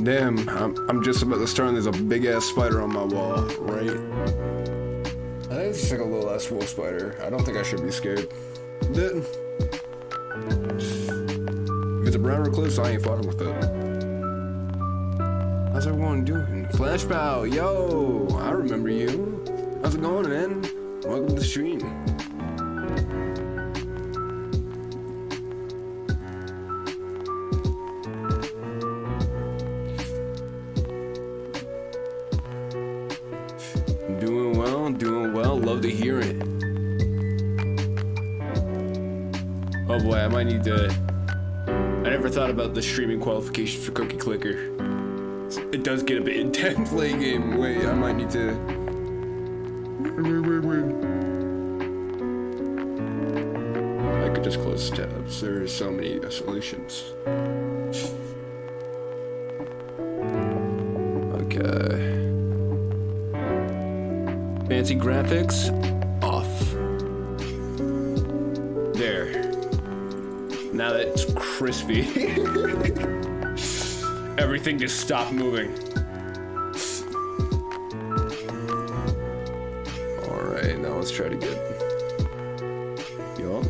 Damn, I'm just about to start and there's a big ass spider on my wall, right? I think it's just like a little ass wolf spider. I don't think I should be scared. Then, if it's a brown recluse, I ain't fucking with it. How's everyone doing? Flash Bow, yo! I remember you. How's it going, man? Welcome to the stream. Doing well, love to hear it. Oh boy, I might need to... I never thought about the streaming qualifications for Cookie Clicker. It does get a bit intense late game. Wait, I might need to... I could just close tabs. There's so many solutions. Okay. Fancy graphics off. There. Now that it's crispy, everything just stopped moving. All right, now let's try to get. Yup.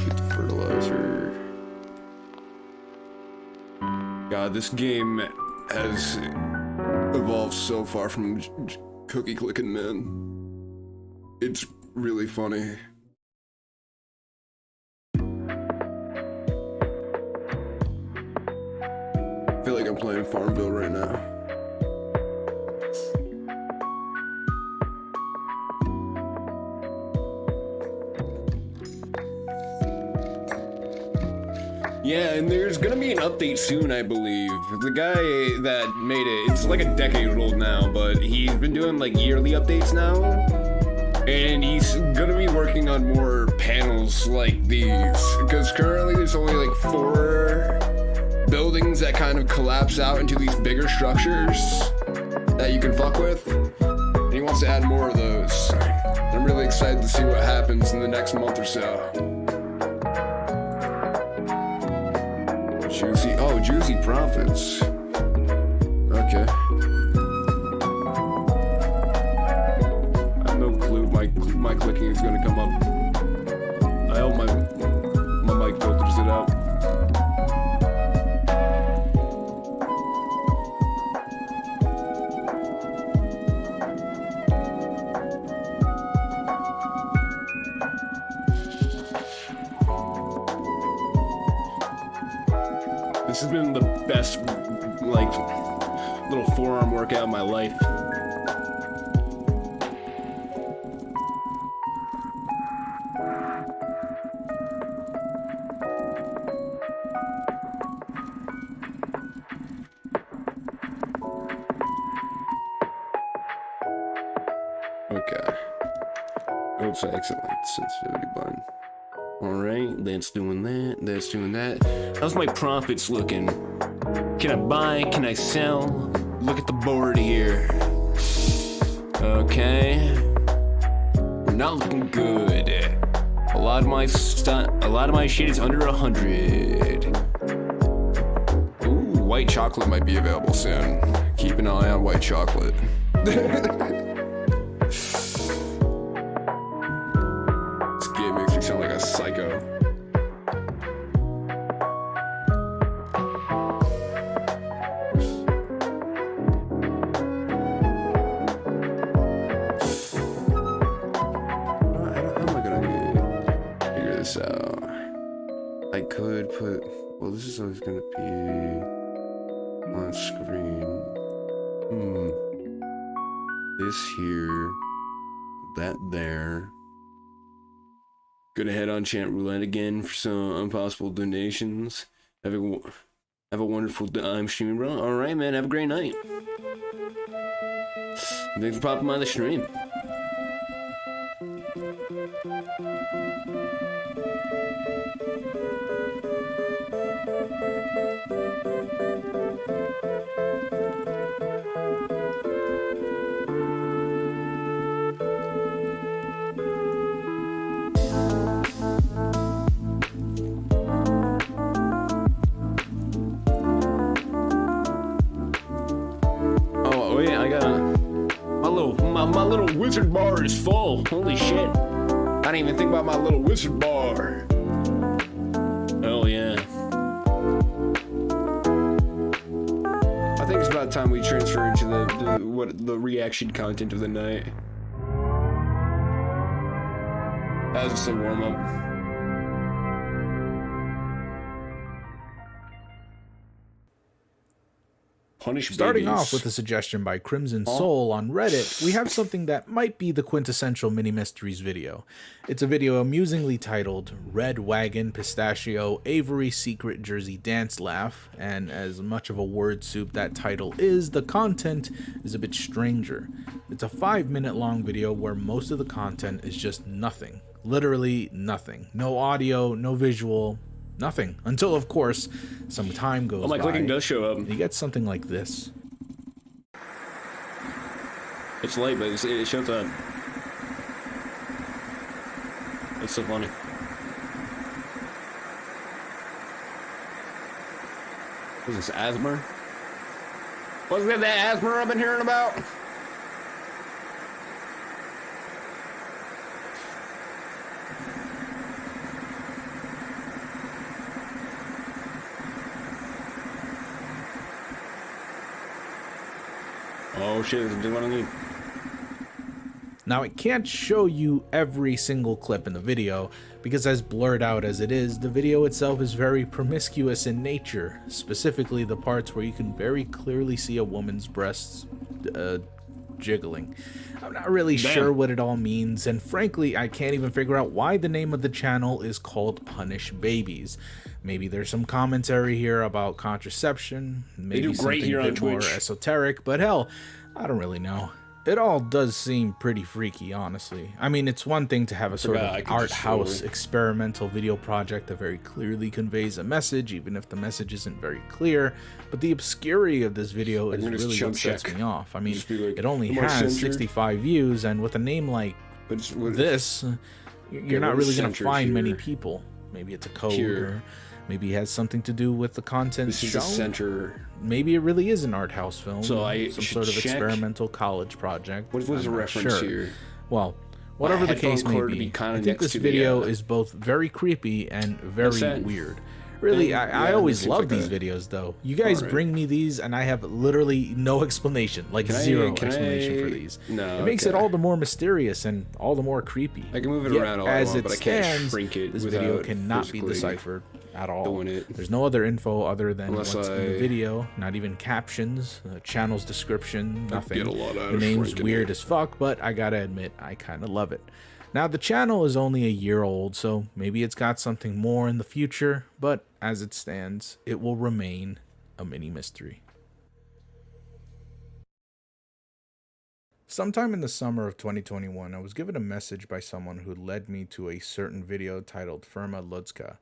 Get the fertilizer. God, this game has evolved so far from cookie clicking, man. It's really funny. I feel like I'm playing Farmville right now. Yeah, and there's gonna be an update soon, I believe. The guy that made it, it's like a decade old now, but he's been doing like yearly updates now. And he's gonna be working on more panels like these. Because currently there's only like 4 buildings that kind of collapse out into these bigger structures that you can fuck with. And he wants to add more of those. I'm really excited to see what happens in the next month or so. Juicy profits. Okay. I have no clue my clicking is gonna come up. I hope my mic filters it out. This has been the best, like, little forearm workout of my life. Okay. Oops, excellent. Sensitivity button. Alright, that's doing that. How's my profits looking? Can I buy? Can I sell? Look at the board here. Okay. We're not looking good. A lot of my shit is under 100. Ooh, white chocolate might be available soon. Keep an eye on white chocolate. Sound like a psycho. How am I gonna figure this out? I could put, well, this is always gonna be on screen. This here, that there. Gonna head on Chant Roulette again for some impossible donations. Have a wonderful time streaming, bro. Alright, man. Have a great night. Thanks for popping by the stream. wizard bar is full. Holy shit. I didn't even think about my little wizard bar. Oh yeah. I think it's about time we transfer to the reaction content of the night. That was just a warm up. Starting off with a suggestion by Crimson Soul on Reddit, we have something that might be the quintessential Mini Mysteries video. It's a video amusingly titled Red Wagon Pistachio Avery Secret Jersey Dance Laugh, and as much of a word soup that title is, the content is a bit stranger. It's a 5-minute long video where most of the content is just nothing. Literally nothing. No audio, no visual, nothing. Until, of course, some time goes by. Oh, my clicking does show up. You get something like this. It's late, but it shows up. It's so funny. Is this asthma? Wasn't that asthma I've been hearing about? Oh shit, this is what I need. Now, I can't show you every single clip in the video, because as blurred out as it is, the video itself is very promiscuous in nature, specifically the parts where you can very clearly see a woman's breasts jiggling. I'm not really sure what it all means, and frankly, I can't even figure out why the name of the channel is called Punish Babies. Maybe there's some commentary here about contraception, maybe something a bit more esoteric, but hell, I don't really know. It all does seem pretty freaky, honestly. I mean, it's one thing to have a sort of art house experimental video project that very clearly conveys a message, even if the message isn't very clear, but the obscurity of this video is really what sets me off. I mean, it only has 65 views, and with a name like this, you're not really going to find many people. Maybe it's a code, or maybe it has something to do with the content shown. Maybe it really is an art house film, so some sort of experimental college project. What was the reference here? Well, whatever the case may be, I think this video is both very creepy and very weird. Really, I always love these videos, though. You guys bring me these, and I have literally no explanation, like zero explanation for these. No, it makes it all the more mysterious and all the more creepy. I can move it around all I want, but I can't shrink it. This video cannot be deciphered at all. There's no other info other than what's in the video, not even captions, channel's description, nothing. The name's weird as fuck, but I gotta admit, I kind of love it. Now, the channel is only a year old, so maybe it's got something more in the future, but as it stands, it will remain a mini mystery. Sometime in the summer of 2021, I was given a message by someone who led me to a certain video titled Firma Ludzka.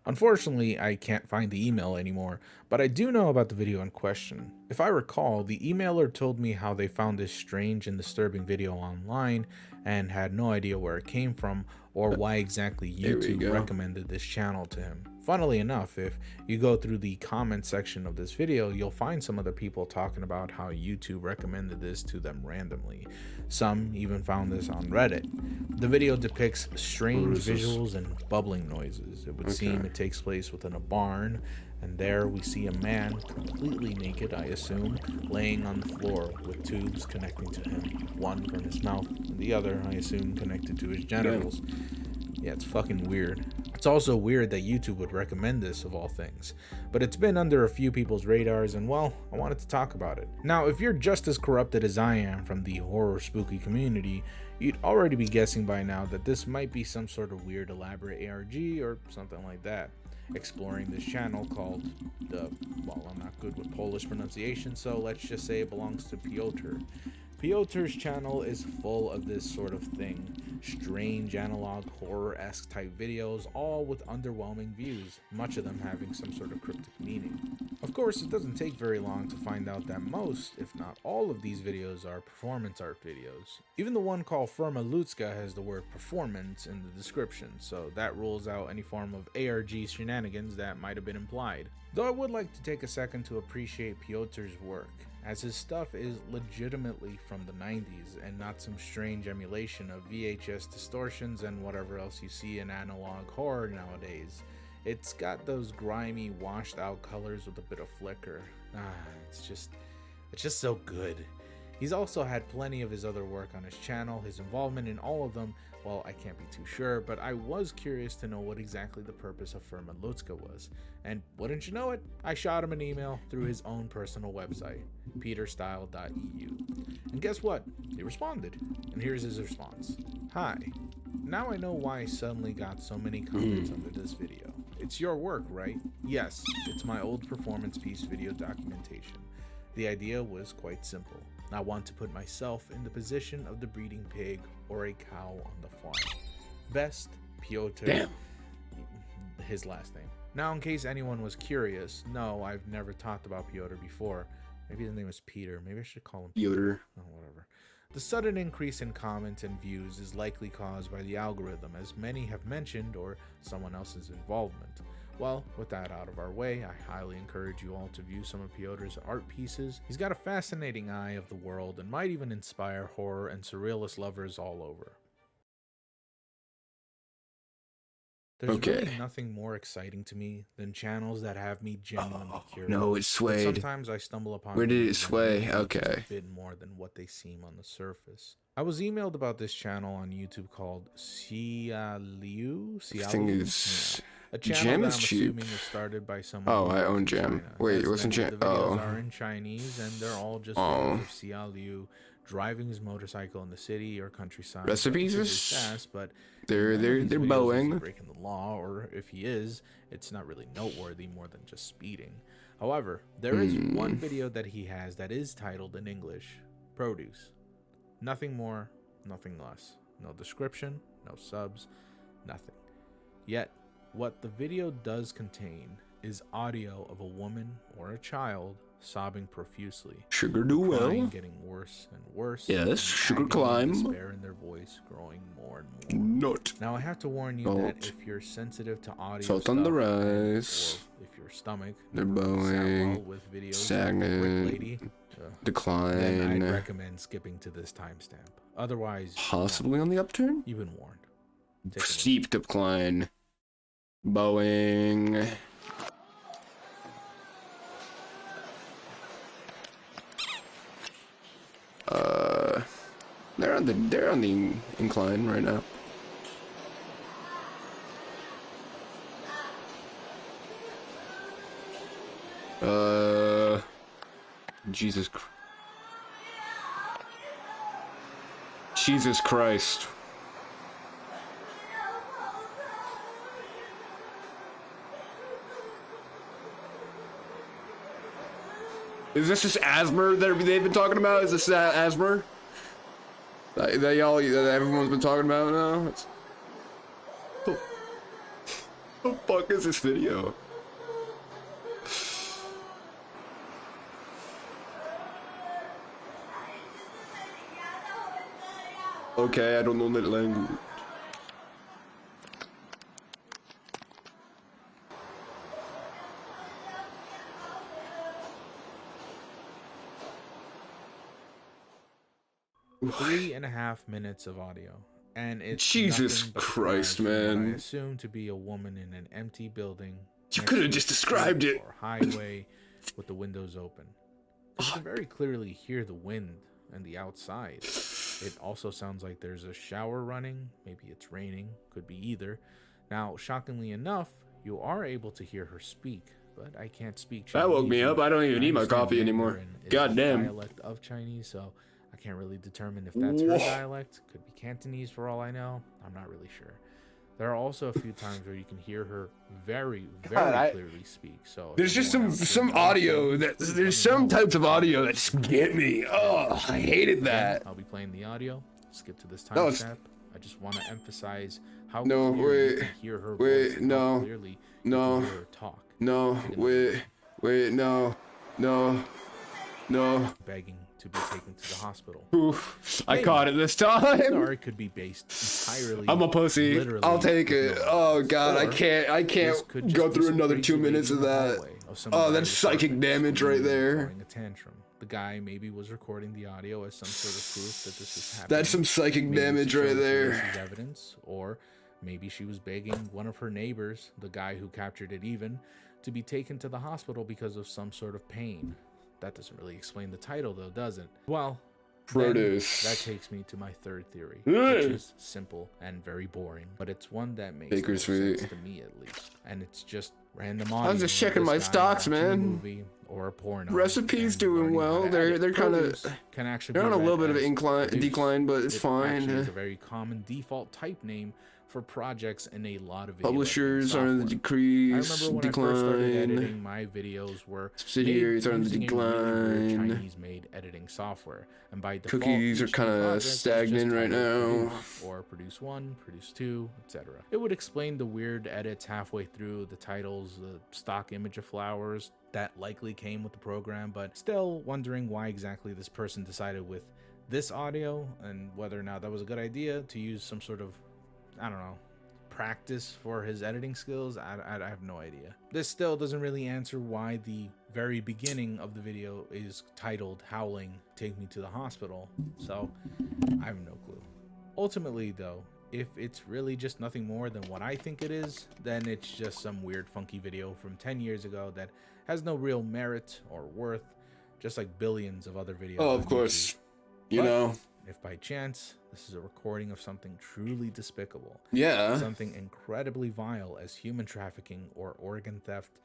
Unfortunately, I can't find the email anymore, but I do know about the video in question. If I recall, the emailer told me how they found this strange and disturbing video online and had no idea where it came from or why exactly YouTube recommended this channel to him. Funnily enough, if you go through the comment section of this video, you'll find some other people talking about how YouTube recommended this to them randomly. Some even found this on Reddit. The video depicts strange visuals and bubbling noises. It would seem it takes place within a barn, and there we see a man, completely naked, I assume, laying on the floor with tubes connecting to him. One from his mouth, and the other, I assume, connected to his genitals. Yeah, it's fucking weird. It's also weird that YouTube would recommend this of all things, but it's been under a few people's radars and, well, I wanted to talk about it. Now, if you're just as corrupted as I am from the horror spooky community, you'd already be guessing by now that this might be some sort of weird elaborate ARG or something like that. Exploring this channel called well, I'm not good with Polish pronunciation, so let's just say it belongs to Piotr. Piotr's channel is full of this sort of thing, strange analog horror-esque type videos, all with underwhelming views, much of them having some sort of cryptic meaning. Of course, it doesn't take very long to find out that most, if not all of these videos are performance art videos. Even the one called Firma Ludzka has the word performance in the description, so that rules out any form of ARG shenanigans that might have been implied. Though I would like to take a second to appreciate Piotr's work, as his stuff is legitimately from the 90s and not some strange emulation of VHS distortions and whatever else you see in analog horror nowadays. It's got those grimy, washed out colors with a bit of flicker. It's just so good. He's also had plenty of his other work on his channel. His involvement in all of them, well, I can't be too sure, but I was curious to know what exactly the purpose of Firma Ludzka was. And wouldn't you know it, I shot him an email through his own personal website, peterstyle.eu. And guess what? He responded. And here's his response. Hi. Now I know why I suddenly got so many comments under this video. It's your work, right? Yes, it's my old performance piece video documentation. The idea was quite simple. I want to put myself in the position of the breeding pig or a cow on the farm. Best, Piotr. Damn. His last name. Now, in case anyone was curious, no, I've never talked about Piotr before. Maybe his name was Peter. Maybe I should call him Piotr. Oh, whatever. The sudden increase in comments and views is likely caused by the algorithm, as many have mentioned, or someone else's involvement. Well, with that out of our way, I highly encourage you all to view some of Piotr's art pieces. He's got a fascinating eye of the world and might even inspire horror and surrealist lovers all over. There's really nothing more exciting to me than channels that have me genuinely curious. No, it swayed. But sometimes I stumble upon. Where did it sway? Okay. A bit more than what they seem on the surface. I was emailed about this channel on YouTube called Cialiu. I think it's a channel Jam that is I'm cheap. assuming was started by someone. Oh, I own from Jam. China. Wait, As wasn't many Jam? of the videos Oh. are in Chinese, and they're all just videos of Cialiu driving his motorcycle in the city or countryside. Recipes Really is fast, but they're none of these videos is bowing. breaking the law, or if he is, it's not really noteworthy more than just speeding. However, there is one video that he has that is titled in English, Produce. Nothing more, nothing less. No description, no subs, nothing. Yet, what the video does contain is audio of a woman or a child sobbing profusely. Sugar do well. Crying getting worse and worse. Yes, and sugar agony and climb. despair in their voice growing more and more. Not. Now I have to warn you that if you're sensitive to audio Salt stuff, on the or rise. if your stomach They're never really sat bowing. well with videos of Stagnant. Brick Lady, then I'd Decline. recommend skipping to this timestamp. Otherwise, Possibly on the upturn? you've been warned. Take a look. Steep decline. Bowing. They're on the incline right now. Jesus Christ. Is this just asthma that they've been talking about? Is this asthma? That everyone's been talking about now? What the fuck is this video? Okay, I don't know that language. What? 3.5 minutes of audio, and it's Jesus nothing but Christ, cries from what man. I assume to be a woman in an empty building. You next could have to just a described street it. Or highway with the windows open. You can very clearly hear the wind and the outside. It also sounds like there's a shower running. Maybe it's raining. Could be either. Now, shockingly enough, you are able to hear her speak, but I can't speak Chinese. That woke me up. I don't even I need my understand coffee anymore. Mandarin is God a damn. dialect of Chinese, so I can't really determine if that's her Whoa. dialect. Could be Cantonese for all I know. I'm not really sure. There are also a few times where you can hear her very, very clearly speak. So There's just some audio that there's some types of audio that just get me. Oh, I hated that. I'll be playing the audio. Skip to this No, it's- timestamp, I just want to emphasize how No, clearly you wait, can hear her voice wait, and how no, clearly no, you can hear her talk. no, wait, wait, no, no, no. Begging to be taken to the hospital. Oof, I Maybe. caught it this The time. story could be based entirely. I'm a pussy. Literally I'll take with it. no Oh evidence. god, I Or can't could just go be through some another crazy 2 lady minutes in of the that. hallway of some Oh, guy's that's psychic apartment damage right screaming and there. throwing a tantrum. The guy maybe was recording the audio as some sort of proof that this was happening. That's some psychic Maybe to damage show right the there. police as evidence, or maybe she was begging one of her neighbors, the guy who captured it even, to be taken to the hospital because of some sort of pain. That doesn't really explain the title though, does it? Well, Produce. that takes me to my third theory, which is simple and very boring, but it's one that makes no sense to me at least. And it's just random audio. I was just checking my stocks, man. A movie or a porno. Recipe's doing well. They're kind of they're on a little bit of an decline, but it's fine. Actually is a very common default type name for projects in a lot of Publishers are in the I decrease, remember when I first started editing, my videos were subsidiaries are in the using a really decline. weird Chinese-made editing software, and by default, Cookies are each kind new of project was stagnant just right titled now. Produce, or Produce 1, Produce 2, etc. It would explain the weird edits halfway through, the titles, the stock image of flowers that likely came with the program, but still wondering why exactly this person decided with this audio and whether or not that was a good idea to use some sort of, I don't know, practice for his editing skills. I have no idea. This still doesn't really answer why the very beginning of the video is titled Howling, Take Me to the Hospital, so I have no clue. Ultimately though, if it's really just nothing more than what I think it is, then it's just some weird funky video from 10 years ago that has no real merit or worth, just like billions of other videos. Oh, of course. YouTube. You know. If by chance this is a recording of something truly despicable, Yeah. something incredibly vile as human trafficking or organ theft,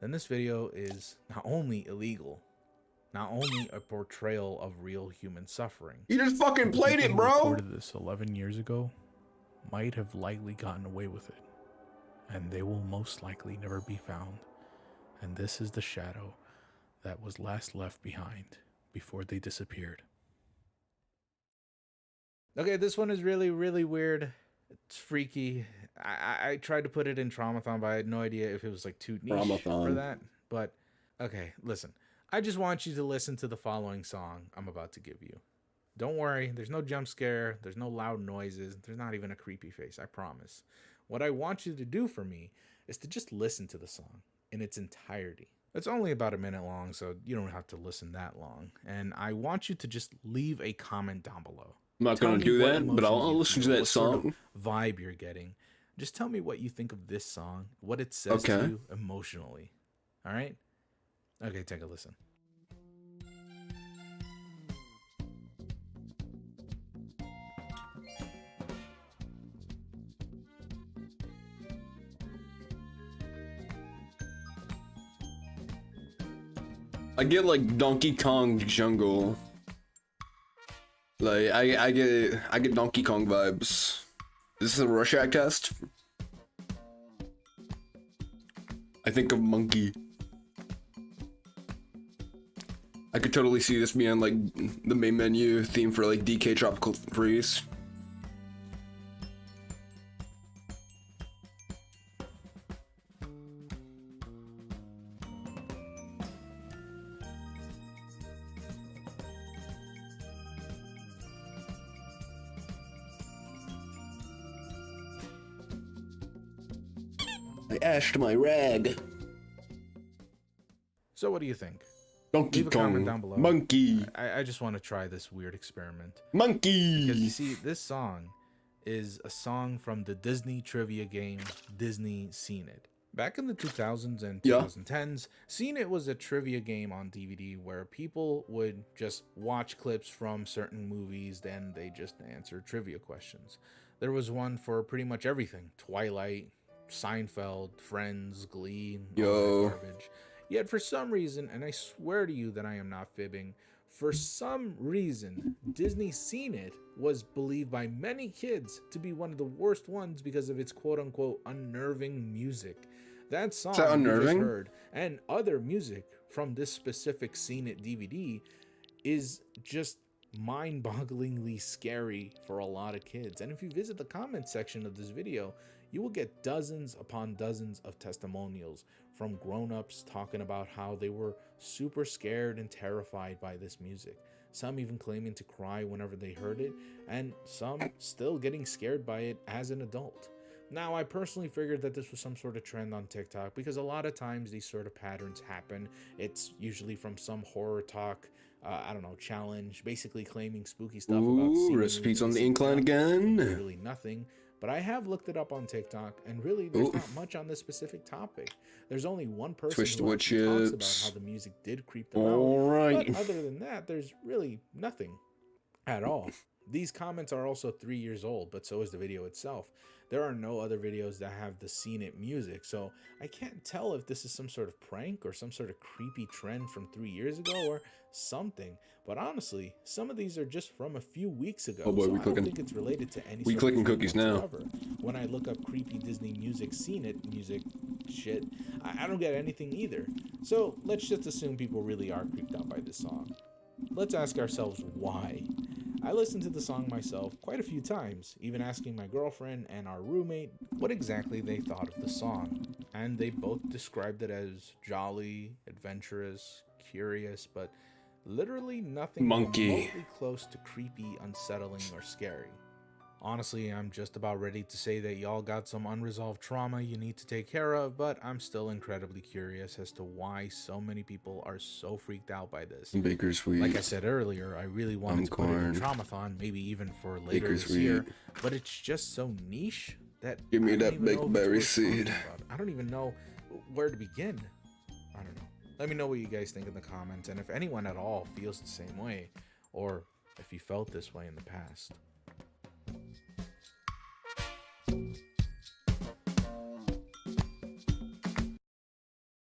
then this video is not only illegal, not only a portrayal of real human suffering. You just fucking played it, bro. Recorded this 11 years ago might have likely gotten away with it, and they will most likely never be found. And this is the shadow that was last left behind before they disappeared. Okay, this one is really, really weird. It's freaky. I tried to put it in Traumathon, but I had no idea if it was like too niche for that. But okay, listen. I just want you to listen to the following song I'm about to give you. Don't worry, there's no jump scare, there's no loud noises, there's not even a creepy face, I promise. What I want you to do for me is to just listen to the song in its entirety. It's only about a minute long, so you don't have to listen that long. And I want you to just leave a comment down below. I'm not going to do that, but I'll listen to that song. Sort of vibe you're getting. Just tell me what you think of this song, what it says to you emotionally. All right? Okay, take a listen. I get like Donkey Kong Jungle. Like I get Donkey Kong vibes. This is a Rorschach test. I think of monkey. I could totally see this being like the main menu theme for like DK Tropical Freeze. I ashed my rag. So what do you think? Donkey Leave a Kong. comment down below. Monkey. I just want to try this weird experiment. Monkey. Because you see, this song is a song from the Disney trivia game Disney Seen It. Back in the 2000s and 2010s, Seen It was a trivia game on DVD where people would just watch clips from certain movies, then they just answer trivia questions. There was one for pretty much everything. Twilight, Seinfeld, Friends, Glee, all that garbage. Yet for some reason, and I swear to you that I am not fibbing, for some reason, Disney Seen It was believed by many kids to be one of the worst ones because of its quote-unquote unnerving music. That song you just heard, and other music from this specific Seen It DVD, is just mind-bogglingly scary for a lot of kids. And if you visit the comment section of this video, you will get dozens upon dozens of testimonials from grown-ups talking about how they were super scared and terrified by this music. Some even claiming to cry whenever they heard it, and some still getting scared by it as an adult. Now, I personally figured that this was some sort of trend on TikTok because a lot of times these sort of patterns happen. It's usually from some horror talk, I don't know, challenge, basically claiming spooky stuff about seeing recipes on the incline again. Really nothing. But I have looked it up on TikTok, and really there's not much on this specific topic. There's only one person who actually talks about how the music did creep them out. But other than that, there's really nothing at all. These comments are also 3 years old, but so is the video itself. There are no other videos that have the Seen It music, so I can't tell if this is some sort of prank or some sort of creepy trend from 3 years ago or something. But honestly, some of these are just from a few weeks ago. Oh boy, so we clicking. I don't think it's related to any. We clicking cookies now. When I look up creepy Disney music, Seen It music shit, I don't get anything either. So let's just assume people really are creeped out by this song. Let's ask ourselves why. I listened to the song myself quite a few times, even asking my girlfriend and our roommate what exactly they thought of the song, and they both described it as jolly, adventurous, curious, but literally nothing remotely close to creepy, unsettling, or scary. Honestly, I'm just about ready to say that y'all got some unresolved trauma you need to take care of, but I'm still incredibly curious as to why so many people are so freaked out by this. Bakersweet. Like I said earlier, I really wanted to put it in Traumathon, maybe even for later this year, but it's just so niche that give me that Bakeberry seed. I don't even know where to begin. I don't know. Let me know what you guys think in the comments, and if anyone at all feels the same way, or if you felt this way in the past.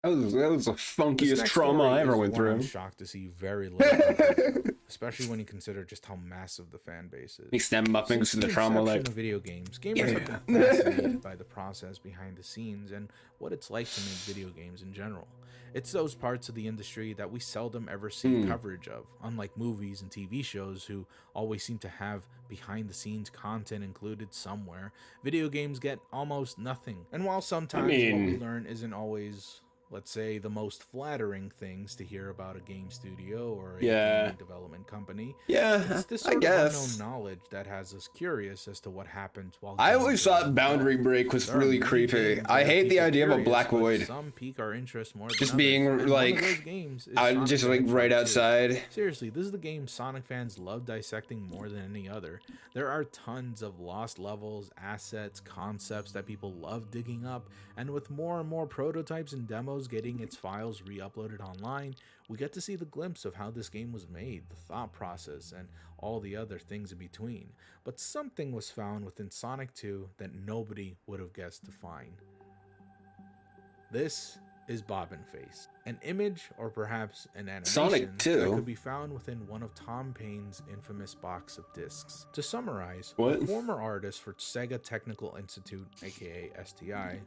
That was the funkiest trauma I ever went through. I'm shocked to see very little, especially when you consider just how massive the fan base is. He snapped my fingers to the trauma like video games. Gamers have been fascinated by the process behind the scenes and what it's like to make video games in general. It's those parts of the industry that we seldom ever see coverage of, unlike movies and TV shows who always seem to have behind the scenes content included somewhere. Video games get almost nothing. And while sometimes what we learn isn't always, let's say, the most flattering things to hear about a game studio or a game development company. It's this sort of unknown knowledge that has us curious as to what happens while I always thought Boundary Break was really creepy. I hate the idea of a black void. Some pique our interest more than just being like, just like right outside. Seriously, this is the game Sonic fans love dissecting more than any other. There are tons of lost levels, assets, concepts that people love digging up, and with more and more prototypes and demos getting its files re-uploaded online, we get to see the glimpse of how this game was made, the thought process, and all the other things in between. But something was found within Sonic 2 that nobody would have guessed to find. This is Bobbin Face, an image or perhaps an animation Sonic 2 that could be found within one of Tom Payne's infamous box of discs. To summarize, a former artist for Sega Technical Institute, aka STI,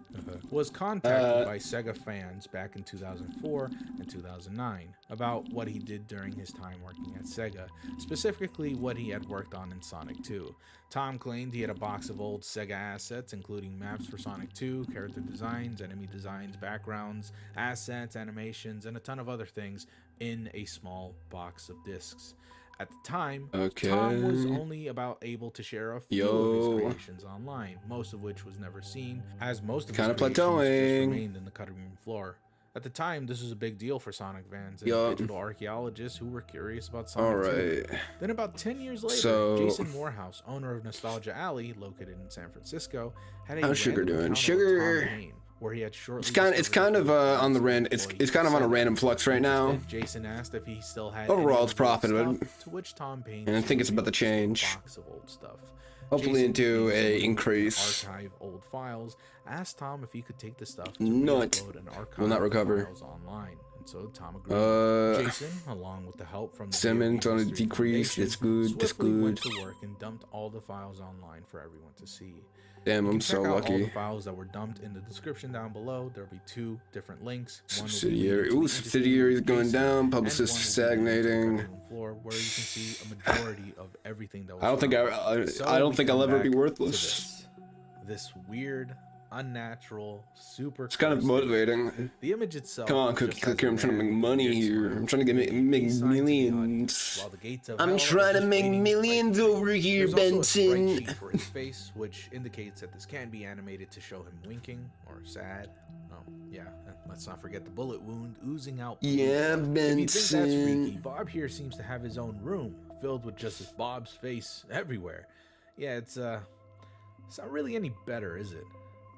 was contacted by Sega fans back in 2004 and 2009 about what he did during his time working at Sega, specifically what he had worked on in Sonic 2. Tom claimed he had a box of old Sega assets, including maps for Sonic 2, character designs, enemy designs, backgrounds, assets, animations, and a ton of other things in a small box of discs. At the time, Tom was only about able to share a few of his creations online, most of which was never seen, as most of his creations just remained in the cutting room floor. At the time, this was a big deal for Sonic fans and digital archaeologists who were curious about Sonic 2. Then about 10 years later, Jason Morehouse, owner of Nostalgia Alley, located in San Francisco, had a how's Sugar doing? Sugar, where he had shortly it's kind of on the random. It's kind of on a random flux right now. Jason asked if he still had overall it's profitable, to which Tom Payne and I think it's about to change. Box of old stuff. Hopefully into a increase. Archive old files. Asked Tom if he could take the stuff to will not recover files online. And so Tom agreed. Jason, along with the help from the Cement on a decrease. That's good. That's swiftly went good. to work and dumped all the files online for everyone to see. Damn, You I'm can so check out all lucky. the files that were dumped in the description down below. There'll be 2 different links. Subsidiary. Ooh, subsidiary is going down. Publicist is stagnating. Floor where you can see a majority of everything that was I don't think I don't think I'll ever be worthless. This weird, unnatural, super. It's kind of motivating. The image itself. Come on, Cookie Clicker. I'm trying to make money here. I'm trying to make millions. I'm trying to make millions over here, Benson. For his face, which indicates that this can be animated to show him winking or sad. Oh, yeah. Let's not forget the bullet wound oozing out. Yeah, Benson. If you think that's freaky, Bob here seems to have his own room filled with just Bob's face everywhere. Yeah, it's not really any better, is it?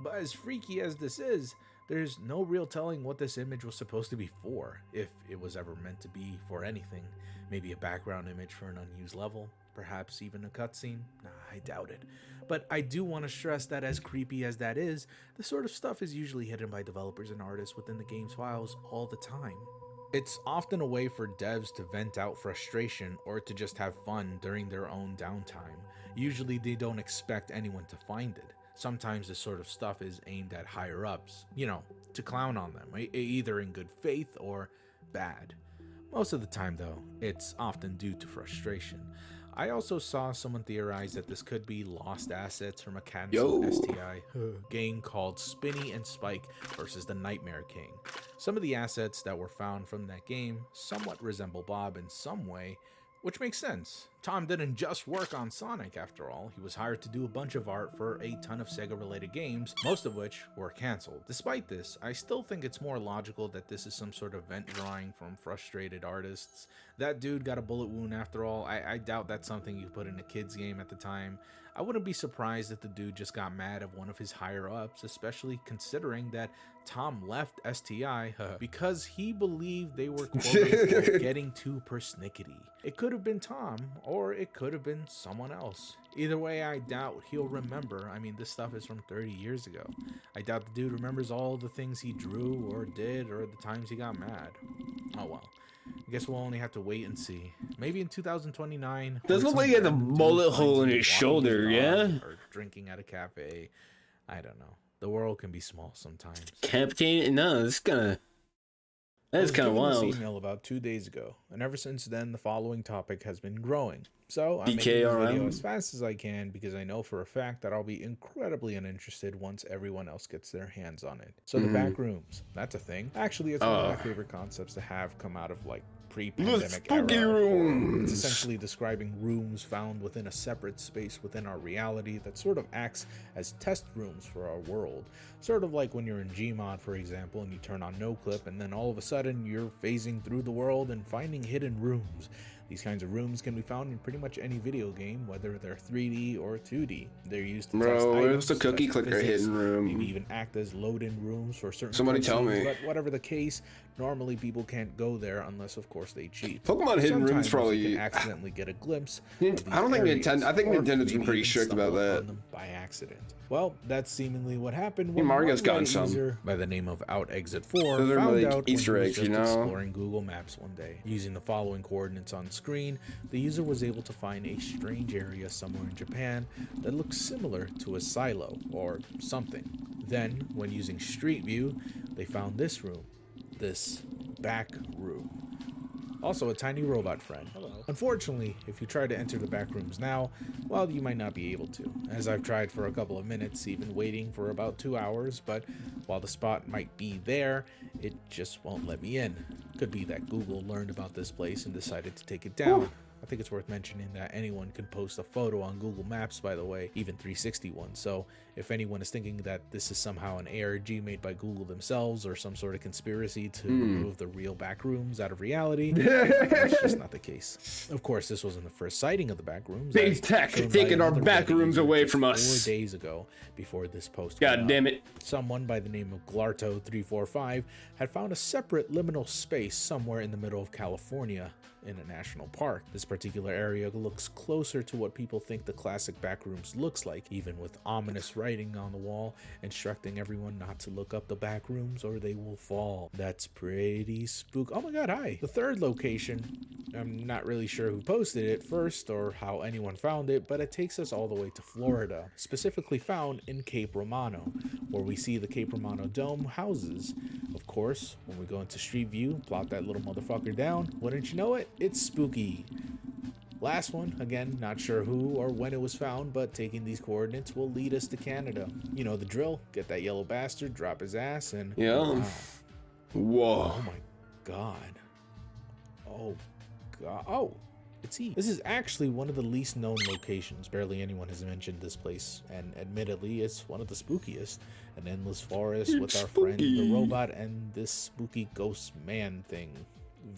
But as freaky as this is, there's no real telling what this image was supposed to be for, if it was ever meant to be for anything. Maybe a background image for an unused level, perhaps even a cutscene. Nah, I doubt it. But I do want to stress that as creepy as that is, this sort of stuff is usually hidden by developers and artists within the game's files all the time. It's often a way for devs to vent out frustration or to just have fun during their own downtime. Usually they don't expect anyone to find it. Sometimes this sort of stuff is aimed at higher ups, you know, to clown on them, either in good faith or bad. Most of the time though, it's often due to frustration. I also saw someone theorize that this could be lost assets from a canceled STI game called Spinny and Spike versus the Nightmare King. Some of the assets that were found from that game somewhat resemble Bob in some way, which makes sense. Tom didn't just work on Sonic after all, he was hired to do a bunch of art for a ton of Sega related games, most of which were cancelled. Despite this, I still think it's more logical that this is some sort of vent drawing from frustrated artists. That dude got a bullet wound after all. I doubt that's something you put in a kid's game at the time. I wouldn't be surprised if the dude just got mad at one of his higher ups, especially considering that Tom left STI because he believed they were quote-unquote getting too persnickety. It could have been Tom, or it could have been someone else. Either way, I doubt he'll remember. I mean, this stuff is from 30 years ago. I doubt the dude remembers all the things he drew or did or the times he got mad. Oh well. I guess we'll only have to wait and see. Maybe in 2029. Doesn't look like he has a bullet hole in his shoulder, yeah? Or drinking at a cafe. I don't know. The world can be small sometimes. Captain? No, that's kind of wild. This email about 2 days ago, and ever since then, the following topic has been growing. So I'm making this video as fast as I can because I know for a fact that I'll be incredibly uninterested once everyone else gets their hands on it. So the back rooms, that's a thing. Actually, it's one of my favorite concepts to have come out of like pre-pandemic era. It's essentially describing rooms found within a separate space within our reality that sort of acts as test rooms for our world. Sort of like when you're in Gmod, for example, and you turn on no clip and then all of a sudden you're phasing through the world and finding hidden rooms. These kinds of rooms can be found in pretty much any video game, whether they're 3D or 2D. They're used to test items, where's the cookie clicker physics, hidden room? maybe even act as load-in rooms for certain Somebody tell me. But whatever the case, normally people can't go there unless, of course, they cheat. Pokemon hidden rooms probably. You can accidentally get a glimpse. I don't think Nintendo. I think Nintendo's been pretty strict about that. By accident. Well, that's seemingly what happened when Mario's gotten some user by the name of OutExit4 Those are found like out Easter when he eggs, was you just know? exploring Google Maps one day. Using the following coordinates on screen, the user was able to find a strange area somewhere in Japan that looks similar to a silo or something. Then, when using Street View, they found this room, this back room. Also a tiny robot friend. Hello. Unfortunately, if you try to enter the back rooms now, well, you might not be able to, as I've tried for a couple of minutes, even waiting for about 2 hours, but while the spot might be there, it just won't let me in. Could be that Google learned about this place and decided to take it down. Ooh. I think it's worth mentioning that anyone can post a photo on Google Maps, by the way, even 360 ones. So if anyone is thinking that this is somehow an ARG made by Google themselves or some sort of conspiracy to remove the real back rooms out of reality, that's just not the case. Of course, this wasn't the first sighting of the back rooms. Big tech taking our back rooms away from us. 4 days ago, before this post. God damn it. Someone by the name of Glarto345 had found a separate liminal space somewhere in the middle of California in a national park. This particular area looks closer to what people think the classic Backrooms looks like, even with ominous writing on the wall instructing everyone not to look up the Backrooms or they will fall. That's pretty spook. Oh my god, hi! The third location, I'm not really sure who posted it first or how anyone found it, but it takes us all the way to Florida, specifically found in Cape Romano, where we see the Cape Romano Dome houses. Of course, when we go into Street View, plop that little motherfucker down, wouldn't you know it, it's spooky. Last one, again, not sure who or when it was found, but taking these coordinates will lead us to Canada. You know the drill, get that yellow bastard, drop his ass, and Yeah. wow. Whoa. Oh my god. Oh god. Oh, it's he. This is actually one of the least known locations. Barely anyone has mentioned this place, and admittedly, it's one of the spookiest. An endless forest with our friend the robot and this spooky ghost man thing.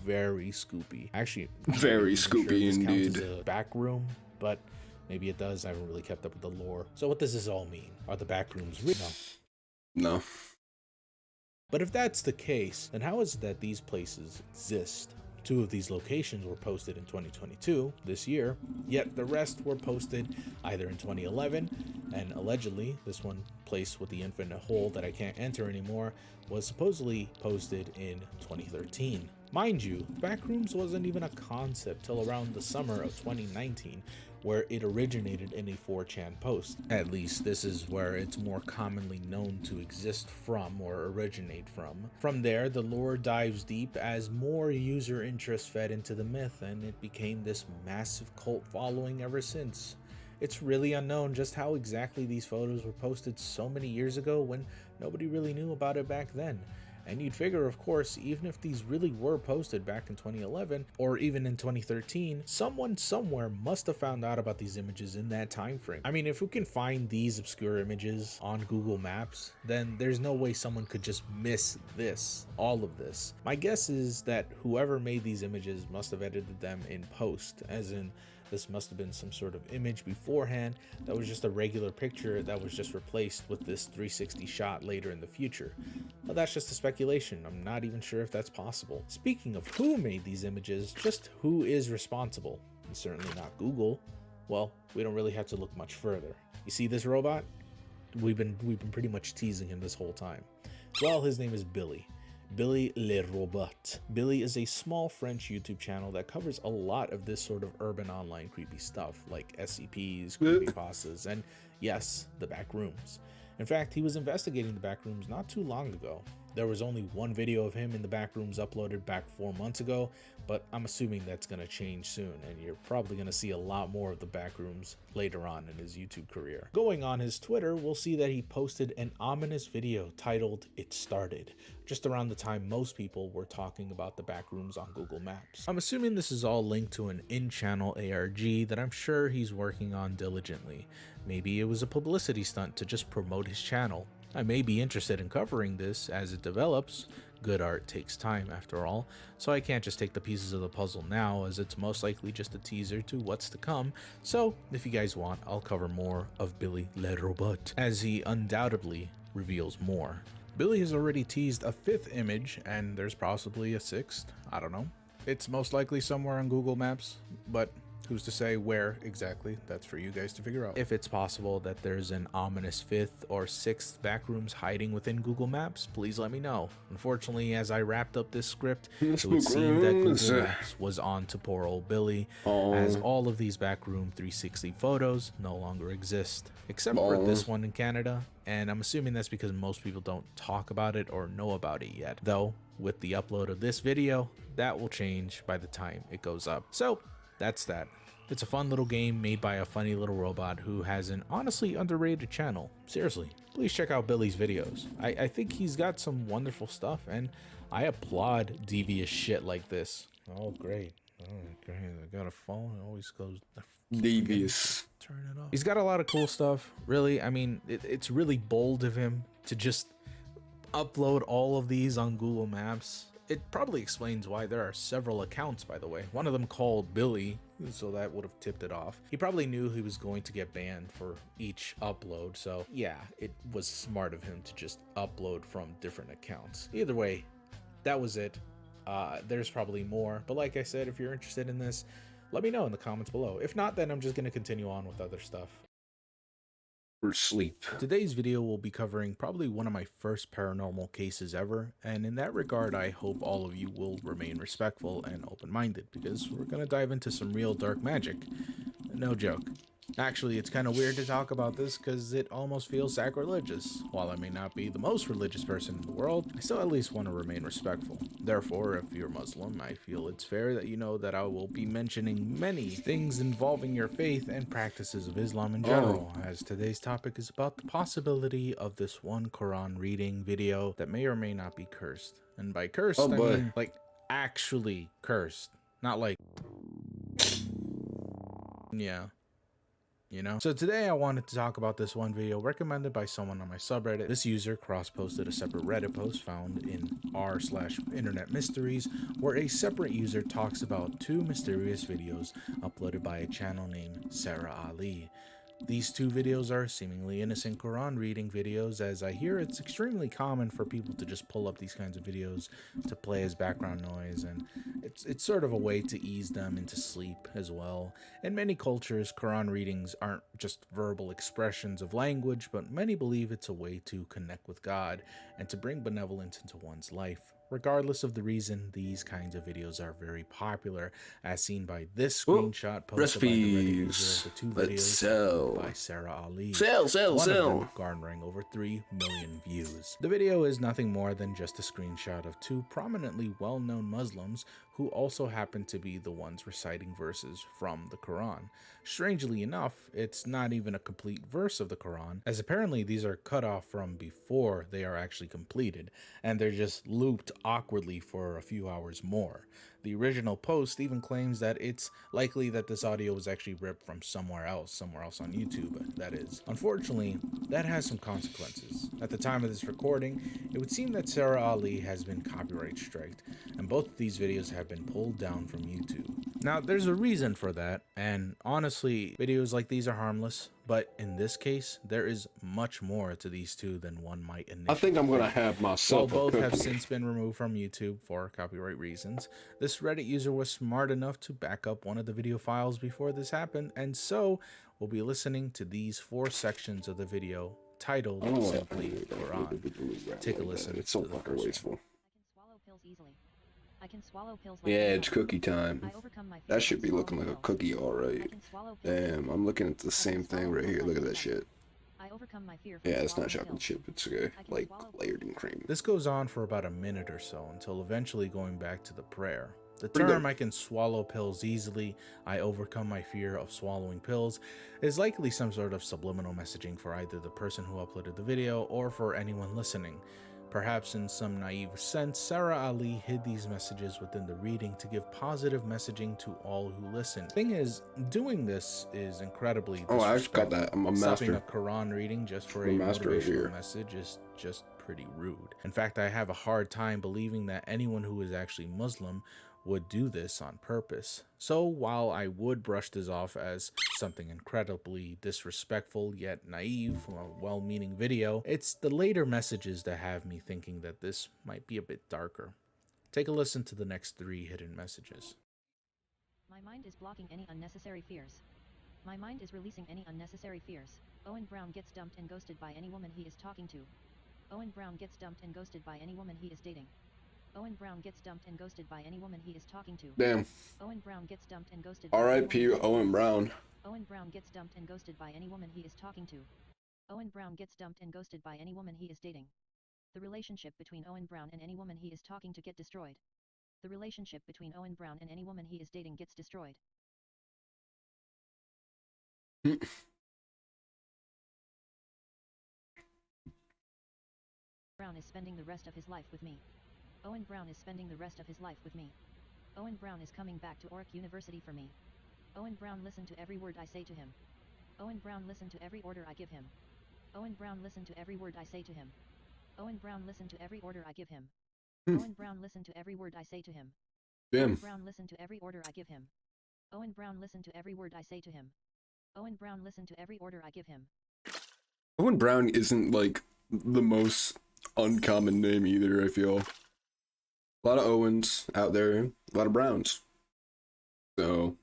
Very scoopy. Actually, Very scoopy indeed. Counts as a back room, but maybe it does. I haven't really kept up with the lore. So what does this all mean? Are the back rooms real? No. No. But if that's the case, then how is it that these places exist? 2 of these locations were posted in 2022, this year, yet the rest were posted either in 2011, and allegedly, this one place with the infinite hole that I can't enter anymore was supposedly posted in 2013. Mind you, Backrooms wasn't even a concept till around the summer of 2019, where it originated in a 4chan post. At least this is where it's more commonly known to exist from or originate from. From there, the lore dives deep as more user interest fed into the myth, and it became this massive cult following ever since. It's really unknown just how exactly these photos were posted so many years ago when nobody really knew about it back then. And you'd figure, of course, even if these really were posted back in 2011 or even in 2013, someone somewhere must have found out about these images in that time frame. I mean, if we can find these obscure images on Google Maps, then there's no way someone could just miss this, all of this. My guess is that whoever made these images must have edited them in post, as in this must have been some sort of image beforehand that was just a regular picture that was just replaced with this 360 shot later in the future. Well, that's just a speculation. I'm not even sure if that's possible. Speaking of who made these images, just who is responsible? And certainly not Google. Well, we don't really have to look much further. You see this robot? We've been pretty much teasing him this whole time. Well, his name is Billy. Billy Le Robot. Billy is a small French YouTube channel that covers a lot of this sort of urban online creepy stuff like SCPs, creepypastas, and yes, the back rooms. In fact, he was investigating the back rooms not too long ago. There was only one video of him in the back rooms uploaded back 4 months ago, but I'm assuming that's going to change soon, and you're probably going to see a lot more of the back rooms later on in his YouTube career. Going on his Twitter, we'll see that he posted an ominous video titled "It Started," just around the time most people were talking about the back rooms on Google Maps. I'm assuming this is all linked to an in-channel ARG that I'm sure he's working on diligently. Maybe it was a publicity stunt to just promote his channel. I may be interested in covering this as it develops. Good art takes time after all, so I can't just take the pieces of the puzzle now, as it's most likely just a teaser to what's to come. So if you guys want, I'll cover more of Billy Le Robot, as he undoubtedly reveals more. Billy has already teased a 5th image, and there's possibly a 6th, I don't know. It's most likely somewhere on Google Maps, but who's to say where exactly? That's for you guys to figure out. If it's possible that there's an ominous 5th or 6th backrooms hiding within Google Maps, please let me know. Unfortunately, as I wrapped up this script, it would seem that Google Maps was on to poor old Billy, as all of these backroom 360 photos no longer exist, except for this one in Canada, and I'm assuming that's because most people don't talk about it or know about it yet. Though, with the upload of this video, that will change by the time it goes up. So, that's that. It's a fun little game made by a funny little robot who has an honestly underrated channel. Seriously, please check out Billy's videos. I think he's got some wonderful stuff, and I applaud devious shit like this. Oh, great. Oh, great. I got a phone. It always goes devious. Turn it off. He's got a lot of cool stuff. Really, I mean, it's really bold of him to just upload all of these on Google Maps. It probably explains why there are several accounts, by the way. One of them called Billy, so that would have tipped it off. He probably knew he was going to get banned for each upload, so yeah, it was smart of him to just upload from different accounts. Either way, that was it. There's probably more, but like I said, if you're interested in this, Let me know in the comments below. If not, then I'm just going to continue on with other stuff. Or sleep. Today's video will be covering probably one of my first paranormal cases ever, and in that regard I hope all of you will remain respectful and open-minded, because we're gonna dive into some real dark magic. No joke. Actually, it's kind of weird to talk about this because it almost feels sacrilegious. While I may not be the most religious person in the world, I still at least want to remain respectful. Therefore, if you're Muslim, I feel it's fair that you know that I will be mentioning many things involving your faith and practices of Islam in general, as today's topic is about the possibility of this one Quran reading video that may or may not be cursed. And by cursed, I mean like actually cursed, not like, yeah. You know? So today I wanted to talk about this one video recommended by someone on my subreddit. This user cross-posted a separate Reddit post found in r/internet mysteries, where a separate user talks about two mysterious videos uploaded by a channel named Sarah Ali. These two videos are seemingly innocent Quran reading videos, as I hear it's extremely common for people to just pull up these kinds of videos to play as background noise, and it's sort of a way to ease them into sleep as well. In many cultures, Quran readings aren't just verbal expressions of language, but many believe it's a way to connect with God and to bring benevolence into one's life. Regardless of the reason, these kinds of videos are very popular, as seen by this screenshot posted by the Reddit user of the two videos by Sarah Ali. One of them garnering over 3 million views. The video is nothing more than just a screenshot of two prominently well-known Muslims who also happen to be the ones reciting verses from the Quran. Strangely enough, it's not even a complete verse of the Quran, as apparently these are cut off from before they are actually completed, and they're just looped awkwardly for a few hours more. The original post even claims that it's likely that this audio was actually ripped from somewhere else on YouTube, that is. Unfortunately, that has some consequences. At the time of this recording, it would seem that Sarah Ali has been copyright striked, and both of these videos have been pulled down from YouTube. Now, there's a reason for that, and honestly, videos like these are harmless, but in this case, there is much more to these two than one might initially I think I'm gonna have myself While both have since been removed from YouTube for copyright reasons, this Reddit user was smart enough to back up one of the video files before this happened, and so we'll be listening to these 4 sections of the video titled simply Quran. Take a listen. It's so fucking wasteful. I can swallow pills like yeah, it's cookie time. That should be looking like a cookie, alright. Damn, I'm looking at the same thing right here. Look at that shit. Yeah, it's not chocolate chip, it's like layered in cream. This goes on for about a minute or so until eventually going back to the prayer. The term "I can swallow pills easily, I overcome my fear of swallowing pills" is likely some sort of subliminal messaging for either the person who uploaded the video or for anyone listening. Perhaps in some naive sense, Sarah Ali hid these messages within the reading to give positive messaging to all who listen. Thing is, doing this is incredibly disrespectful. I just got that. I'm a master. Stopping a Quran reading just for a motivational message is just pretty rude. In fact, I have a hard time believing that anyone who is actually Muslim would do this on purpose. So while I would brush this off as something incredibly disrespectful yet naive, well-meaning video, it's the later messages that have me thinking that this might be a bit darker. Take a listen to the next 3 hidden messages. My mind is blocking any unnecessary fears. My mind is releasing any unnecessary fears. Owen Brown gets dumped and ghosted by any woman he is talking to. Owen Brown gets dumped and ghosted by any woman he is dating. Owen Brown gets dumped and ghosted by any woman he is talking to. Damn. Owen Brown gets dumped and ghosted. R.I.P. Owen Brown. Owen Brown gets dumped and ghosted by any woman he is talking to. Owen Brown gets dumped and ghosted by any woman he is dating. The relationship between Owen Brown and any woman he is talking to get destroyed. The relationship between Owen Brown and any woman he is dating gets destroyed. Brown is spending the rest of his life with me. Owen Brown is spending the rest of his life with me. Owen Brown is coming back to Oric University for me. Owen Brown listen to every word I say to him. Owen Brown listen to every order I give him. Owen Brown listen to every word I say to him. Owen Brown listen to every order I give him. Owen Brown listen to every word I say to him. Owen Brown listen to every order I give him. Owen Brown listen to every word I say to him. Owen Brown listen to every order I give him. Owen Brown isn't like the most uncommon name either, I feel. A lot of Owens out there, a lot of Browns. So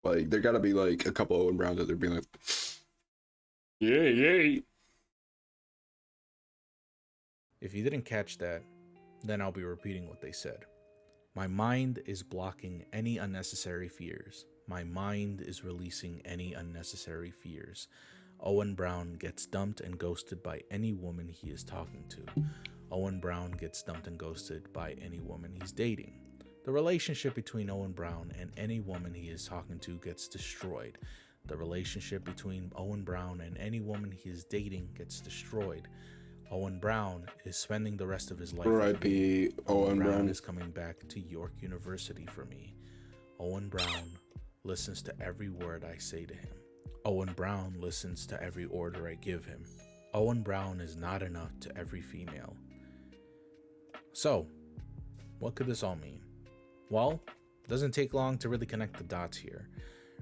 Like, there gotta be like a couple Owen Browns that they're being like, yay, yay. If you didn't catch that, then I'll be repeating what they said. My mind is blocking any unnecessary fears. My mind is releasing any unnecessary fears. Owen Brown gets dumped and ghosted by any woman he is talking to. Owen Brown gets dumped and ghosted by any woman he's dating. The relationship between Owen Brown and any woman he is talking to gets destroyed. The relationship between Owen Brown and any woman he is dating gets destroyed. Owen Brown is spending the rest of his life. R.I.P. Owen Brown is coming back to York University for me. Owen Brown listens to every word I say to him. Owen Brown listens to every order I give him. Owen Brown is not enough to every female. So, what could this all mean? Well, it doesn't take long to really connect the dots here.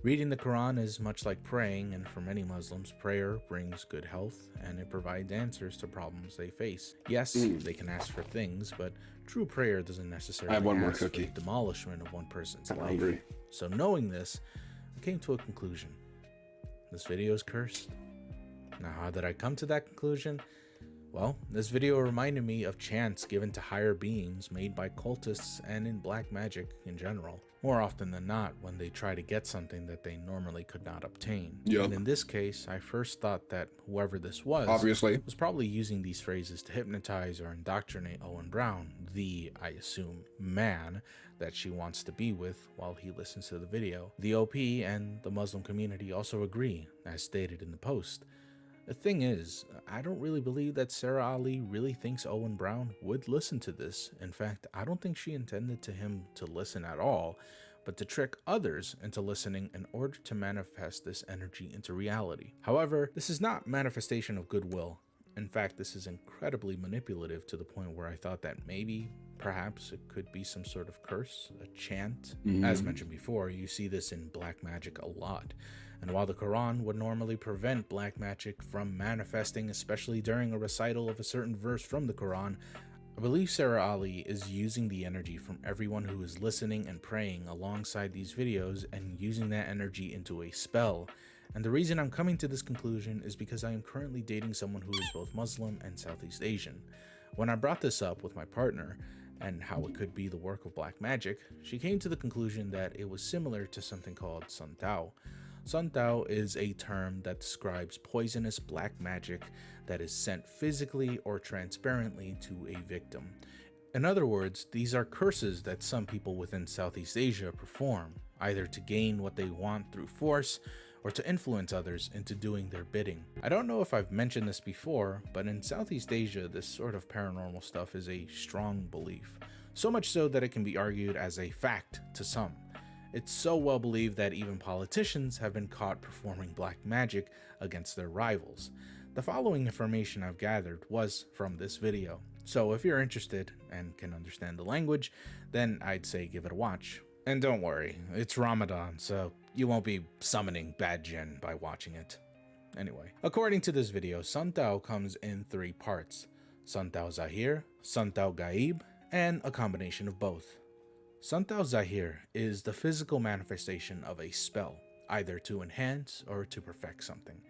Reading the Quran is much like praying, and for many Muslims, prayer brings good health and it provides answers to problems they face. Yes, they can ask for things, but true prayer doesn't necessarily I have one more ask for cookie. the demolishment of one person's I'm life. hungry. So knowing this, I came to a conclusion. This video is cursed. Now, how did I come to that conclusion? Well, this video reminded me of chants given to higher beings made by cultists and in black magic in general. More often than not, when they try to get something that they normally could not obtain. Yep. And in this case, I first thought that whoever this was Obviously. was probably using these phrases to hypnotize or indoctrinate Owen Brown, the, I assume, man that she wants to be with while he listens to the video. The OP and the Muslim community also agree, as stated in the post. The thing is, I don't really believe that Sarah Ali really thinks Owen Brown would listen to this. In fact, I don't think she intended to him to listen at all, but to trick others into listening in order to manifest this energy into reality. However, this is not manifestation of goodwill. In fact, this is incredibly manipulative to the point where I thought that maybe, perhaps, it could be some sort of curse, a chant. As mentioned before, you see this in black magic a lot. And while the Quran would normally prevent black magic from manifesting, especially during a recital of a certain verse from the Quran, I believe Sarah Ali is using the energy from everyone who is listening and praying alongside these videos and using that energy into a spell. And the reason I'm coming to this conclusion is because I am currently dating someone who is both Muslim and Southeast Asian. When I brought this up with my partner, and how it could be the work of black magic, she came to the conclusion that it was similar to something called Sun Tao. Sun Tao is a term that describes poisonous black magic that is sent physically or transparently to a victim. In other words, these are curses that some people within Southeast Asia perform, either to gain what they want through force or to influence others into doing their bidding. I don't know if I've mentioned this before, but in Southeast Asia, this sort of paranormal stuff is a strong belief, so much so that it can be argued as a fact to some. It's so well believed that even politicians have been caught performing black magic against their rivals. The following information I've gathered was from this video, so if you're interested and can understand the language, then I'd say give it a watch. And don't worry, it's Ramadan, so you won't be summoning bad jinn by watching it. Anyway, according to this video, Sun Tao comes in 3 parts: Sun Tao Zahir, Sun Tao Gaib, and a combination of both. Sun Tao Zahir is the physical manifestation of a spell, either to enhance or to perfect something.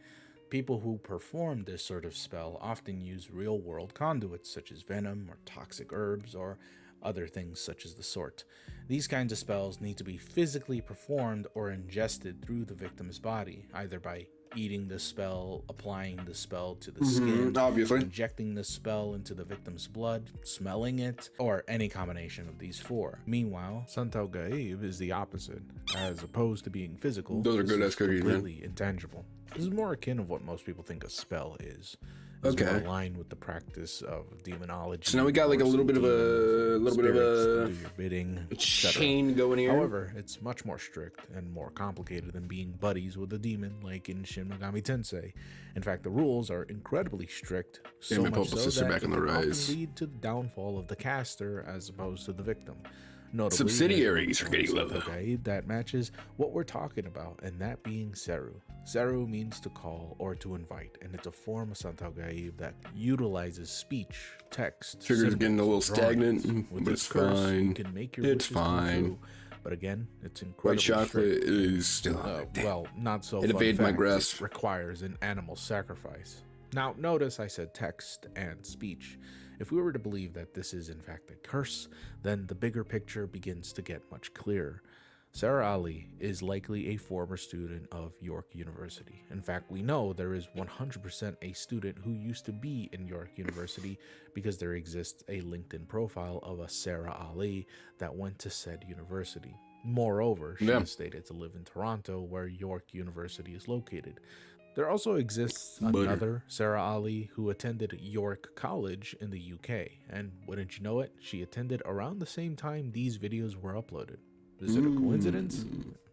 People who perform this sort of spell often use real-world conduits such as venom or toxic herbs or other things such as the sort. These kinds of spells need to be physically performed or ingested through the victim's body, either by eating the spell, applying the spell to the skin, obviously. injecting the spell into the victim's blood, smelling it, or any combination of these 4. Meanwhile, Sun Tao Gaib is the opposite. As opposed to being physical, Those are this good is ass cookies, man. completely intangible. This is more akin of what most people think a spell is. It's Okay. more aligned with the practice of demonology. So now we got like a little bit of a do your bidding, etc. chain going here. However, it's much more strict and more complicated than being buddies with a demon like in Shin Megami Tensei. In fact, the rules are incredibly strict, so my much purple so sister that back on it the can often rise. lead to the downfall of the caster as opposed to the victim. Notably, Subsidiaries are getting there's one lower. guide that matches what we're talking about, and that being Seru. Seru means to call or to invite, and it's a form of Sun Tao Gaib that utilizes speech, text, Trigger's getting a little symbols, and drawings. stagnant, With but this it's curse, fine. You can make your It's wishes come fine. true But again, it's incredibly White chocolate strict. is still Well, not so It fun evaded my fact, grasp. it requires an animal sacrifice. Now, notice I said text and speech. If we were to believe that this is in fact a curse, then the bigger picture begins to get much clearer. Sarah Ali is likely a former student of York University. In fact, we know there is 100% a student who used to be in York University because there exists a LinkedIn profile of a Sarah Ali that went to said university. Moreover, she is stated to live in Toronto, where York University is located. There also exists another Sarah Ali who attended York College in the UK, and wouldn't you know it, she attended around the same time these videos were uploaded. Is it a coincidence?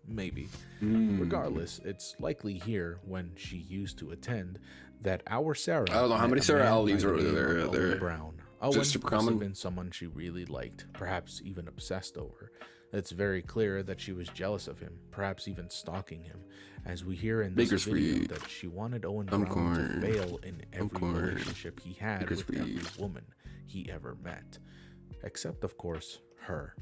Maybe. Regardless, it's likely here, when she used to attend, that our Sarah... I don't know how many Sarah Ali's are there. Owen Brown. Owen must super have common. been someone she really liked, perhaps even obsessed over. It's very clear that she was jealous of him, perhaps even stalking him, as we hear in this video that she wanted Owen Brown to fail in every relationship he had with every woman he ever met. Except, of course, her.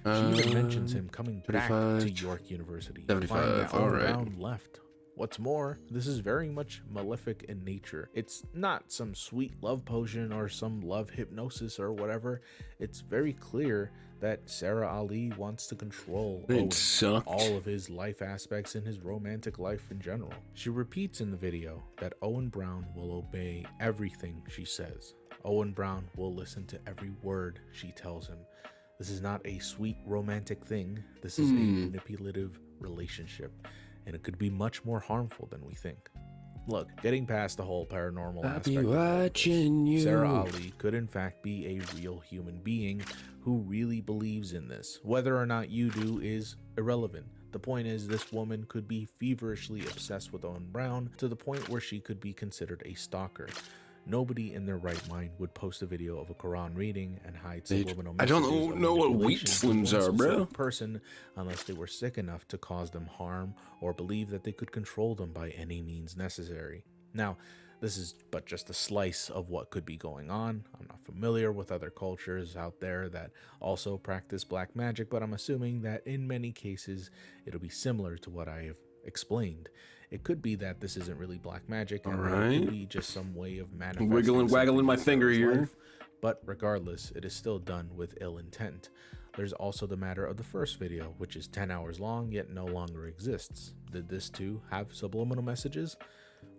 She even mentions him coming back to York University, to find that Owen Brown left. What's more, this is very much malefic in nature. It's not some sweet love potion or some love hypnosis or whatever. It's very clear that Sarah Ali wants to control Owen, all of his life aspects and his romantic life in general. She repeats in the video that Owen Brown will obey everything she says. Owen Brown will listen to every word she tells him. This is not a sweet romantic thing. This is a manipulative relationship, and it could be much more harmful than we think. Look, getting past the whole paranormal aspect of this, Sarah Ali could in fact be a real human being who really believes in this. Whether or not you do is irrelevant. The point is, this woman could be feverishly obsessed with Owen Brown to the point where she could be considered a stalker. Nobody in their right mind would post a video of a Quran reading and hide subliminal messages. I don't know what wheat slims are, bro. Person, unless they were sick enough to cause them harm or believe that they could control them by any means necessary. Now, this is but just a slice of what could be going on. I'm not familiar with other cultures out there that also practice black magic, but I'm assuming that in many cases it'll be similar to what I have explained. It could be that this isn't really black magic, and it could be just some way of manifesting. Waggling my finger here. Life, but regardless, it is still done with ill intent. There's also the matter of the first video, which is 10 hours long yet no longer exists. Did this too have subliminal messages?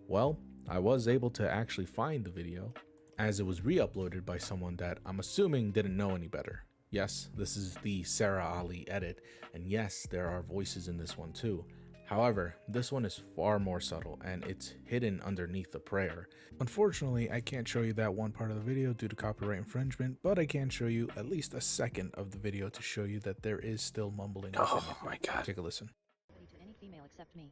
Well, I was able to actually find the video, as it was re-uploaded by someone that I'm assuming didn't know any better. Yes, this is the Sarah Ali edit, and yes, there are voices in this one too. However, this one is far more subtle, and it's hidden underneath the prayer. Unfortunately, I can't show you that one part of the video due to copyright infringement, but I can show you at least a second of the video to show you that there is still mumbling. Oh my god. Take a listen. To any female except me.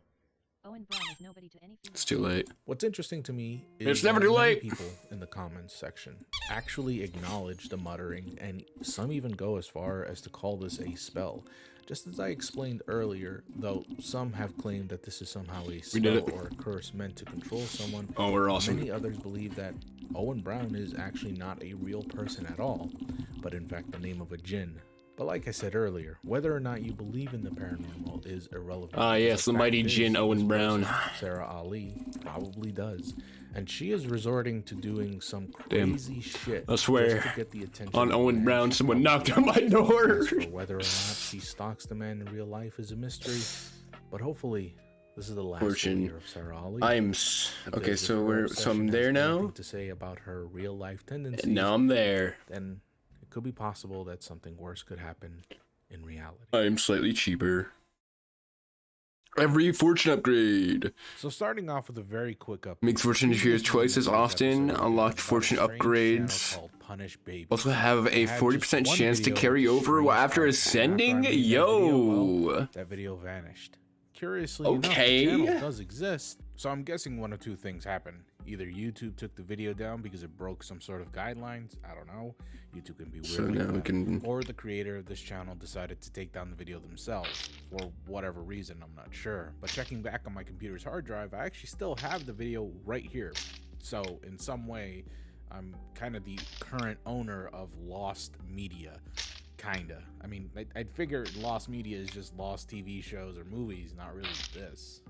Owen Brown is nobody to any female. It's too late. What's interesting to me is it's never too late. People in the comments section actually acknowledge the muttering, and some even go as far as to call this a spell. Just as I explained earlier, though some have claimed that this is somehow a spell or a curse meant to control someone, we're awesome. Many others believe that Owen Brown is actually not a real person at all, but in fact the name of a jinn. But like I said earlier, whether or not you believe in the paranormal is irrelevant. Yes, the mighty jinn Owen Brown. Sarah Ali probably does. And she is resorting to doing some crazy shit. I swear, just to get the attention on Owen Brown, someone knocked on my door. Whether or not she stalks the man in real life is a mystery. But hopefully, this is the last video of Sarah Ali. Okay, so I'm there now. To say about her real life tendencies. And now I'm there. Then it could be possible that something worse could happen in reality. I'm slightly cheaper. Every fortune upgrade. So starting off with a very quick update. Makes fortune appear twice as often. Unlocked fortune upgrades. Also have a 40% chance to carry over after ascending. Yo. That video vanished. Curiously enough, the channel does exist. So I'm guessing one of two things happened. Either YouTube took the video down because it broke some sort of guidelines. I don't know. YouTube can be weird. Or the creator of this channel decided to take down the video themselves. For whatever reason, I'm not sure. But checking back on my computer's hard drive, I actually still have the video right here. So in some way, I'm kind of the current owner of lost media. kinda. I mean, I'd figure lost media is just lost TV shows or movies, not really this.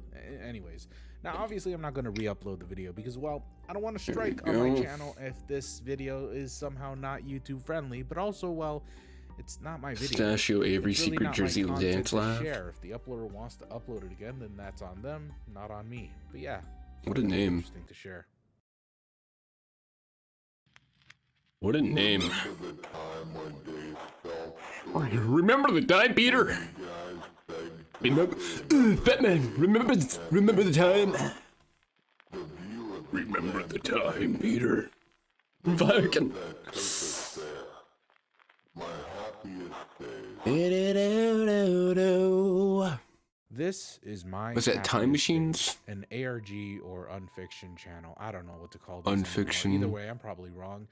Anyways, now obviously I'm not going to re-upload the video because, well, I don't want to strike on my channel if this video is somehow not YouTube friendly, but also, well, it's not my video. Pistachio Avery It's really Secret not Jersey my content Dance to Live. share. If the uploader wants to upload it again, then that's on them, not on me. But yeah, What a name. interesting to share. What a name. Remember the time, Peter? Remember, Fat Man, remember the time? Remember the time, Peter. Fucking. This is my Was that Time Machines? an ARG or unfiction channel. I don't know what to call this Unfiction. anymore. Either way, I'm probably wrong.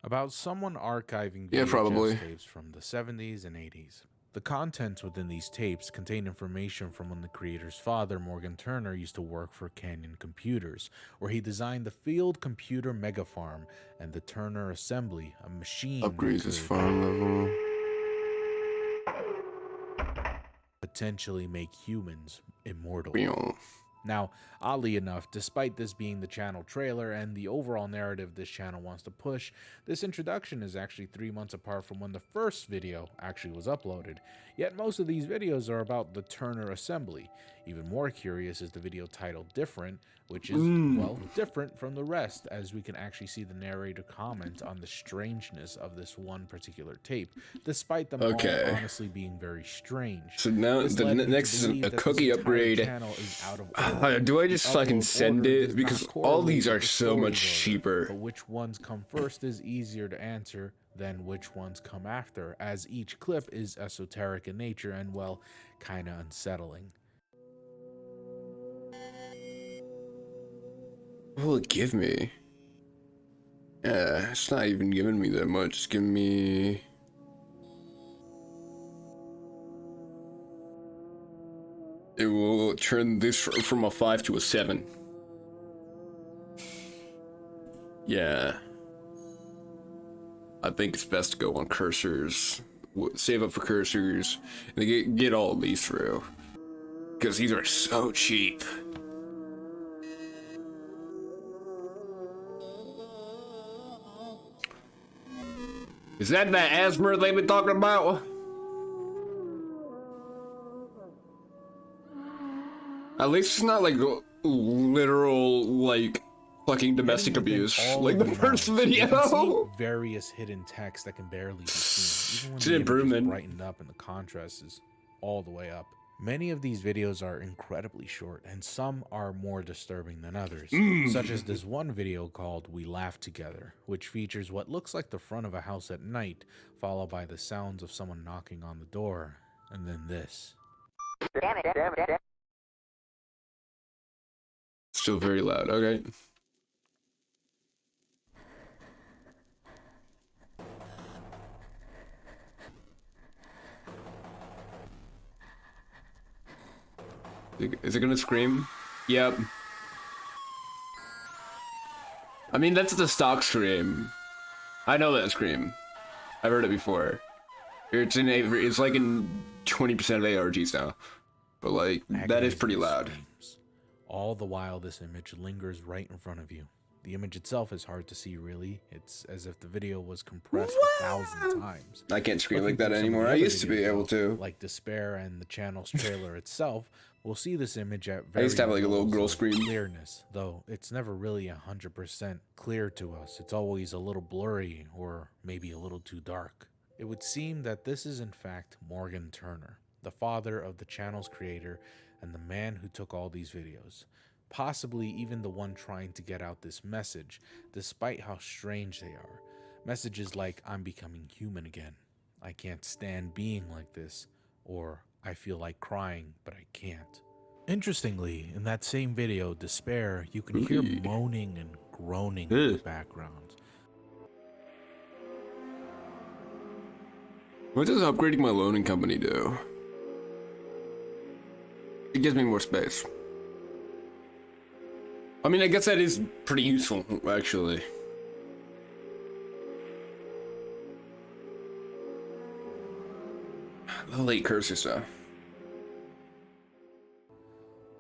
About someone archiving Yeah, VHS probably. tapes from the 70s and 80s. The contents within these tapes contain information from when the creator's father, Morgan Turner, used to work for Canyon Computers, where he designed the Field Computer Mega Farm and the Turner Assembly, a machine that Upgrades his could farm level. potentially make humans immortal. Meow. Now, oddly enough, despite this being the channel trailer and the overall narrative this channel wants to push, this introduction is actually 3 months apart from when the first video actually was uploaded. Yet most of these videos are about the Turner Assembly. Even more curious is the video titled Different, which is, well, different from the rest, as we can actually see the narrator comment on the strangeness of this one particular tape, despite them all honestly being very strange. So now This the led me to next is believe a that this cookie entire upgrade. channel is out of order. Do I just The fucking upload send order it? does Because not all correlate these are with the so much story's order, cheaper. but which ones come first is easier to answer than which ones come after, as each clip is esoteric in nature and, well, kinda unsettling. What will it give me? Yeah, it's not even giving me that much. It's giving me... It will turn this from a 5 to a 7. Yeah. I think it's best to go on cursors. Save up for cursors. And get all of these through. Because these are so cheap. Is that asthma they've been talking about? At least it's not like literal, like, fucking domestic Hidden within abuse. all Like of the the first images, you can video. see various hidden text that can barely be seen, even when It's the an image is improvement. brightened up and the contrast is all the way up. Many of these videos are incredibly short, and some are more disturbing than others, such as this one video called We Laugh Together, which features what looks like the front of a house at night, followed by the sounds of someone knocking on the door, and then this. Still very loud, okay. Is it gonna scream? Yep. I mean, that's the stock scream. I know that scream. I've heard it before. It's like in 20% of ARGs now. But like, that is pretty loud. Screams. All the while, this image lingers right in front of you. The image itself is hard to see, really. It's as if the video was compressed 1,000 times. I can't scream like Looking that through some of anymore. the I other used to be videos, able though, to. like Despair and the channel's trailer itself, we'll see this image at I very used to have like a little levels girl of scream. clearness, though it's never really 100% clear to us. It's always a little blurry or maybe a little too dark. It would seem that this is in fact Morgan Turner, the father of the channel's creator and the man who took all these videos. Possibly even the one trying to get out this message, despite how strange they are. Messages like, I'm becoming human again, I can't stand being like this, or I feel like crying, but I can't. Interestingly, in that same video, Despair, you can hear moaning and groaning in the background. What does upgrading my loaning company do? It gives me more space. I mean, I guess that is pretty useful, actually. late cursor stuff.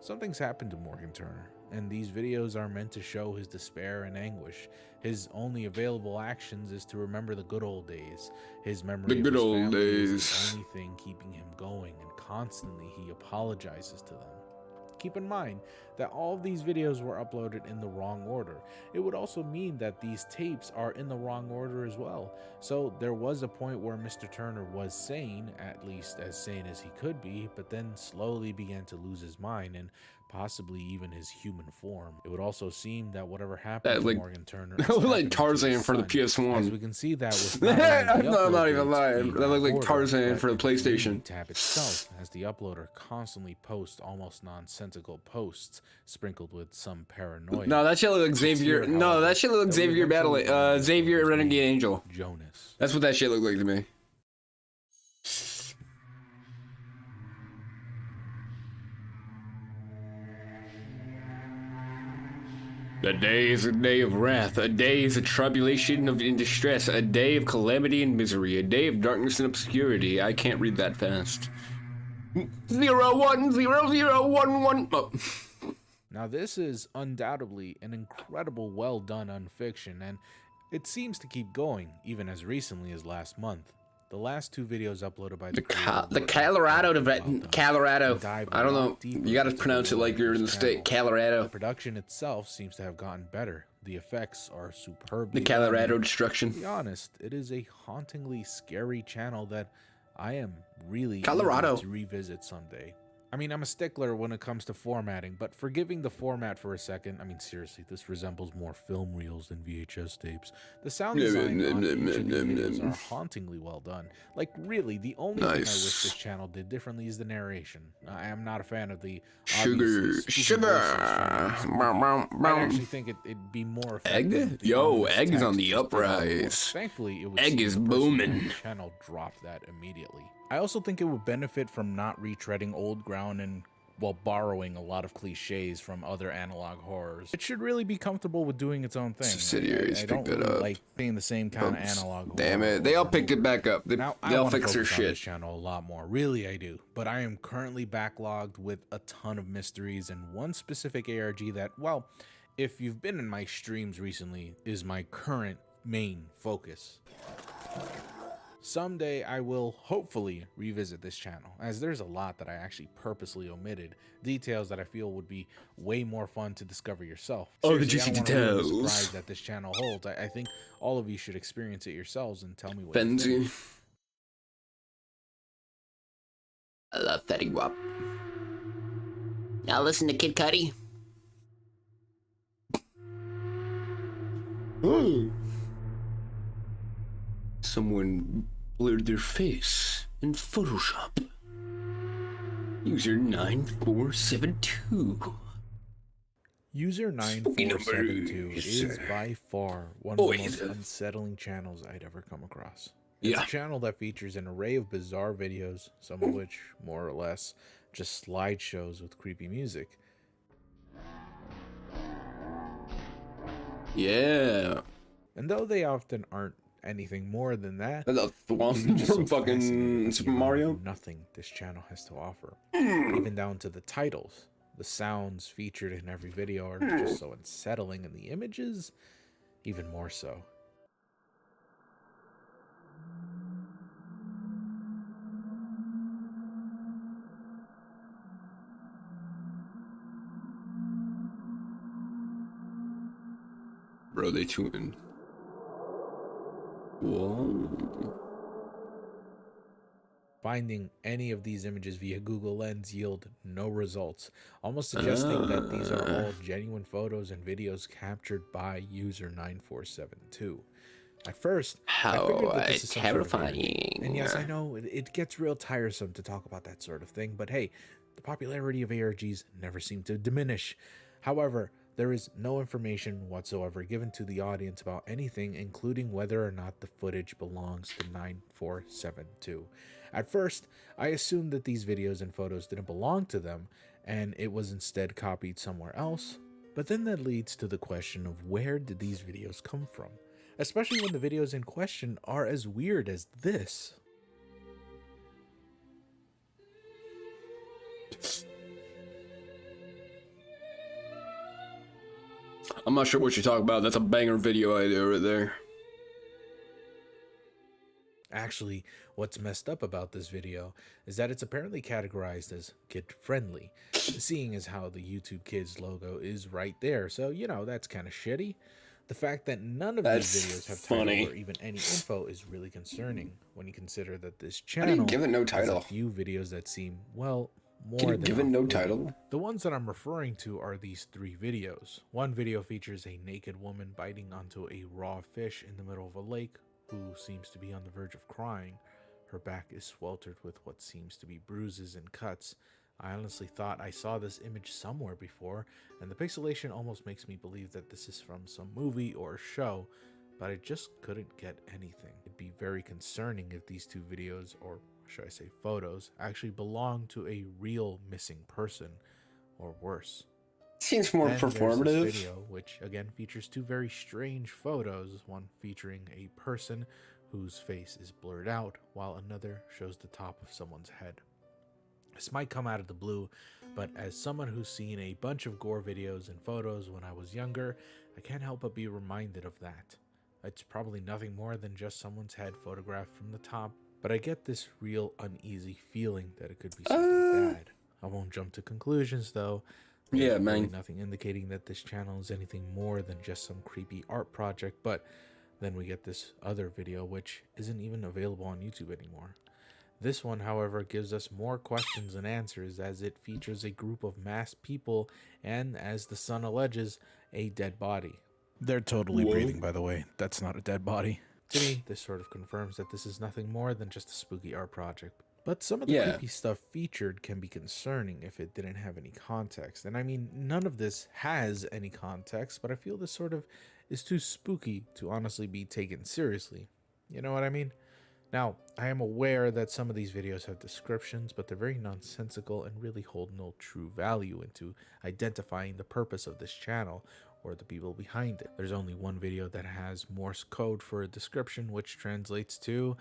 Something's happened to Morgan Turner, and these videos are meant to show his despair and anguish. His only available actions is to remember the good old days. His memory The of good his old family is days. the only thing keeping him going, and constantly he apologizes to them. Keep in mind that all of these videos were uploaded in the wrong order. It would also mean that these tapes are in the wrong order as well. So there was a point where Mr. Turner was sane, at least as sane as he could be, but then slowly began to lose his mind and possibly even his human form. It would also seem that whatever happened That, to like, Morgan Turner that looked like happening to Tarzan his for the son. PS1. As we can see, that was not only the No, I'm not upload even dates lying. being That out looked of like order, Tarzan but for the in PlayStation. tab itself, as the uploader constantly posts almost nonsensical posts sprinkled with some paranoia. No, that shit look like Xavier. No, that shit look like Xavier Battle. Xavier Renegade Angel. Jonas. That's what that shit looked like to me. A day is a day of wrath. A day is a tribulation of in distress. A day of calamity and misery. A day of darkness and obscurity. I can't read that fast. 0100011. Oh. Now, this is undoubtedly an incredible, well-done unfiction, and it seems to keep going, even as recently as last month. The last two videos uploaded by the Colorado, Colorado. I I don't know. You gotta pronounce it like you're in the state. The Colorado. production itself seems to have gotten better. The effects are superbly The Colorado done. destruction. To be honest, it is a hauntingly scary channel that I am really Colorado eager to revisit someday. I mean, I'm a stickler when it comes to formatting, but forgiving the format for a second, I mean, seriously, this resembles more film reels than VHS tapes. The sound design on each of these videos are hauntingly well done. Like, really, the only thing I wish this channel did differently is the narration. I am not a fan of the sugar. I actually think it'd be more effective. Egg? Yo, egg is on the uprise. Thankfully, it was egg is booming. The channel dropped that immediately. I also think it would benefit from not retreading old ground and, while borrowing a lot of cliches from other analog horrors. It should really be comfortable with doing its own thing. Subsidiaries picked it up. Like being the same kind of analog. Damn it, they all picked it back up. They'll fix their shit. This channel a lot more, really I do. But I am currently backlogged with a ton of mysteries and one specific ARG that, well, if you've been in my streams recently, is my current main focus. Someday I will hopefully revisit this channel, as there's a lot that I actually purposely omitted, details that I feel would be way more fun to discover yourself. Oh, the juicy details. details. The surprise that this channel holds. I think all of you should experience it yourselves and tell me what Fenzi. you think. I love Fetty Wap. Now listen to Kid Cudi. Oh. Someone blurred their face in Photoshop. User 9472. User 9472 is by far one of the most unsettling channels I'd ever come across. It's a channel that features an array of bizarre videos, some of which, more or less, just slideshows with creepy music. Yeah. And though they often aren't anything more than that, from fucking Super Mario. Nothing this channel has to offer, even down to the titles. The sounds featured in every video are just so unsettling, and the images even more so. Bro, they tuned. Whoa. Finding any of these images via Google Lens yield no results, almost suggesting that these are all genuine photos and videos captured by user 9472. At first, I figured that this is terrifying. And yes, I know it gets real tiresome to talk about that sort of thing, but hey, the popularity of ARGs never seem to diminish. However, there is no information whatsoever given to the audience about anything, including whether or not the footage belongs to 9472. At first, I assumed that these videos and photos didn't belong to them, and it was instead copied somewhere else. But then that leads to the question of where did these videos come from? Especially when the videos in question are as weird as this. I'm not sure what you're talking about. That's a banger video idea right there. Actually, what's messed up about this video is that it's apparently categorized as kid-friendly, seeing as how the YouTube Kids logo is right there, so, you know, that's kind of shitty. The fact that none of these videos have title or even any info is really concerning when you consider that this channel give it no title? has a few videos that seem, well, more Can you than give it no off-putting. title? The ones that I'm referring to are these 3 videos. One video features a naked woman biting onto a raw fish in the middle of a lake, who seems to be on the verge of crying. Her back is sweltered with what seems to be bruises and cuts. I honestly thought I saw this image somewhere before, and the pixelation almost makes me believe that this is from some movie or show, but I just couldn't get anything. It'd be very concerning if these 2 videos, or should I say photos, actually belong to a real missing person, or worse. Seems more Then performative. there's this video, which again features 2 very strange photos, one featuring a person whose face is blurred out, while another shows the top of someone's head. This might come out of the blue, but as someone who's seen a bunch of gore videos and photos when I was younger, I can't help but be reminded of that. It's probably nothing more than just someone's head photographed from the top, but I get this real uneasy feeling that it could be something bad. I won't jump to conclusions though. There's really nothing indicating that this channel is anything more than just some creepy art project, but then we get this other video which isn't even available on YouTube anymore. This one, however, gives us more questions than answers, as it features a group of masked people and, as the son alleges, a dead body. They're totally breathing, by the way. That's not a dead body. To me, this sort of confirms that this is nothing more than just a spooky art project. But some of the creepy stuff featured can be concerning if it didn't have any context. And I mean, none of this has any context, but I feel this sort of is too spooky to honestly be taken seriously. You know what I mean? Now, I am aware that some of these videos have descriptions, but they're very nonsensical and really hold no true value into identifying the purpose of this channel or the people behind it. There's only one video that has Morse code for a description, which translates to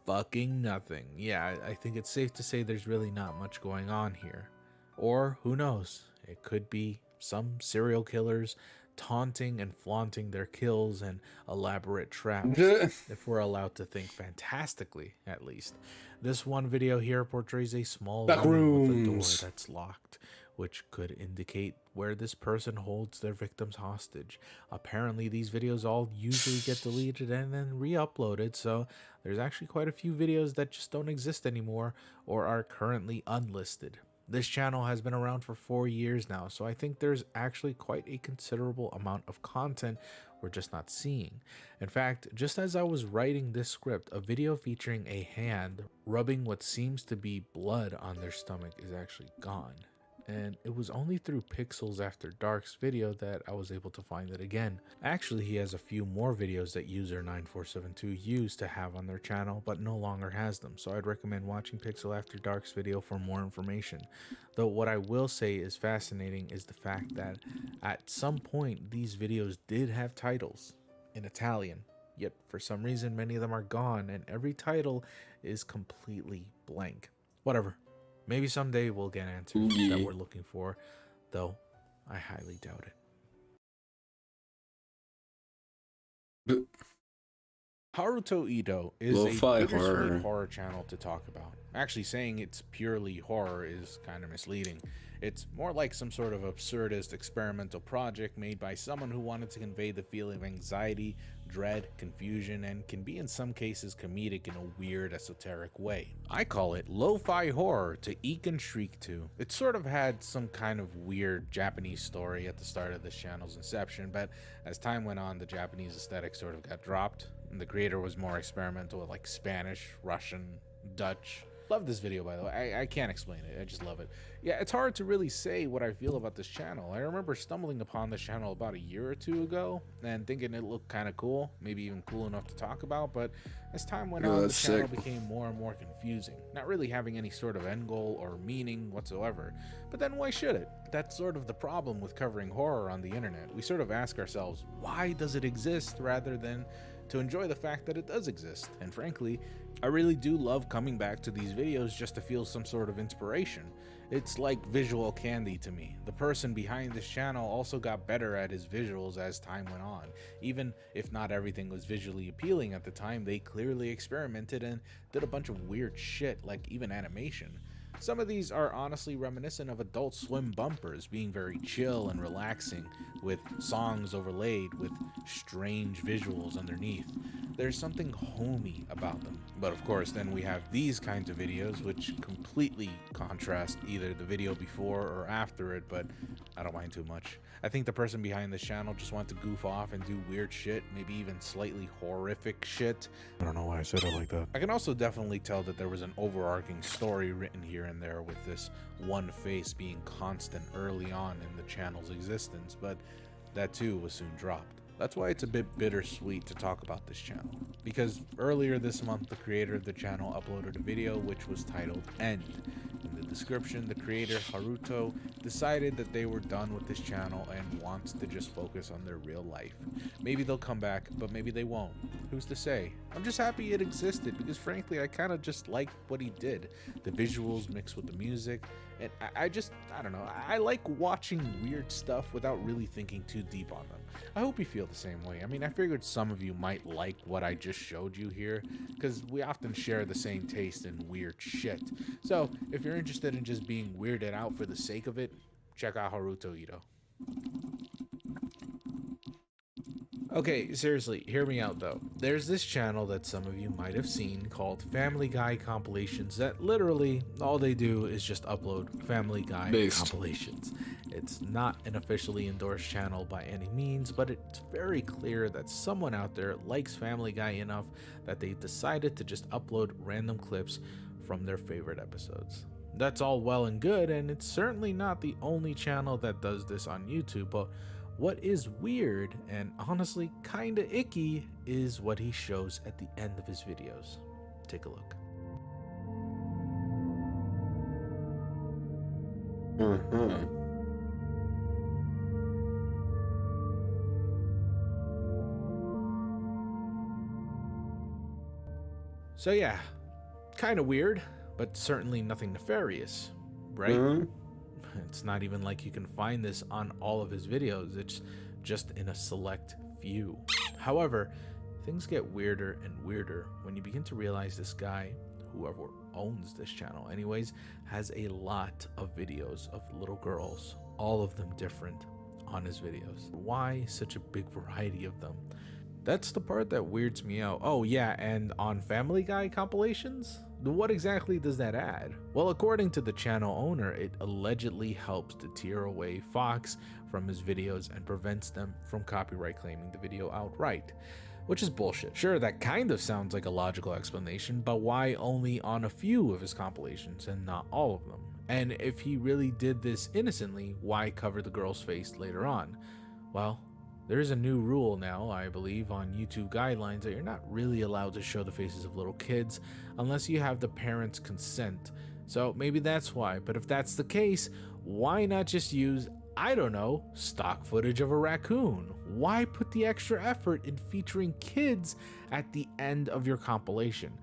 fucking nothing. Yeah, I think it's safe to say there's really not much going on here. Or, who knows, it could be some serial killers taunting and flaunting their kills and elaborate traps, if we're allowed to think fantastically, at least. This one video here portrays a small room with a door that's locked, which could indicate where this person holds their victims hostage. Apparently, these videos all usually get deleted and then re-uploaded, so there's actually quite a few videos that just don't exist anymore or are currently unlisted. This channel has been around for 4 years now, so I think there's actually quite a considerable amount of content we're just not seeing. In fact, just as I was writing this script, a video featuring a hand rubbing what seems to be blood on their stomach is actually gone. And it was only through Pixels After Dark's video that I was able to find it again. Actually, he has a few more videos that user 9472 used to have on their channel, but no longer has them, so I'd recommend watching Pixel After Dark's video for more information. Though what I will say is fascinating is the fact that at some point these videos did have titles in Italian, yet for some reason many of them are gone and every title is completely blank. Whatever. Maybe someday we'll get answers that we're looking for, though I highly doubt it. Haruto Ito is a bittersweet horror channel to talk about. Actually, saying it's purely horror is kind of misleading. It's more like some sort of absurdist experimental project made by someone who wanted to convey the feeling of anxiety, dread, confusion, and can be in some cases comedic in a weird, esoteric way. I call it lo-fi horror to eek and shriek to. It sort of had some kind of weird Japanese story at the start of this channel's inception, but as time went on, the Japanese aesthetic sort of got dropped, and the creator was more experimental with like Spanish, Russian, Dutch. Love this video, by the way. I can't explain it. I just love it. Yeah, it's hard to really say what I feel about this channel. I remember stumbling upon this channel about a year or two ago and thinking it looked kind of cool, maybe even cool enough to talk about, but as time went on, the channel became more and more confusing, not really having any sort of end goal or meaning whatsoever. But then why should it? That's sort of the problem with covering horror on the internet. We sort of ask ourselves, why does it exist, rather than to enjoy the fact that it does exist. And frankly, I really do love coming back to these videos just to feel some sort of inspiration. It's like visual candy to me. The person behind this channel also got better at his visuals as time went on. Even if not everything was visually appealing at the time, they clearly experimented and did a bunch of weird shit, like even animation. Some of these are honestly reminiscent of Adult Swim bumpers, being very chill and relaxing, with songs overlaid with strange visuals underneath. There's something homey about them. But of course, then we have these kinds of videos which completely contrast either the video before or after it, but I don't mind too much. I think the person behind this channel just wanted to goof off and do weird shit, maybe even slightly horrific shit. I don't know why I said it like that. I can also definitely tell that there was an overarching story written here and there, with this one face being constant early on in the channel's existence, but that too was soon dropped. That's why it's a bit bittersweet to talk about this channel, because earlier this month the creator of the channel uploaded a video which was titled End. In the description, the creator Haruto decided that they were done with this channel and wants to just focus on their real life. Maybe they'll come back, but maybe they won't. Who's to say? I'm just happy it existed, because frankly I kind of just liked what he did. The visuals mixed with the music, and I don't know, I like watching weird stuff without really thinking too deep on them. I hope you feel the same way. I mean, I figured some of you might like what I just showed you here, because we often share the same taste in weird shit. So if you're interested in just being weirded out for the sake of it, check out Haruto Ito. Okay, seriously, hear me out though. There's this channel that some of you might have seen called Family Guy Compilations that literally all they do is just upload Family Guy compilations. It's not an officially endorsed channel by any means, but it's very clear that someone out there likes Family Guy enough that they decided to just upload random clips from their favorite episodes. That's all well and good, and it's certainly not the only channel that does this on YouTube, but what is weird and honestly kinda icky is what he shows at the end of his videos. Take a look. So yeah, kinda weird, but certainly nothing nefarious, right? It's not even like you can find this on all of his videos, it's just in a select few. However, things get weirder and weirder when you begin to realize this guy, whoever owns this channel anyways, has a lot of videos of little girls, all of them different, on his videos. Why such a big variety of them? That's the part that weirds me out. Oh yeah, and on Family Guy compilations? What exactly does that add? Well, according to the channel owner, it allegedly helps to tear away Fox from his videos and prevents them from copyright claiming the video outright, which is bullshit. Sure, that kind of sounds like a logical explanation, but why only on a few of his compilations and not all of them? And if he really did this innocently, why cover the girl's face later on? Well, there is a new rule now, I believe, on YouTube guidelines that you're not really allowed to show the faces of little kids unless you have the parents' consent. So maybe that's why, but if that's the case, why not just use, I don't know, stock footage of a raccoon? Why put the extra effort in featuring kids at the end of your compilation?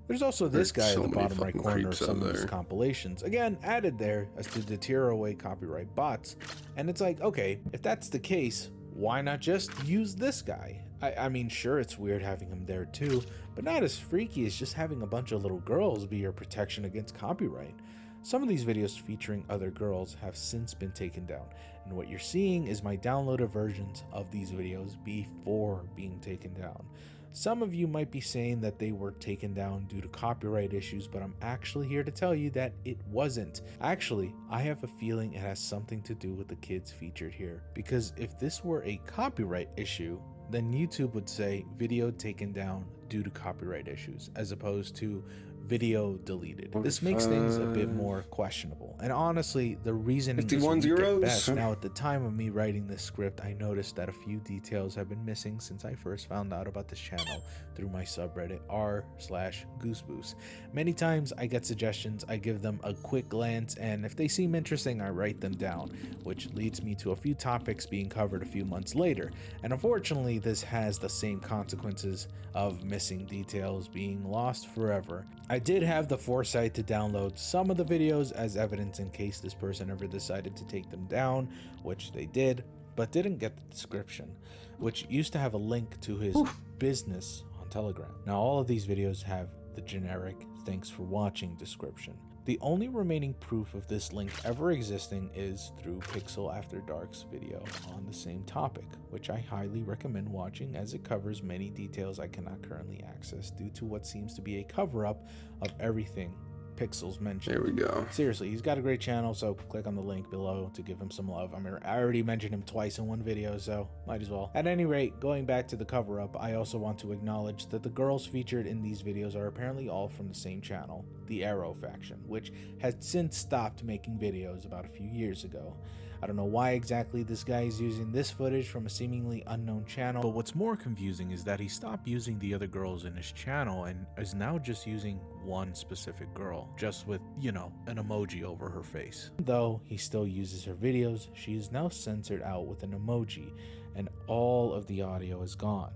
There's also this guy in the bottom right corner of some of his compilations, again added there as to deter away copyright bots. And it's like, okay, if that's the case, why not just use this guy? I mean, sure, it's weird having him there too, but not as freaky as just having a bunch of little girls be your protection against copyright. Some of these videos featuring other girls have since been taken down, and what you're seeing is my downloaded versions of these videos before being taken down. Some of you might be saying that they were taken down due to copyright issues, but I'm actually here to tell you that it wasn't. Actually, I have a feeling it has something to do with the kids featured here, because if this were a copyright issue, then YouTube would say video taken down due to copyright issues, as opposed to video deleted. This makes things a bit more questionable, and honestly, the reasoning is 51 weak at zeros? best. Now, at the time of me writing this script, I noticed that a few details have been missing since I first found out about this channel through my subreddit r/gooseboost. Many times I get suggestions, I give them a quick glance, and if they seem interesting, I write them down, which leads me to a few topics being covered a few months later. And unfortunately, this has the same consequences of missing details being lost forever. I did have the foresight to download some of the videos as evidence in case this person ever decided to take them down, which they did, but didn't get the description, which used to have a link to his business on Telegram. Now, all of these videos have the generic "thanks for watching" description. The only remaining proof of this link ever existing is through Pixel After Dark's video on the same topic, which I highly recommend watching as it covers many details I cannot currently access due to what seems to be a cover-up of everything Pixel's mentioned. There we go. Seriously, he's got a great channel, so click on the link below to give him some love. I mean, I already mentioned him twice in one video, so might as well. At any rate, going back to the cover-up, I also want to acknowledge that the girls featured in these videos are apparently all from the same channel, the Arrow faction, which has since stopped making videos about a few years ago. I don't know why exactly this guy is using this footage from a seemingly unknown channel, but what's more confusing is that he stopped using the other girls in his channel and is now just using one specific girl, just with, you know, an emoji over her face. Though he still uses her videos, she is now censored out with an emoji, and all of the audio is gone.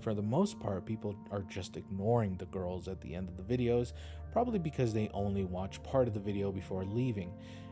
For the most part, people are just ignoring the girls at the end of the videos, probably because they only watch part of the video before leaving.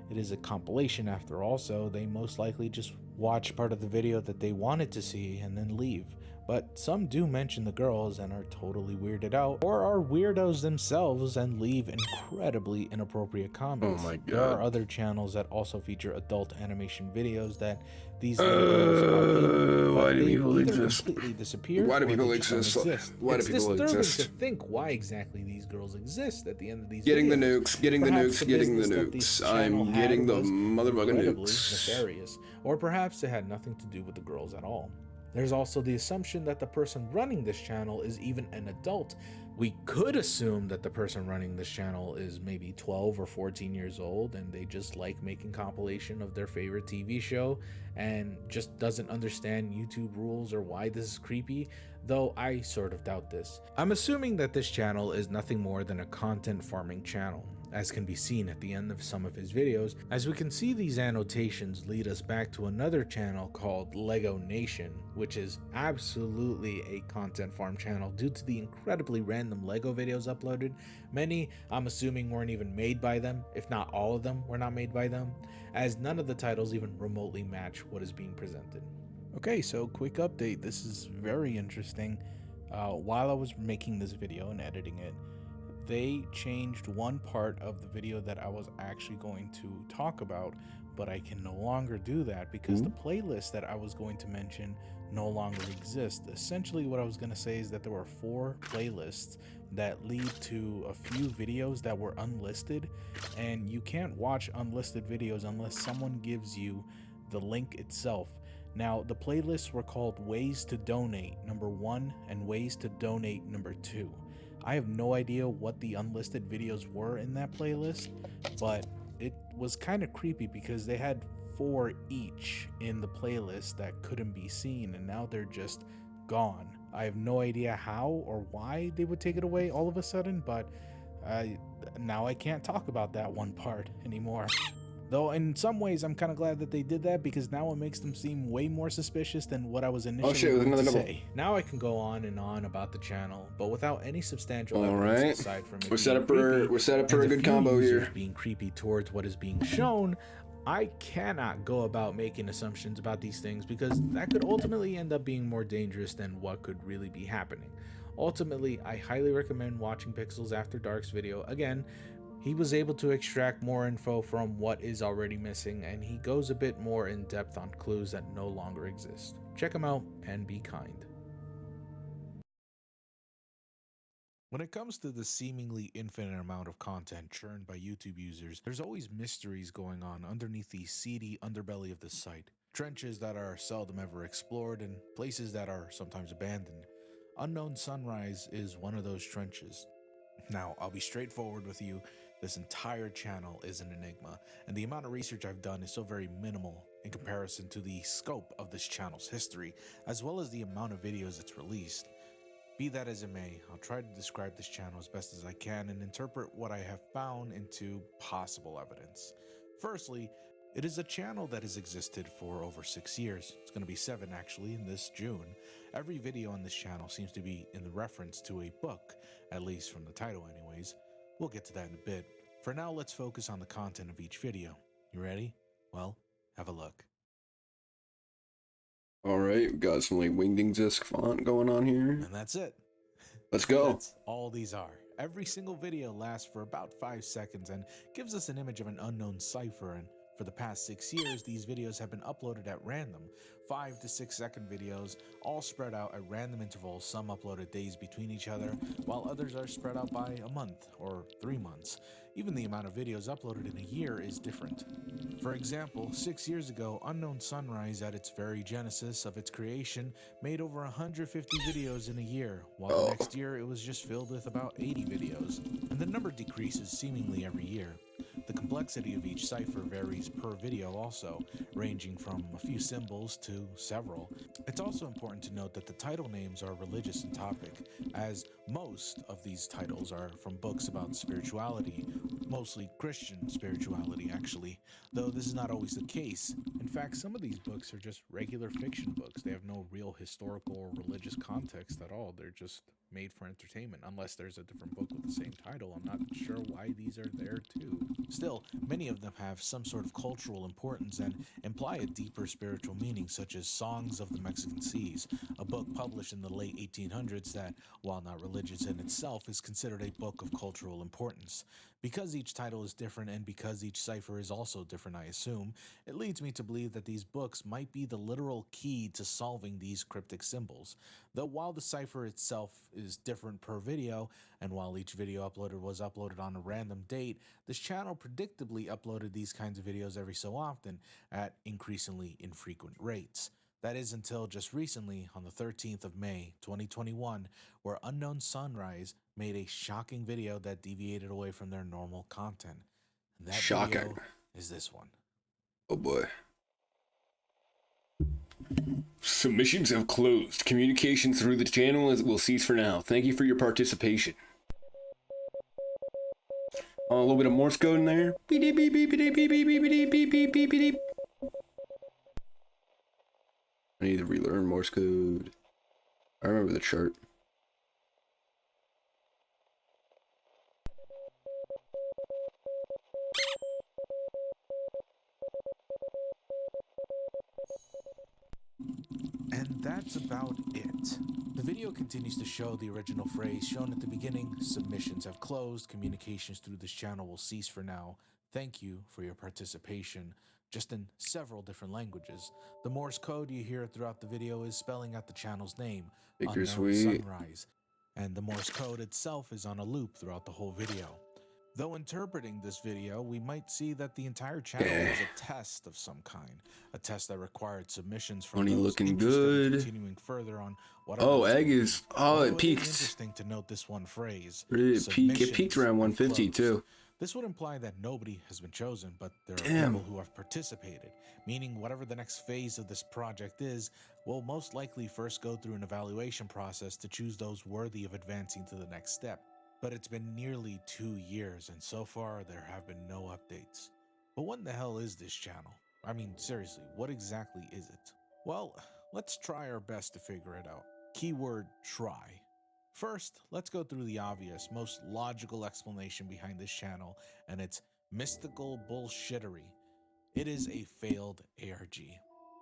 It is a compilation after all, so they most likely just watch part of the video that they wanted to see and then leave. But some do mention the girls and are totally weirded out, or are weirdos themselves and leave incredibly inappropriate comments. Oh my God. There are other channels that also feature adult animation videos that these little girls are in, why but do they people either exist? completely disappear, Why do or they people just don't exist? exist. Why do It's people disturbing exist? to think why exactly these girls exist at the end of these Getting the videos. nukes, getting the Perhaps nukes, getting the business that this nukes. channel I'm had getting the was motherfucking incredibly nukes. nefarious, or perhaps it had nothing to do with the girls at all. There's also the assumption that the person running this channel is even an adult. We could assume that the person running this channel is maybe 12 or 14 years old and they just like making compilation of their favorite TV show and just doesn't understand YouTube rules or why this is creepy, though I sort of doubt this. I'm assuming that this channel is nothing more than a content farming channel, as can be seen at the end of some of his videos. As we can see, these annotations lead us back to another channel called Lego Nation, which is absolutely a content farm channel due to the incredibly random Lego videos uploaded. Many, I'm assuming, weren't even made by them, if not all of them were not made by them, as none of the titles even remotely match what is being presented. Okay, so quick update. This is very interesting. While I was making this video and editing it, they changed one part of the video that I was actually going to talk about, but I can no longer do that because the playlist that I was going to mention no longer exists. Essentially, what I was going to say is that there were 4 playlists that lead to a few videos that were unlisted, and you can't watch unlisted videos unless someone gives you the link itself. Now, the playlists were called Ways to Donate #1 and Ways to Donate #2. I have no idea what the unlisted videos were in that playlist, but it was kind of creepy because they had 4 each in the playlist that couldn't be seen, and now they're just gone. I have no idea how or why they would take it away all of a sudden, but now I can't talk about that one part anymore. Though in some ways I'm kind of glad that they did that because now it makes them seem way more suspicious than what I was initially going to say. Now I can go on and on about the channel, but without any substantial evidence aside from it we're set up for a good combo here. Being creepy towards what is being shown, I cannot go about making assumptions about these things because that could ultimately end up being more dangerous than what could really be happening. Ultimately, I highly recommend watching Pixels After Dark's video. Again, he was able to extract more info from what is already missing, and he goes a bit more in depth on clues that no longer exist. Check him out and be kind. When it comes to the seemingly infinite amount of content churned by YouTube users, there's always mysteries going on underneath the seedy underbelly of the site. Trenches that are seldom ever explored and places that are sometimes abandoned. Unknown Sunrise is one of those trenches. Now, I'll be straightforward with you. This entire channel is an enigma, and the amount of research I've done is so very minimal in comparison to the scope of this channel's history, as well as the amount of videos it's released. Be that as it may, I'll try to describe this channel as best as I can and interpret what I have found into possible evidence. Firstly, it is a channel that has existed for over 6 years. It's going to be 7 actually in this June. Every video on this channel seems to be in the reference to a book, at least from the title anyways. We'll get to that in a bit. For now, let's focus on the content of each video. You ready? Well, have a look. All right, we got some like Wingdings-esque font going on here. And that's it. Let's go. That's all these are. Every single video lasts for about 5 seconds and gives us an image of an unknown cipher, and for the past 6 years, these videos have been uploaded at random, 5 to 6 second videos, all spread out at random intervals, some uploaded days between each other, while others are spread out by a month or 3 months. Even the amount of videos uploaded in a year is different. For example, 6 years ago, Unknown Sunrise, at its very genesis of its creation, made over 150 videos in a year, while the next year it was just filled with about 80 videos, and the number decreases seemingly every year. The complexity of each cipher varies per video also, ranging from a few symbols to several. It's also important to note that the title names are religious in topic, as most of these titles are from books about spirituality, mostly Christian spirituality actually, though this is not always the case. In fact, some of these books are just regular fiction books. They have no real historical or religious context at all. They're just made for entertainment, unless there's a different book with the same title. I'm not sure why these are there too. Still, many of them have some sort of cultural importance and imply a deeper spiritual meaning, such as Songs of the Mexican Seas, a book published in the late 1800s that, while not religious in itself, is considered a book of cultural importance. Because each title is different and because each cipher is also different, I assume, it leads me to believe that these books might be the literal key to solving these cryptic symbols. Though while the cipher itself is different per video, and while each video uploaded was uploaded on a random date, this channel predictably uploaded these kinds of videos every so often at increasingly infrequent rates. That is until just recently, on the 13th of May, 2021, where Unknown Sunrise made a shocking video that deviated away from their normal content. And that Shocking. video is this one. Oh boy. Submissions have closed. Communication through the channel will cease for now. Thank you for your participation. A little bit of Morse code in there. Beep, beep, beep, beep, beep, beep, beep, beep, beep, beep, beep, beep, beep. I need to relearn Morse code. I remember the chart. And that's about it. The video continues to show the original phrase shown at the beginning: submissions have closed, communications through this channel will cease for now. Thank you for your participation, just in several different languages. The Morse code you hear throughout the video is spelling out the channel's name, Unknown Sunrise, and the Morse code itself is on a loop throughout the whole video. Though interpreting this video, we might see that the entire channel was a test of some kind, a test that required submissions from Money those looking interested in good. continuing further on what. Oh, egg is. Oh, it peaked. Interesting to note this one phrase. It peaked around 150 too. This would imply that nobody has been chosen, but there are people who have participated, meaning whatever the next phase of this project is, will most likely first go through an evaluation process to choose those worthy of advancing to the next step. But it's been nearly 2 years, and so far there have been no updates. But what in the hell is this channel? I mean, seriously, what exactly is it? Well, let's try our best to figure it out. Keyword try. First, let's go through the obvious, most logical explanation behind this channel, and it's mystical bullshittery. It is a failed ARG.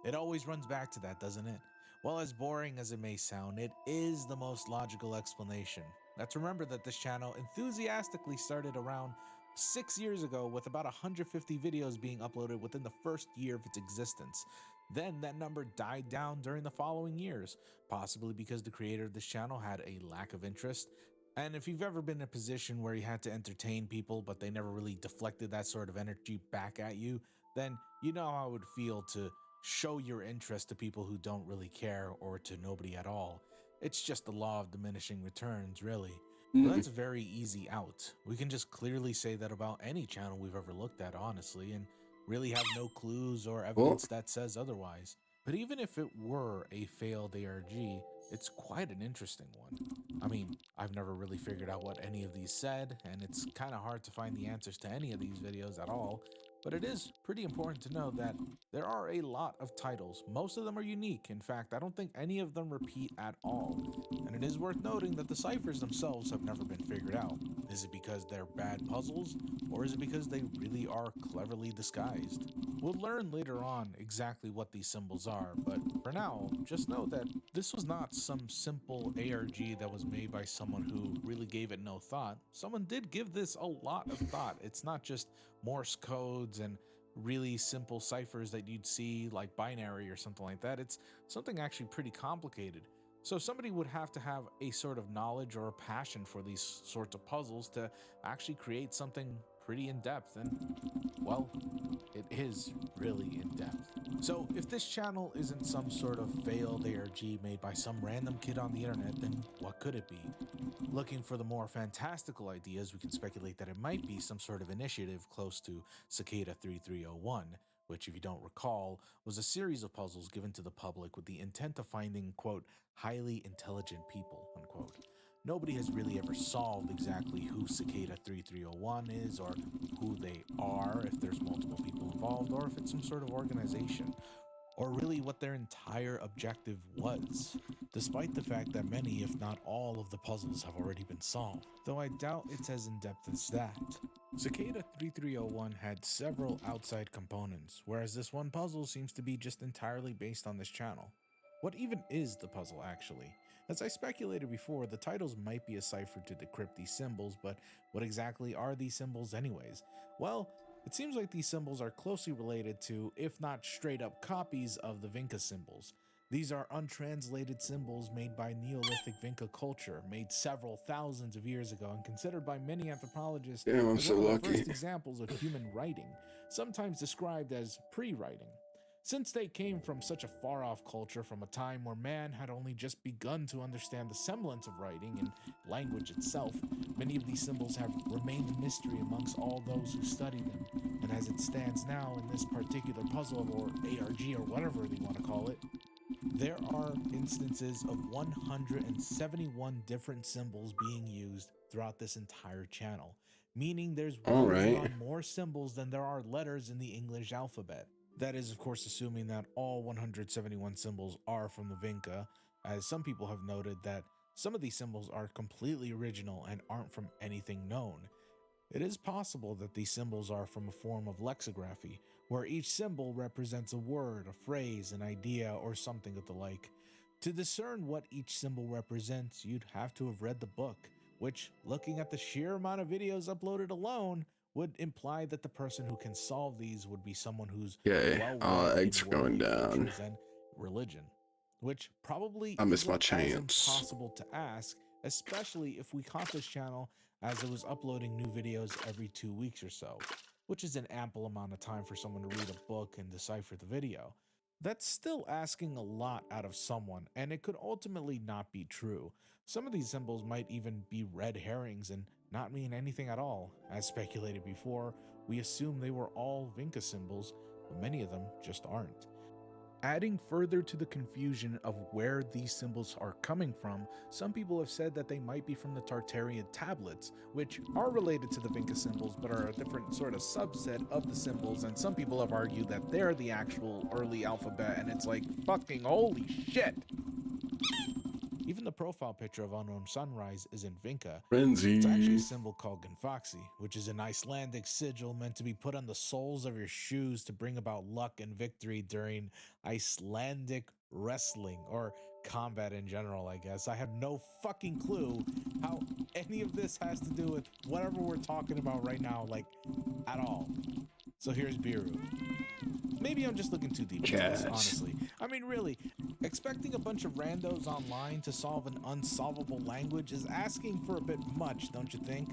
It always runs back to that, doesn't it? Well, as boring as it may sound, it is the most logical explanation. Let's remember that this channel enthusiastically started around 6 years ago with about 150 videos being uploaded within the first year of its existence. Then that number died down during the following years, possibly because the creator of this channel had a lack of interest. And if you've ever been in a position where you had to entertain people but they never really deflected that sort of energy back at you, then you know how it would feel to show your interest to people who don't really care, or to nobody at all. It's just the law of diminishing returns, really. Well, that's a very easy out. We can just clearly say that about any channel we've ever looked at, honestly, and really have no clues or Well, evidence that says otherwise. But even if it were a failed ARG, it's quite an interesting one. I mean, I've never really figured out what any of these said, and it's kind of hard to find the answers to any of these videos at all. But it is pretty important to know that there are a lot of titles. Most of them are unique. In fact, I don't think any of them repeat at all. And it is worth noting that the ciphers themselves have never been figured out. Is it because they're bad puzzles, or is it because they really are cleverly disguised? We'll learn later on exactly what these symbols are, but for now, just know that this was not some simple ARG that was made by someone who really gave it no thought. Someone did give this a lot of thought. It's not just Morse codes and really simple ciphers that you'd see like binary or something like that. It's something actually pretty complicated. So somebody would have to have a sort of knowledge or a passion for these sorts of puzzles to actually create something pretty in-depth, and well, it is really in-depth. So if this channel isn't some sort of failed ARG made by some random kid on the internet, then what could it be? Looking for the more fantastical ideas, we can speculate that it might be some sort of initiative close to Cicada 3301, which, if you don't recall, was a series of puzzles given to the public with the intent of finding, quote, highly intelligent people, unquote. Nobody has really ever solved exactly who Cicada 3301 is, or who they are, if there's multiple people involved, or if it's some sort of organization, or really what their entire objective was, despite the fact that many, if not all, of the puzzles have already been solved, though I doubt it's as in-depth as that. Cicada 3301 had several outside components, whereas this one puzzle seems to be just entirely based on this channel. What even is the puzzle, actually? As I speculated before, the titles might be a cipher to decrypt these symbols, but what exactly are these symbols anyways? Well, it seems like these symbols are closely related to, if not straight up copies of the Vinca symbols. These are untranslated symbols made by Neolithic Vinca culture, made several thousands of years ago and considered by many anthropologists damn, I'm as so one of the lucky. first examples of human writing, sometimes described as pre-writing. Since they came from such a far-off culture from a time where man had only just begun to understand the semblance of writing and language itself, many of these symbols have remained a mystery amongst all those who study them, and as it stands now in this particular puzzle or ARG or whatever they want to call it, there are instances of 171 different symbols being used throughout this entire channel, meaning there's All well right. beyond more symbols than there are letters in the English alphabet. That is, of course, assuming that all 171 symbols are from the Vinca, as some people have noted that some of these symbols are completely original and aren't from anything known. It is possible that these symbols are from a form of lexicography, where each symbol represents a word, a phrase, an idea, or something of the like. To discern what each symbol represents, you'd have to have read the book, which, looking at the sheer amount of videos uploaded alone, would imply that the person who can solve these would be someone who's Okay. well-read in Eggs are going worldly down. cultures and religion, which probably I missed my isn't as chance. impossible to ask, especially if we count this channel as it was uploading new videos every 2 weeks or so, which is an ample amount of time for someone to read a book and decipher the video. That's still asking a lot out of someone, and it could ultimately not be true. Some of these symbols might even be red herrings and not mean anything at all. As speculated before, we assume they were all Vinca symbols, but many of them just aren't. Adding further to the confusion of where these symbols are coming from, some people have said that they might be from the Tartarian tablets, which are related to the Vinca symbols but are a different sort of subset of the symbols, and some people have argued that they're the actual early alphabet, and it's like, fucking holy shit! Even the profile picture of Unknown Sunrise isn't Vinca. It's actually a Frenzy. symbol called Gunfaxi, which is an Icelandic sigil meant to be put on the soles of your shoes to bring about luck and victory during Icelandic wrestling, or combat in general, I guess. I have no fucking clue how any of this has to do with whatever we're talking about right now, like, at all. So here's Biru. Maybe I'm just looking too deep into this, Cats. honestly. I mean, really, expecting a bunch of randos online to solve an unsolvable language is asking for a bit much, don't you think?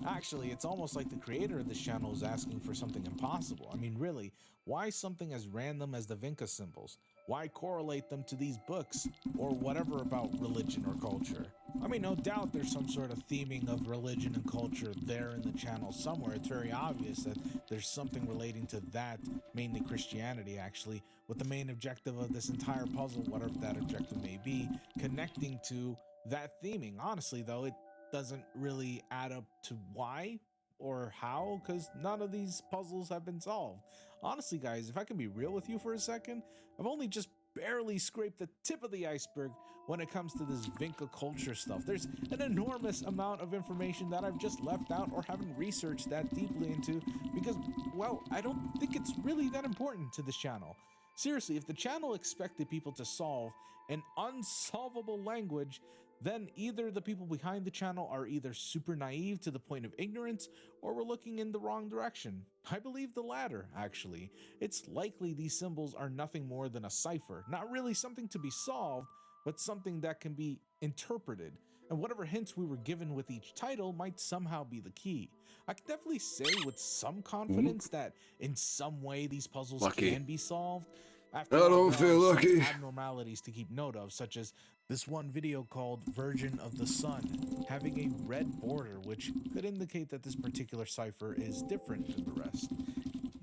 Actually, it's almost like the creator of this channel is asking for something impossible. I mean, really, Why something as random as the Vinca symbols? Why correlate them to these books or whatever about religion or culture? I mean, no doubt there's some sort of theming of religion and culture there in the channel somewhere. It's very obvious that there's something relating to that, mainly Christianity actually, with the main objective of this entire puzzle, whatever that objective may be, connecting to that theming. Honestly, though, it doesn't really add up to why or how, because none of these puzzles have been solved. Honestly, guys, if I can be real with you for a second, I've only just barely scraped the tip of the iceberg when it comes to this Vinca culture stuff. There's an enormous amount of information that I've just left out or haven't researched that deeply into because, well, I don't think it's really that important to this channel. Seriously, if the channel expected people to solve an unsolvable language, then either the people behind the channel are either super naive to the point of ignorance or we're looking in the wrong direction. I believe the latter, actually. It's likely these symbols are nothing more than a cipher, not really something to be solved, but something that can be interpreted. And whatever hints we were given with each title might somehow be the key. I can definitely say with some confidence that in some way these puzzles Lucky. can be solved. After I all, don't there feel are lucky. some abnormalities to keep note of, such as this one video called Virgin of the Sun, having a red border, which could indicate that this particular cipher is different than the rest.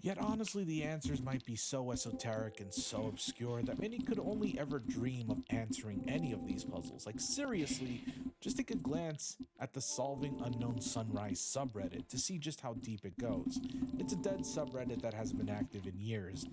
Yet honestly, the answers might be so esoteric and so obscure that many could only ever dream of answering any of these puzzles. Like seriously, just take a glance at the Solving Unknown Sunrise subreddit to see just how deep it goes. It's a dead subreddit that hasn't been active in years,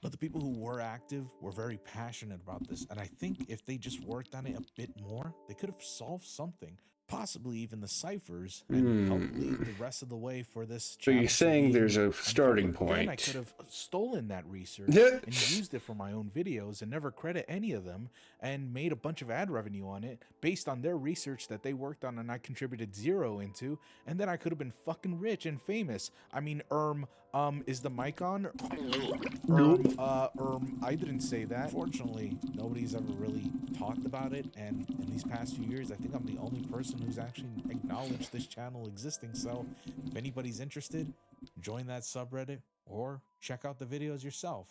but the people who were active were very passionate about this, and I think if they just worked on it a bit more, they could have solved something, possibly even the ciphers, and helped lead the rest of the way for this So channel you're to saying being there's a starting uncovered. Then I point. could have stolen that research Yeah. and used it for my own videos and never credit any of them and made a bunch of ad revenue on it based on their research that they worked on and I contributed zero into, and then I could have been fucking rich and famous. I mean, is the mic on? I didn't say that. Fortunately, nobody's ever really talked about it, and in these past few years, I think I'm the only person who's actually acknowledged this channel existing. So if anybody's interested, join that subreddit or check out the videos yourself.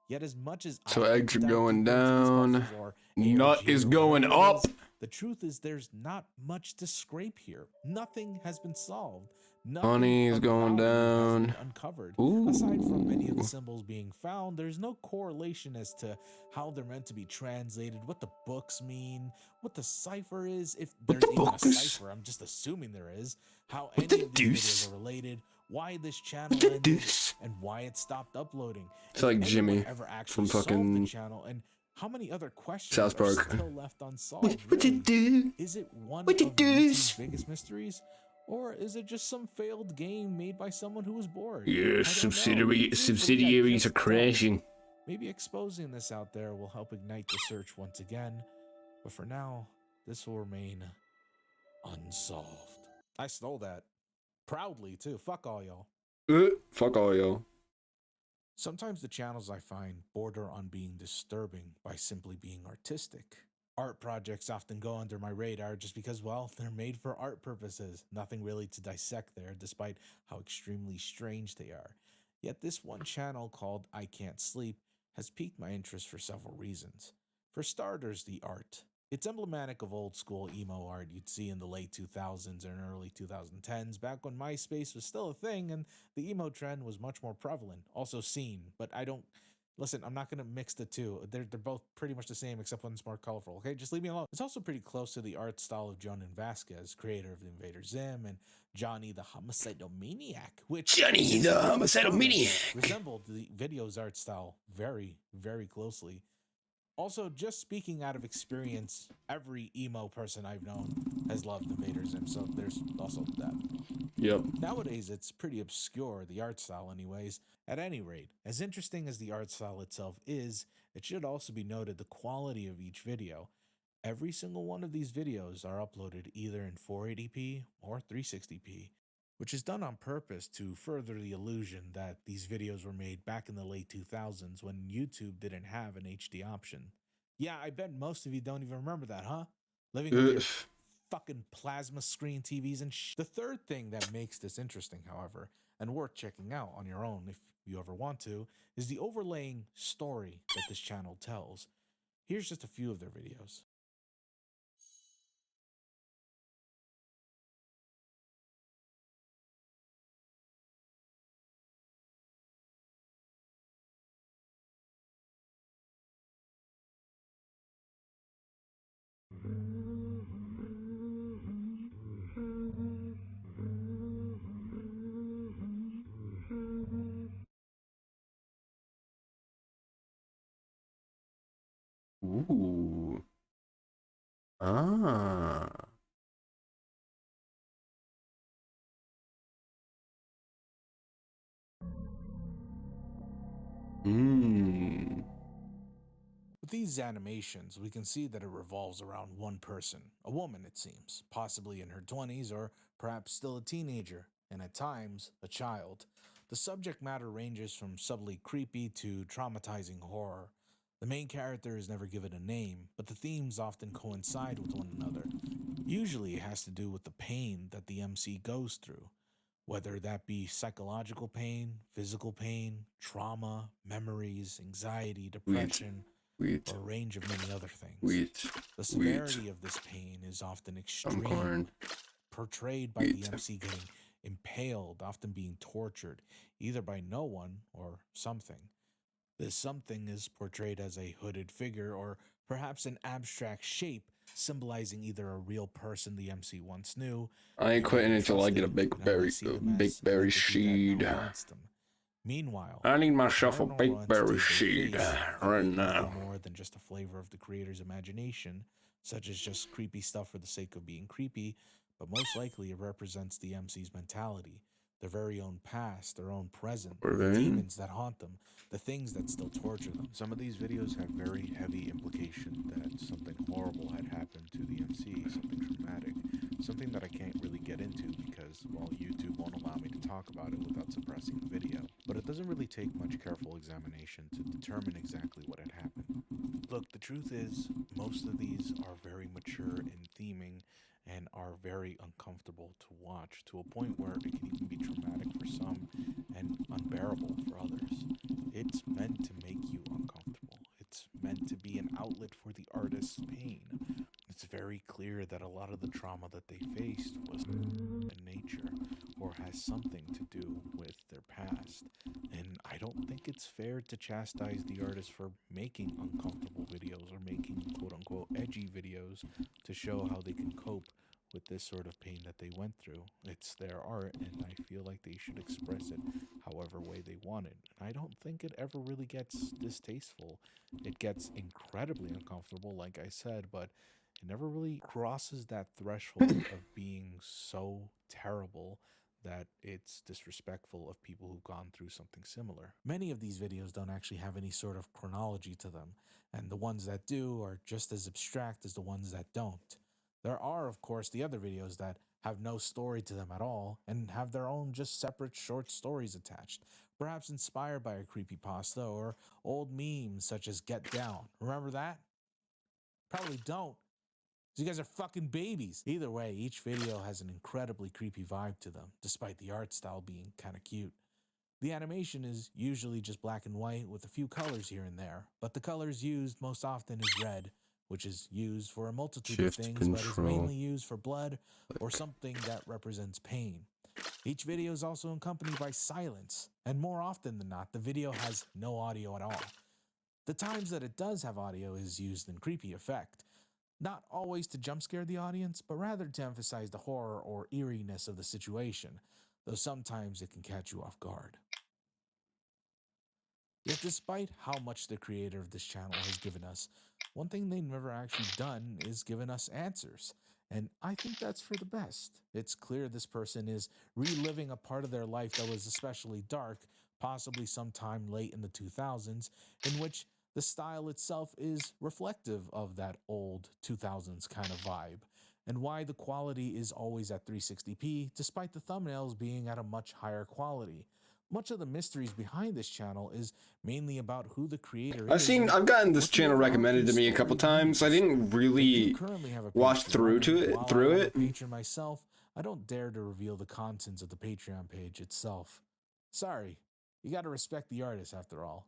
Yet as much as So I eggs are could dive going deeper into these down. puzzles or Nut ARG is or going whatever it up. is, the truth is there's not much to scrape here. Nothing has been solved. Nothing Honey's of going value has down. been uncovered. Ooh. Aside from many of the symbols being found, there's no correlation as to how they're meant to be translated, what the books mean, what the cipher is, if there's even a cipher. I'm just assuming there is. How any of these videos are related, why this channel ended, and why it stopped uploading. It's like Jimmy ever actually from solved the fucking channel, and how many other questions South are Park. still left unsolved? What you do? Is it one What you of do? YouTube's biggest mysteries? Or is it just some failed game made by someone who was bored? Yes, subsidiaries are crashing. Maybe exposing this out there will help ignite the search once again. But for now, this will remain unsolved. I stole that. Proudly, too. Fuck all y'all. Fuck all y'all. Sometimes the channels I find border on being disturbing by simply being artistic. Art projects often go under my radar just because, well, they're made for art purposes. Nothing really to dissect there, despite how extremely strange they are. Yet this one channel called I Can't Sleep has piqued my interest for several reasons. For starters, the art. It's emblematic of old school emo art you'd see in the late 2000s and early 2010s, back when MySpace was still a thing and the emo trend was much more prevalent, also seen, but listen, I'm not going to mix the two. They're both pretty much the same, except one's more colorful, okay? Just leave me alone. It's also pretty close to the art style of Jonan Vasquez, creator of Invader Zim, and Johnny the Homicidal Maniac, which resembled the video's art style very, very closely. Also, just speaking out of experience, every emo person I've known has loved Invader Zim, so there's also that. Yep. Nowadays, it's pretty obscure, the art style anyways. At any rate, as interesting as the art style itself is, it should also be noted the quality of each video. Every single one of these videos are uploaded either in 480p or 360p, which is done on purpose to further the illusion that these videos were made back in the late 2000s when YouTube didn't have an HD option. Yeah, I bet most of you don't even remember that, huh? Living with your fucking plasma screen TVs and The third thing that makes this interesting, however, and worth checking out on your own if if you ever want to, is the overlaying story that this channel tells. Here's just a few of their videos. Ooh. Ah. Hmm. With these animations, we can see that it revolves around one person, a woman it seems, possibly in her 20s or perhaps still a teenager, and at times, a child. The subject matter ranges from subtly creepy to traumatizing horror. The main character is never given a name, but the themes often coincide with one another. Usually it has to do with the pain that the MC goes through, whether that be psychological pain, physical pain, trauma, memories, anxiety, Wheat. depression, Wheat. or a range of many other things. Wheat. The Wheat. severity of this pain is often I'm extreme, corn. portrayed by the Wheat. MC getting impaled, often being tortured, either by no one or something. This something is portrayed as a hooded figure or perhaps an abstract shape symbolizing either a real person the MC once knew, I ain't maybe quitting even until I get a trusted, and only Bakeberry, see them as an Bakeberry entity that seed. haunts them. Meanwhile, I need the myself a paranormal Bakeberry entities they seed face could right be nothing now. more than just a flavor of the creator's imagination, such as just creepy stuff for the sake of being creepy, but most likely it represents the MC's mentality, their very own past, their own present, We're the in. demons that haunt them, the things that still torture them. Some of these videos have very heavy implication that something horrible had happened to the MC, something traumatic, something that I can't really get into because, well, YouTube won't allow me to talk about it without suppressing the video. But it doesn't really take much careful examination to determine exactly what had happened. Look, the truth is, most of these are very mature in theming and are very uncomfortable to watch, to a point where it can even be traumatic for some and unbearable for others. It's meant to make you uncomfortable. It's meant to be an outlet for the artist's pain. It's very clear that a lot of the trauma that they faced was in nature or has something to do with their past. And I don't think it's fair to chastise the artist for making uncomfortable videos or making quote unquote edgy videos to show how they can cope with this sort of pain that they went through. It's their art, and I feel like they should express it however way they want it. And I don't think it ever really gets distasteful. It gets incredibly uncomfortable, like I said, but it never really crosses that threshold of being so terrible that it's disrespectful of people who've gone through something similar. Many of these videos don't actually have any sort of chronology to them, and the ones that do are just as abstract as the ones that don't. There are, of course, the other videos that have no story to them at all and have their own just separate short stories attached, perhaps inspired by a creepypasta or old memes such as Get Down. Remember that? Probably don't. You guys are fucking babies. Either way, each video has an incredibly creepy vibe to them, despite the art style being kinda cute. The animation is usually just black and white with a few colors here and there, but the colors used most often is red, which is used for a multitude of Shift things, but is control. mainly used for blood or something that represents pain. Each video is also accompanied by silence, and more often than not, the video has no audio at all. The times that it does have audio is used in creepy effect, not always to jump scare the audience, but rather to emphasize the horror or eeriness of the situation, though sometimes it can catch you off guard. Yet despite how much the creator of this channel has given us, one thing they've never actually done is given us answers. And I think that's for the best. It's clear this person is reliving a part of their life that was especially dark, possibly sometime late in the 2000s, in which the style itself is reflective of that old 2000s kind of vibe, and why the quality is always at 360p, despite the thumbnails being at a much higher quality. Much of the mysteries behind this channel is mainly about who the creator is and I've gotten this what the channel recommended overarching to me a couple story times. I means. didn't They do really currently have a watch Patreon, and through while I am a it. patron myself, I don't dare to reveal the contents of the Patreon page itself. Sorry, You gotta respect the artist after all.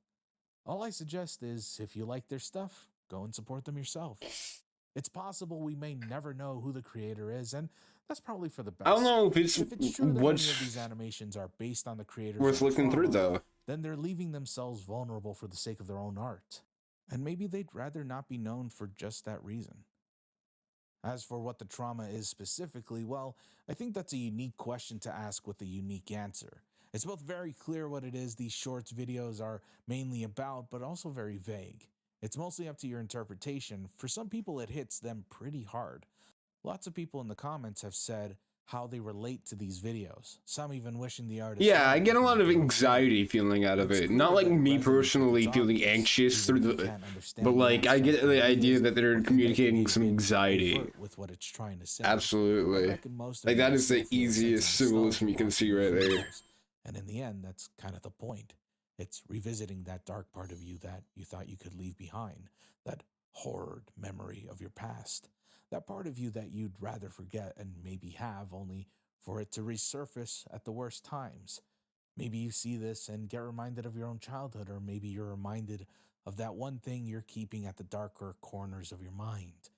All I suggest is, if you like their stuff, go and support them yourself. It's possible we may never know who the creator is, and that's probably for the best. I don't know if it's true that many of these what's animations are based on the creators worth of looking through, trauma, though. then they're leaving themselves vulnerable for the sake of their own art. And maybe they'd rather not be known for just that reason. As for what the trauma is specifically, well, I think that's a unique question to ask with a unique answer. It's both very clear what it is these shorts videos are mainly about, but also very vague. It's mostly up to your interpretation. For some people, it hits them pretty hard. Lots of people in the comments have said how they relate to these videos, some even wishing the artist Yeah, I well, get a lot hoping of that they were anxiety feeling out of It's it. clear Not like that me resonates with personally its feeling audience, anxious even through if you the, can't understand but the like I get abstract the idea ideas that they're or think communicating it some may anxiety. avert with what it's trying to say. I Absolutely. reckon most of Like you that will is the still feel a sense of easiest symbolism you nostalgia can see watching right these there. videos. And in the end, that's kind of the point. It's revisiting that dark part of you that you thought you could leave behind, that horrid memory of your past, that part of you that you'd rather forget and maybe have only for it to resurface at the worst times. Maybe you see this and get reminded of your own childhood, or maybe you're reminded of that one thing you're keeping at the darker corners of your mind.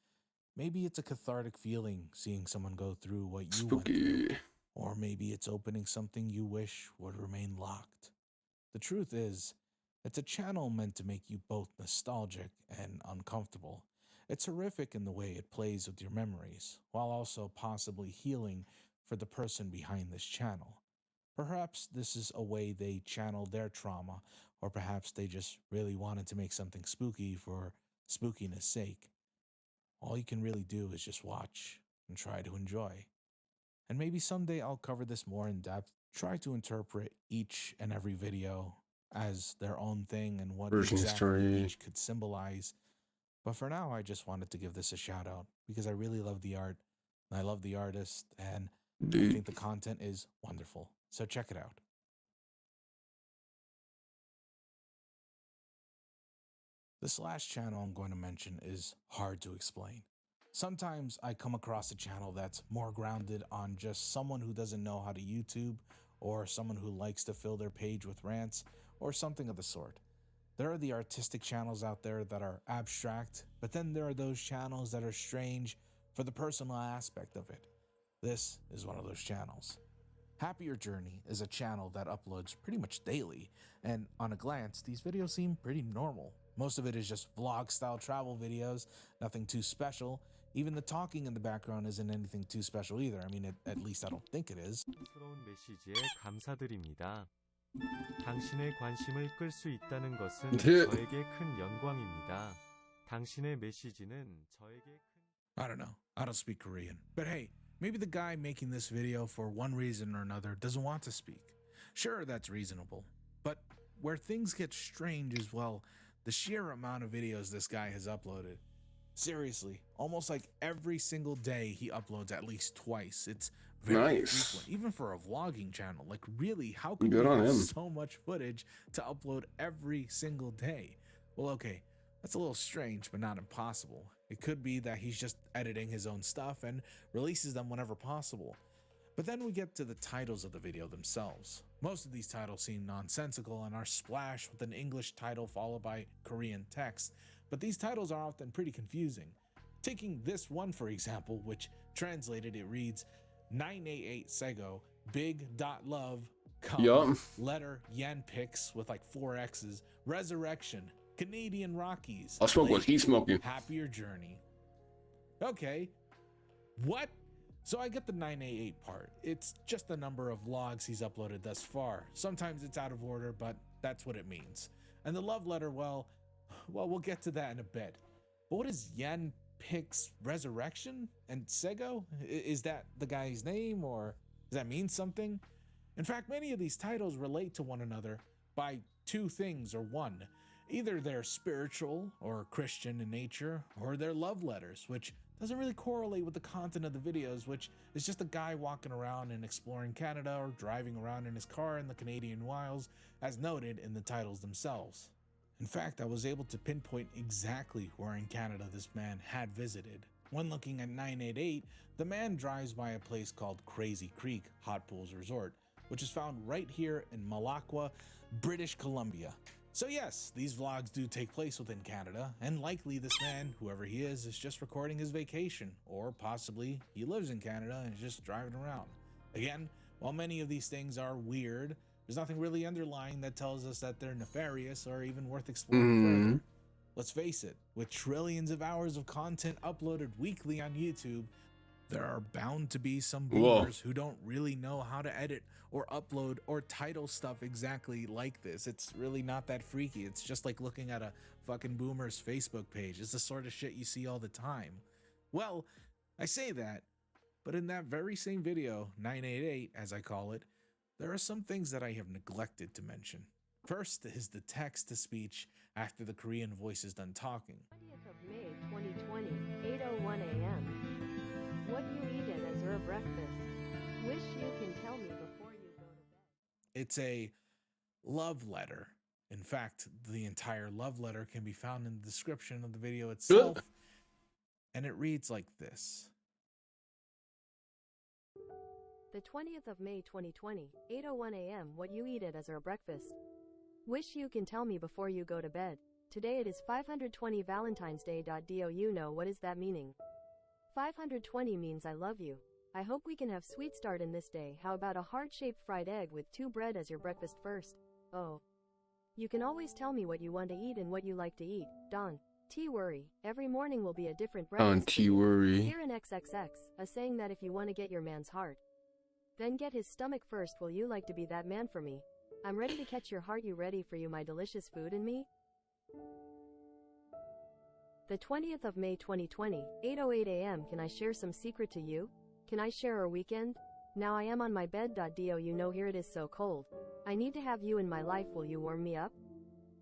Maybe it's a cathartic feeling seeing someone go through what you went through, Spooky. or maybe it's opening something you wish would remain locked. The truth is, it's a channel meant to make you both nostalgic and uncomfortable. It's horrific in the way it plays with your memories, while also possibly healing for the person behind this channel. Perhaps this is a way they channel their trauma, or perhaps they just really wanted to make something spooky for spookiness' sake. All you can really do is just watch and try to enjoy. And maybe someday I'll cover this more in depth, try to interpret each and every video as their own thing and what Version exactly story. each could symbolize. But for now, I just wanted to give this a shout out because I really love the art, and I love the artist, and I Dude. think the content is wonderful. So check it out. This last channel I'm going to mention is hard to explain. Sometimes I come across a channel that's more grounded on just someone who doesn't know how to YouTube, or someone who likes to fill their page with rants, or something of the sort. There are the artistic channels out there that are abstract, but then there are those channels that are strange for the personal aspect of it. This is one of those channels. Happier Journey is a channel that uploads pretty much daily, and on a glance, these videos seem pretty normal. Most of it is just vlog-style travel videos, nothing too special. Even the talking in the background isn't anything too special either. I mean, at least I don't think it is. 스러운 메시지에 감사드립니다. 당신의 관심을 끌 수 있다는 것은 저에게 큰 영광입니다. 당신의 메시지는 저에게 큰... I don't know. I don't speak Korean. But hey, maybe the guy making this video for one reason or another doesn't want to speak. Sure, that's reasonable. But where things get strange is, well, the sheer amount of videos this guy has uploaded. Seriously, almost like every single day he uploads at least twice. It's very Nice. frequent, even for a vlogging channel. Like, really, how could Good you on have him. so much footage to upload every single day? Well, okay, that's a little strange, but not impossible. It could be that he's just editing his own stuff and releases them whenever possible. But then we get to the titles of the video themselves. Most of these titles seem nonsensical and are splashed with an English title followed by Korean text, but these titles are often pretty confusing. Taking this one for example, which translated it reads 988 Sego, big.love, Yup. letter yen pics with like 4 X's, resurrection, Canadian Rockies. I'll smoke what Lake, he's smoking. Happier Journey. Okay. What? So I get the 988 part. It's just the number of vlogs he's uploaded thus far. Sometimes it's out of order, but that's what it means. And the love letter, well, we'll get to that in a bit. But what is Yen Pix Resurrection and Sego? Is that the guy's name, or does that mean something? In fact, many of these titles relate to one another by two things or one. Either they're spiritual or Christian in nature, or they're love letters, which doesn't really correlate with the content of the videos, which is just a guy walking around and exploring Canada or driving around in his car in the Canadian wilds, as noted in the titles themselves. In fact, I was able to pinpoint exactly where in Canada this man had visited. When looking at 988, the man drives by a place called Crazy Creek Hot Pools Resort, which is found right here in Malacca, British Columbia. So yes, these vlogs do take place within Canada, and likely this man, whoever he is just recording his vacation, or possibly he lives in Canada and is just driving around. Again, while many of these things are weird, there's nothing really underlying that tells us that they're nefarious or even worth exploring further. Let's face it, with trillions of hours of content uploaded weekly on YouTube, there are bound to be some boomers who don't really know how to edit or upload or title stuff exactly like this. It's really not that freaky. It's just like looking at a fucking boomer's Facebook page. It's the sort of shit you see all the time. Well, I say that, but in that very same video, 988 as I call it, there are some things that I have neglected to mention. First is the text-to-speech after the Korean voice is done talking. 20th of May 2020, 8:01 a.m. What you eaten as your breakfast? Wish you can tell me before you go to bed. It's a love letter. In fact, the entire love letter can be found in the description of the video itself. And it reads like this. The 20th of May 2020, 8:01 a.m. What you eaten as your breakfast? Wish you can tell me before you go to bed. Today it is 520 Valentine's Day. Do you know what is that meaning? 520 means I love you. I hope we can have sweet start in this day. How about a heart-shaped fried egg with 2 bread as your breakfast first? Oh. You can always tell me what you want to eat and what you like to eat. Don. T worry. Every morning will be a different breakfast. Don't T worry. Here in XXX, a saying that if you want to get your man's heart, then get his stomach first. Will you like to be that man for me? I'm ready to catch your heart. You ready for you my delicious food and me? The 20th of May 2020, 8:08 a.m. Can I share some secret to you? Can I share our weekend? Now I am on my bed. Do you know here it is so cold. I need to have you in my life. Will you warm me up?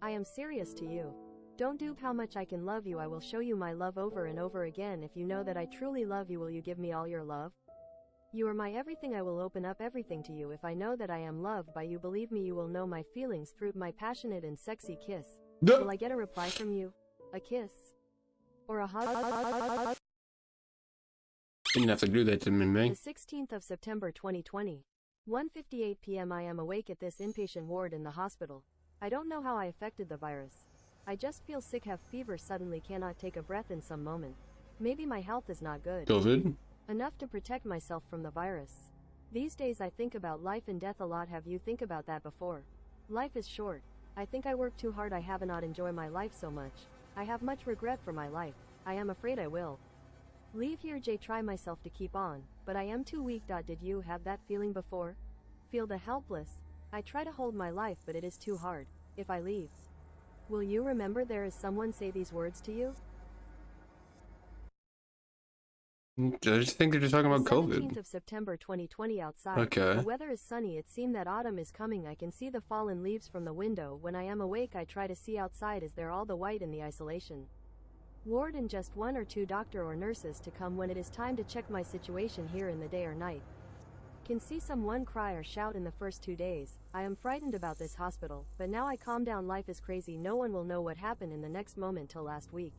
I am serious to you. Don't dupe how much I can love you. I will show you my love over and over again. If you know that I truly love you, will you give me all your love? You are my everything. I will open up everything to you. If I know that I am loved by you, believe me, you will know my feelings through my passionate and sexy kiss. Will I get a reply from you? A kiss? Or a hug? Didn't have to do that to me. The 16th of September 2020. 1:58 p.m. I am awake at this inpatient ward in the hospital. I don't know how I affected the virus. I just feel sick, have fever, suddenly cannot take a breath in some moment. Maybe my health is not good. COVID? Enough to protect myself from the virus. These days I think about life and death a lot. Have you think about that before? Life is short. I think I work too hard. I have not enjoyed my life so much. I have much regret for my life. I am afraid I will leave here. Try myself to keep on, but I am too weak. Did you have that feeling before? Feel the helpless? I try to hold my life, but it is too hard. If I leave, will you remember there is someone say these words to you? I just think they're just talking about COVID. 17th of September 2020 outside. Okay. The weather is sunny. It seemed that autumn is coming. I can see the fallen leaves from the window. When I am awake, I try to see outside. Is there all the white in the isolation ward and just 1 or 2 doctor or nurses to come when it is time to check my situation here in the day or night? Can see someone cry or shout in the first 2 days. I am frightened about this hospital, but now I calm down. Life is crazy. No one will know what happened in the next moment till last week.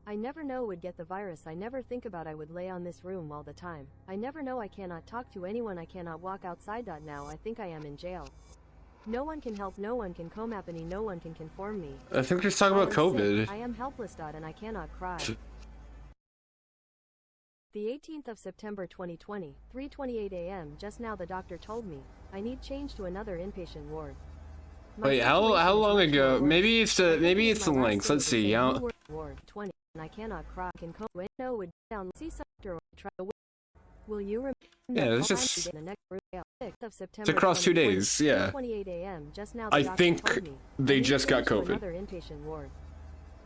I never know would get the virus. I never think about I would lay on this room all the time. I never know I cannot talk to anyone. I cannot walk outside. Now I think I am in jail. No one can help. No one can come up any. No one can conform me. I think we're just talking about COVID. Sick. I am helpless. And I cannot cry. The 18th of September 2020, 3:28 a.m. Just now the doctor told me I need change to another inpatient ward. Wait, how long ago? Maybe it's the length. Let's see. Ward 20. And I cannot cry. Can come no would down see doctor try to. Will you remember? Yeah, it's just the next 6th of September. it's across 2 days. Yeah. 28 a.m. Just now. I think they just got COVID.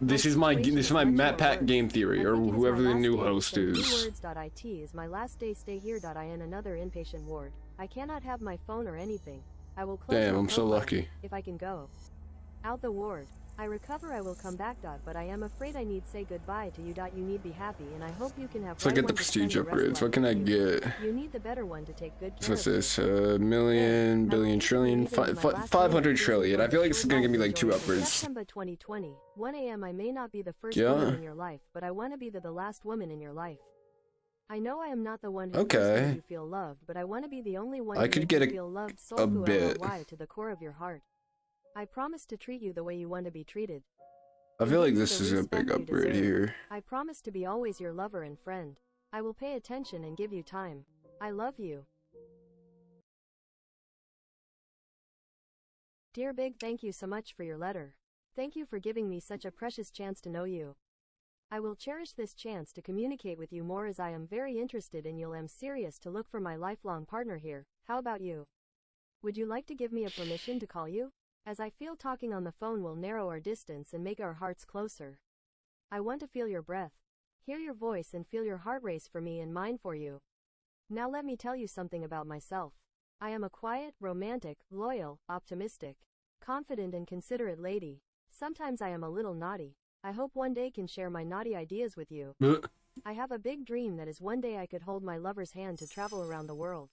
This is my Matt Pat game theory, or whoever the new host is. It is my last day. Stay here. I in another inpatient ward. I cannot have my phone or anything. I will close. Damn, I'm so lucky. If I can go out the ward. I recover, I will come back. But I am afraid I need say goodbye to you. You need be happy, and I hope you can have. So I get the prestige upgrades. What can I get? You need the better one to take good care. What's this? Million, billion, trillion, 500 trillion. I feel like it's gonna give me like 2 upgrades. September 2020, 1 a.m. I may not be the first woman in your life, but I want to be the last woman in your life. I know I am not the one who first Okay. made you feel loved, but I want to be the only one I who could makes get you feel loved a bit. to the core of your heart. I promise to treat you the way you want to be treated. I And feel give like you this the is a respect big you upgrade deserve. here. I promise to be always your lover and friend. I will pay attention and give you time. I love you. Dear Big, thank you so much for your letter. Thank you for giving me such a precious chance to know you. I will cherish this chance to communicate with you more as I am very interested in you. I'm serious to look for my lifelong partner here. How about you? Would you like to give me a permission to call you? As I feel talking on the phone will narrow our distance and make our hearts closer. I want to feel your breath, hear your voice and feel your heart race for me and mine for you. Now let me tell you something about myself. I am a quiet, romantic, loyal, optimistic, confident and considerate lady. Sometimes I am a little naughty. I hope one day can share my naughty ideas with you. I have a big dream that is one day I could hold my lover's hand to travel around the world.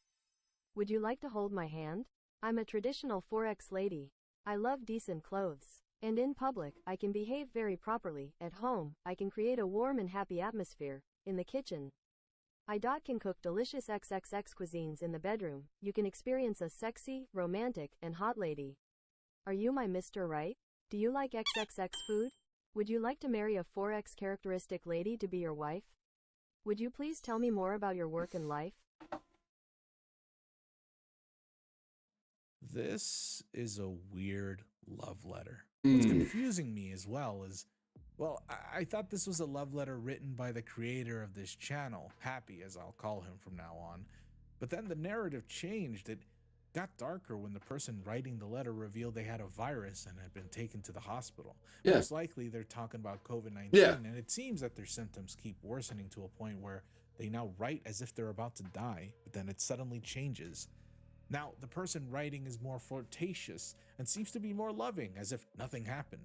Would you like to hold my hand? I'm a traditional 4X lady. I love decent clothes. And in public, I can behave very properly. At home, I can create a warm and happy atmosphere. In the kitchen, I can cook delicious XXX cuisines. In the bedroom, you can experience a sexy, romantic, and hot lady. Are you my Mr. Right? Do you like XXX food? Would you like to marry a 4X characteristic lady to be your wife? Would you please tell me more about your work and life? This is a weird love letter. What's confusing me as well is, well, I thought this was a love letter written by the creator of this channel, Happy, as I'll call him from now on. But then the narrative changed. It got darker when the person writing the letter revealed they had a virus and had been taken to the hospital. Yeah. Most likely they're talking about COVID-19, Yeah. and it seems that their symptoms keep worsening to a point where they now write as if they're about to die, but then it suddenly changes. Now, the person writing is more flirtatious and seems to be more loving, as if nothing happened.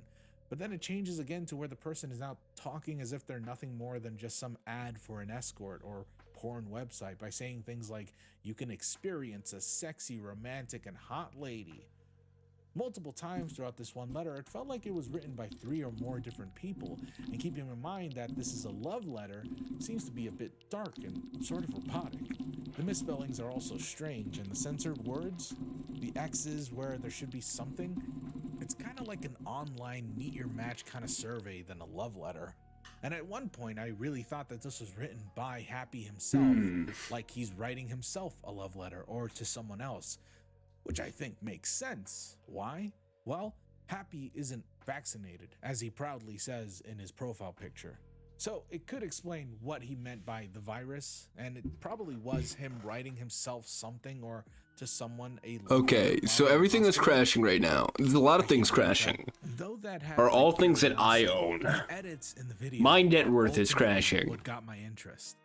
But then it changes again to where the person is now talking as if they're nothing more than just some ad for an escort or porn website by saying things like, you can experience a sexy, romantic, and hot lady. Multiple times throughout this one letter, it felt like it was written by 3 or more different people, and keeping in mind that this is a love letter seems to be a bit dark and sort of robotic. The misspellings are also strange, and the censored words, the X's where there should be something, it's kind of like an online meet your match kind of survey than a love letter. And at one point, I really thought that this was written by Happy himself, like he's writing himself a love letter or to someone else, which I think makes sense. Why? Well, Happy isn't vaccinated, as he proudly says in his profile picture. So it could explain what he meant by the virus, and it probably was him writing himself something or to someone a letter Okay, so from everything that's hospital. crashing right now, there's a lot of things crashing, Though that had are all like things that I errors, own. the edits in the video My net are worth is ultimately crashing. What got my interest.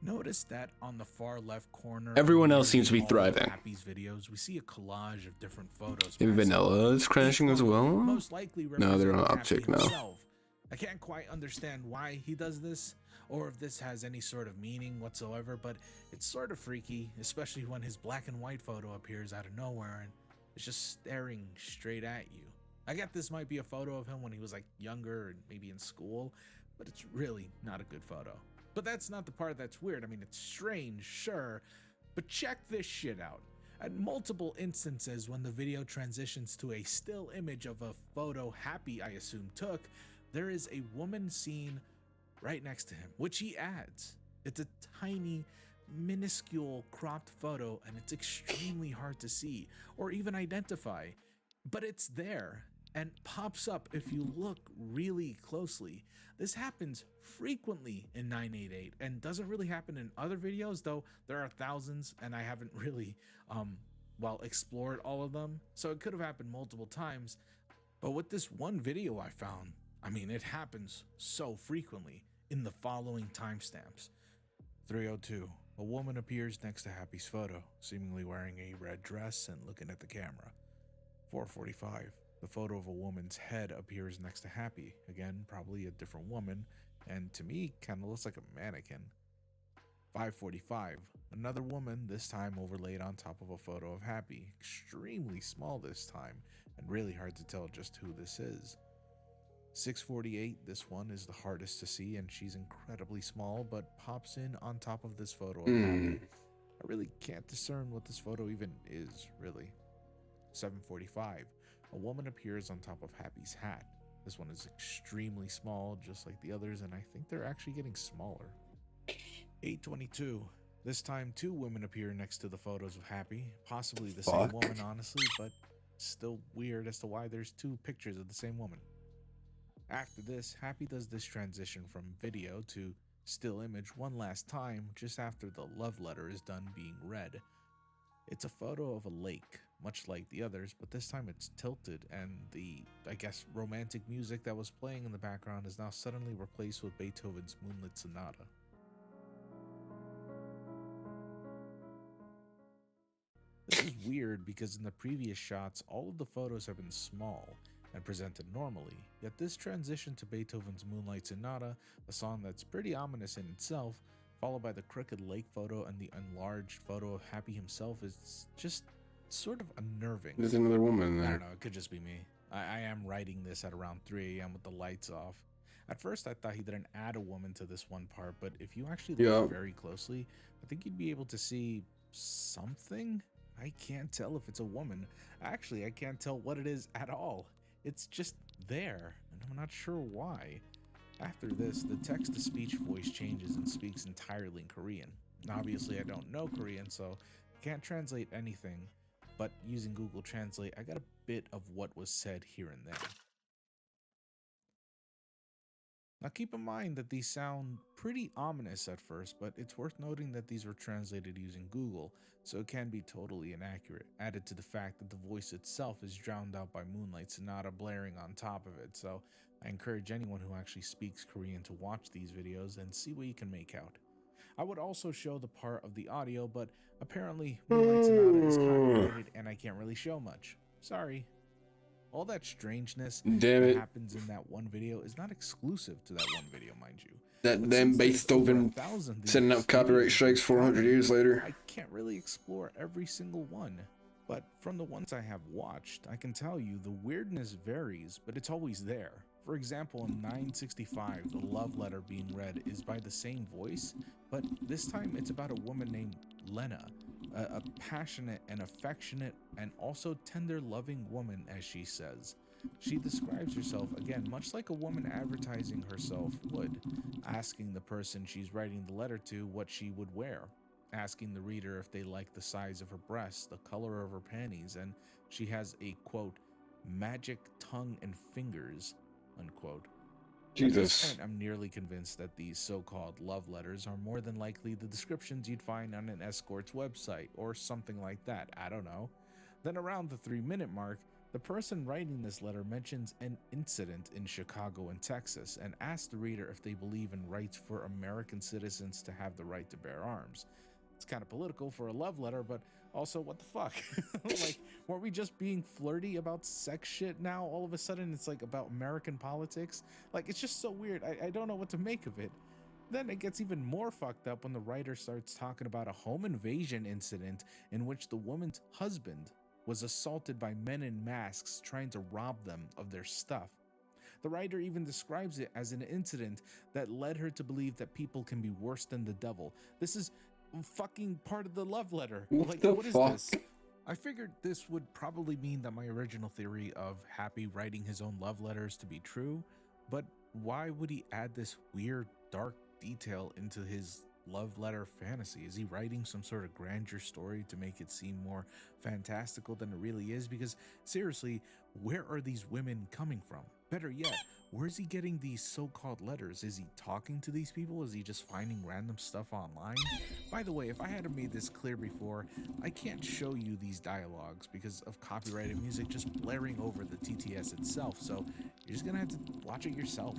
Notice that on the far left corner, Everyone of else seems to be nearly all of thriving. Happy's videos, we see a collage of different photos. Maybe Vanilla is crashing as well? Most likely No, they're on representing uptick Happy now. himself. I can't quite understand why he does this, or if this has any sort of meaning whatsoever, but it's sort of freaky, especially when his black and white photo appears out of nowhere and is just staring straight at you. I get this might be a photo of him when he was like younger and maybe in school, but it's really not a good photo. But that's not the part that's weird. I mean, it's strange, sure, but check this shit out. At multiple instances when the video transitions to a still image of a photo Happy, I assume, took, there is a woman seen right next to him, which he adds. It's a tiny, minuscule cropped photo, and it's extremely hard to see or even identify, but it's there and pops up if you look really closely. This happens frequently in 988 and doesn't really happen in other videos, though there are thousands and I haven't really explored all of them, so it could have happened multiple times. But with this one video I found, I mean, it happens so frequently in the following timestamps. 3:02, a woman appears next to Happy's photo, seemingly wearing a red dress and looking at the camera. 4:45, the photo of a woman's head appears next to Happy, again, probably a different woman, and to me, kind of looks like a mannequin. 5:45, another woman, this time overlaid on top of a photo of Happy, extremely small this time, and really hard to tell just who this is. 648, this one is the hardest to see, and she's incredibly small, but pops in on top of this photo of Happy. I really can't discern what this photo even is, really. 745, a woman appears on top of Happy's hat. This one is extremely small, just like the others, and I think they're actually getting smaller. 822, this time 2 women appear next to the photos of Happy, possibly the same woman, honestly, but still weird as to why there's 2 pictures of the same woman. After this, Happy does this transition from video to still image one last time, just after the love letter is done being read. It's a photo of a lake, much like the others, but this time it's tilted, and the, I guess, romantic music that was playing in the background is now suddenly replaced with Beethoven's Moonlit Sonata. This is weird because in the previous shots, all of the photos have been small and presented normally, yet this transition to Beethoven's Moonlight Sonata, a song that's pretty ominous in itself, followed by the crooked lake photo and the enlarged photo of Happy himself, is just sort of unnerving. There's another woman there. I don't know, it could just be me. I am writing this at around 3 a.m. with the lights off. At first I thought he didn't add a woman to this one part, but if you actually look very closely, I think you'd be able to see something. I can't tell if it's a woman. Actually, I can't tell what it is at all. It's just there, and I'm not sure why. After this, the text-to-speech voice changes and speaks entirely in Korean. Obviously, I don't know Korean, so I can't translate anything, but using Google Translate, I got a bit of what was said here and there. Now keep in mind that these sound pretty ominous at first, but it's worth noting that these were translated using Google, so it can be totally inaccurate, added to the fact that the voice itself is drowned out by Moonlight Sonata blaring on top of it, so I encourage anyone who actually speaks Korean to watch these videos and see what you can make out. I would also show the part of the audio, but apparently Moonlight Sonata is copyrighted and I can't really show much. Sorry. All that strangeness that happens in that one video is not exclusive to that one video, mind you. That damn Beethoven sending up copyright strikes 400 years later. I can't really explore every single one, but from the ones I have watched, I can tell you the weirdness varies, but it's always there. For example, in 965, the love letter being read is by the same voice, but this time it's about a woman named Lena, a passionate and affectionate and also tender loving woman, as she says. She describes herself, again, much like a woman advertising herself would, asking the person she's writing the letter to what she would wear, asking the reader if they like the size of her breasts, the color of her panties, and she has a, quote, magic tongue and fingers, unquote. Jesus. At this point, I'm nearly convinced that these so-called love letters are more than likely the descriptions you'd find on an escort's website or something like that. I don't know. Then around the 3-minute mark, the person writing this letter mentions an incident in Chicago and Texas and asks the reader if they believe in rights for American citizens to have the right to bear arms. It's kind of political for a love letter, but also, what the fuck? Like, weren't we just being flirty about sex shit now? All of a sudden, it's like about American politics? Like, it's just so weird. I don't know what to make of it. Then it gets even more fucked up when the writer starts talking about a home invasion incident in which the woman's husband was assaulted by men in masks trying to rob them of their stuff. The writer even describes it as an incident that led her to believe that people can be worse than the devil. This is fucking part of the love letter. What is this? I figured this would probably mean that my original theory of Happy writing his own love letters to be true, but why would he add this weird dark detail into his love letter fantasy? Is he writing some sort of grandeur story to make it seem more fantastical than it really is? Because seriously, where are these women coming from? Better yet, where is he getting these so-called letters? Is he talking to these people? Is he just finding random stuff online? By the way, if I hadn't made this clear before, I can't show you these dialogues because of copyrighted music just blaring over the TTS itself, so you're just gonna have to watch it yourself.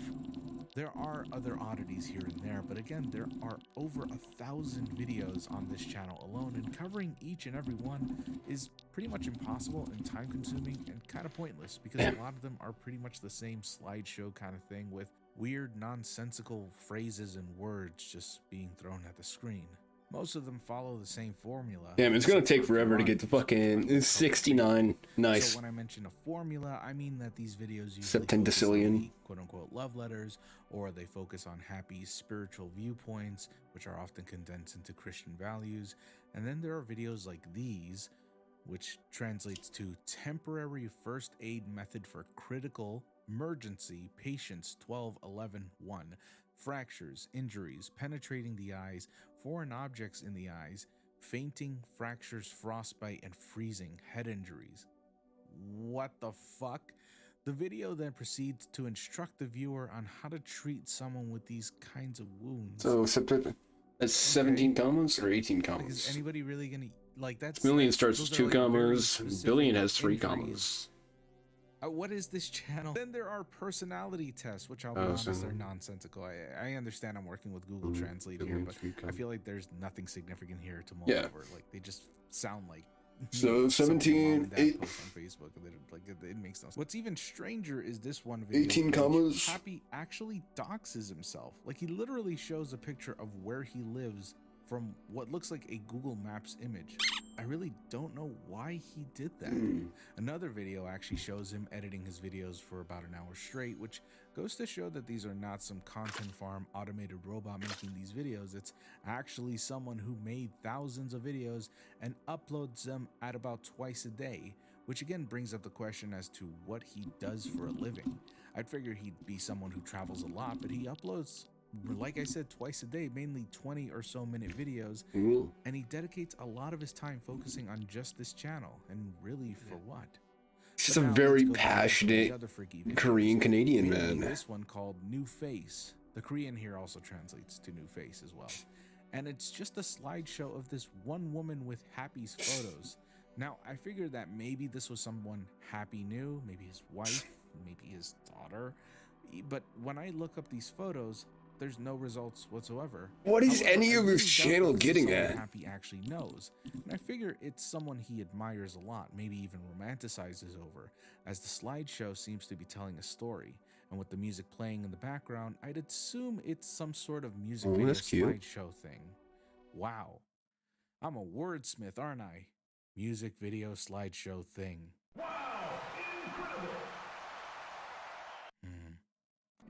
There are other oddities here and there, but again, there are over 1,000 videos on this channel alone, and covering each and every one is pretty much impossible and time-consuming and kind of pointless because a lot of them are pretty much the same slideshow kind of thing with weird, nonsensical phrases and words just being thrown at the screen. Most of them follow the same formula. Damn, it's gonna except take for forever to one get to who's fucking incredibly 69. Nice. So when I mention a formula, I mean that these videos usually focus on Septendecillion. the quote-unquote love letters, or they focus on Happy's spiritual viewpoints, which are often condensed into Christian values. And then there are videos like these, which translates to Temporary First Aid Method for Critical Emergency Patients 12-11-1. Fractures, injuries, penetrating the eyes, foreign objects in the eyes, fainting, fractures, frostbite, and freezing, head injuries. What the fuck? The video then proceeds to instruct the viewer on how to treat someone with these kinds of wounds. So that's 17 commas or 18 Like, commas? is anybody really gonna like that's Million starts those with are, 2 like, very commas. specific Billion has 3 injuries. commas. What is this channel? Then there are personality tests, which I'll be Oh, honest, so- they're nonsensical. I understand I'm working with Google Translate here, Billion, but 3 I commas. feel like there's nothing significant here to mull Yeah. over. Like, they just sound like So, something 17, mom and dad 8 post on Facebook. And it makes no sense. What's even stranger is this one video. 18 in which commas. Happy actually doxes himself. Like, he literally shows a picture of where he lives from what looks like a Google Maps image. I really don't know why he did that. Another video actually shows him editing his videos for about an hour straight, which goes to show that these are not some content farm automated robot making these videos. It's actually someone who made thousands of videos and uploads them at about twice a day, which again brings up the question as to what he does for a living. I'd figure he'd be someone who travels a lot, but he uploads, like I said, twice a day, mainly 20 or so minute videos, Ooh. and he dedicates a lot of his time focusing on just this channel. And really, for what? He's But a now very let's go back to the passionate other freaky videos. Korean Canadian Mainly man. This one called New Face. The Korean here also translates to New Face as well. And it's just a slideshow of this one woman with Happy's photos. Now, I figured that maybe this was someone Happy knew, maybe his wife, maybe his daughter. But when I look up these photos, there's no results whatsoever. What is However, any I of really his doubt channel that this is getting someone at? Happy actually knows. And I figure it's someone he admires a lot, maybe even romanticizes over, as the slideshow seems to be telling a story. And with the music playing in the background, I'd assume it's some sort of music video that's cute. slideshow thing. Wow. I'm a wordsmith, aren't I? Music video slideshow thing.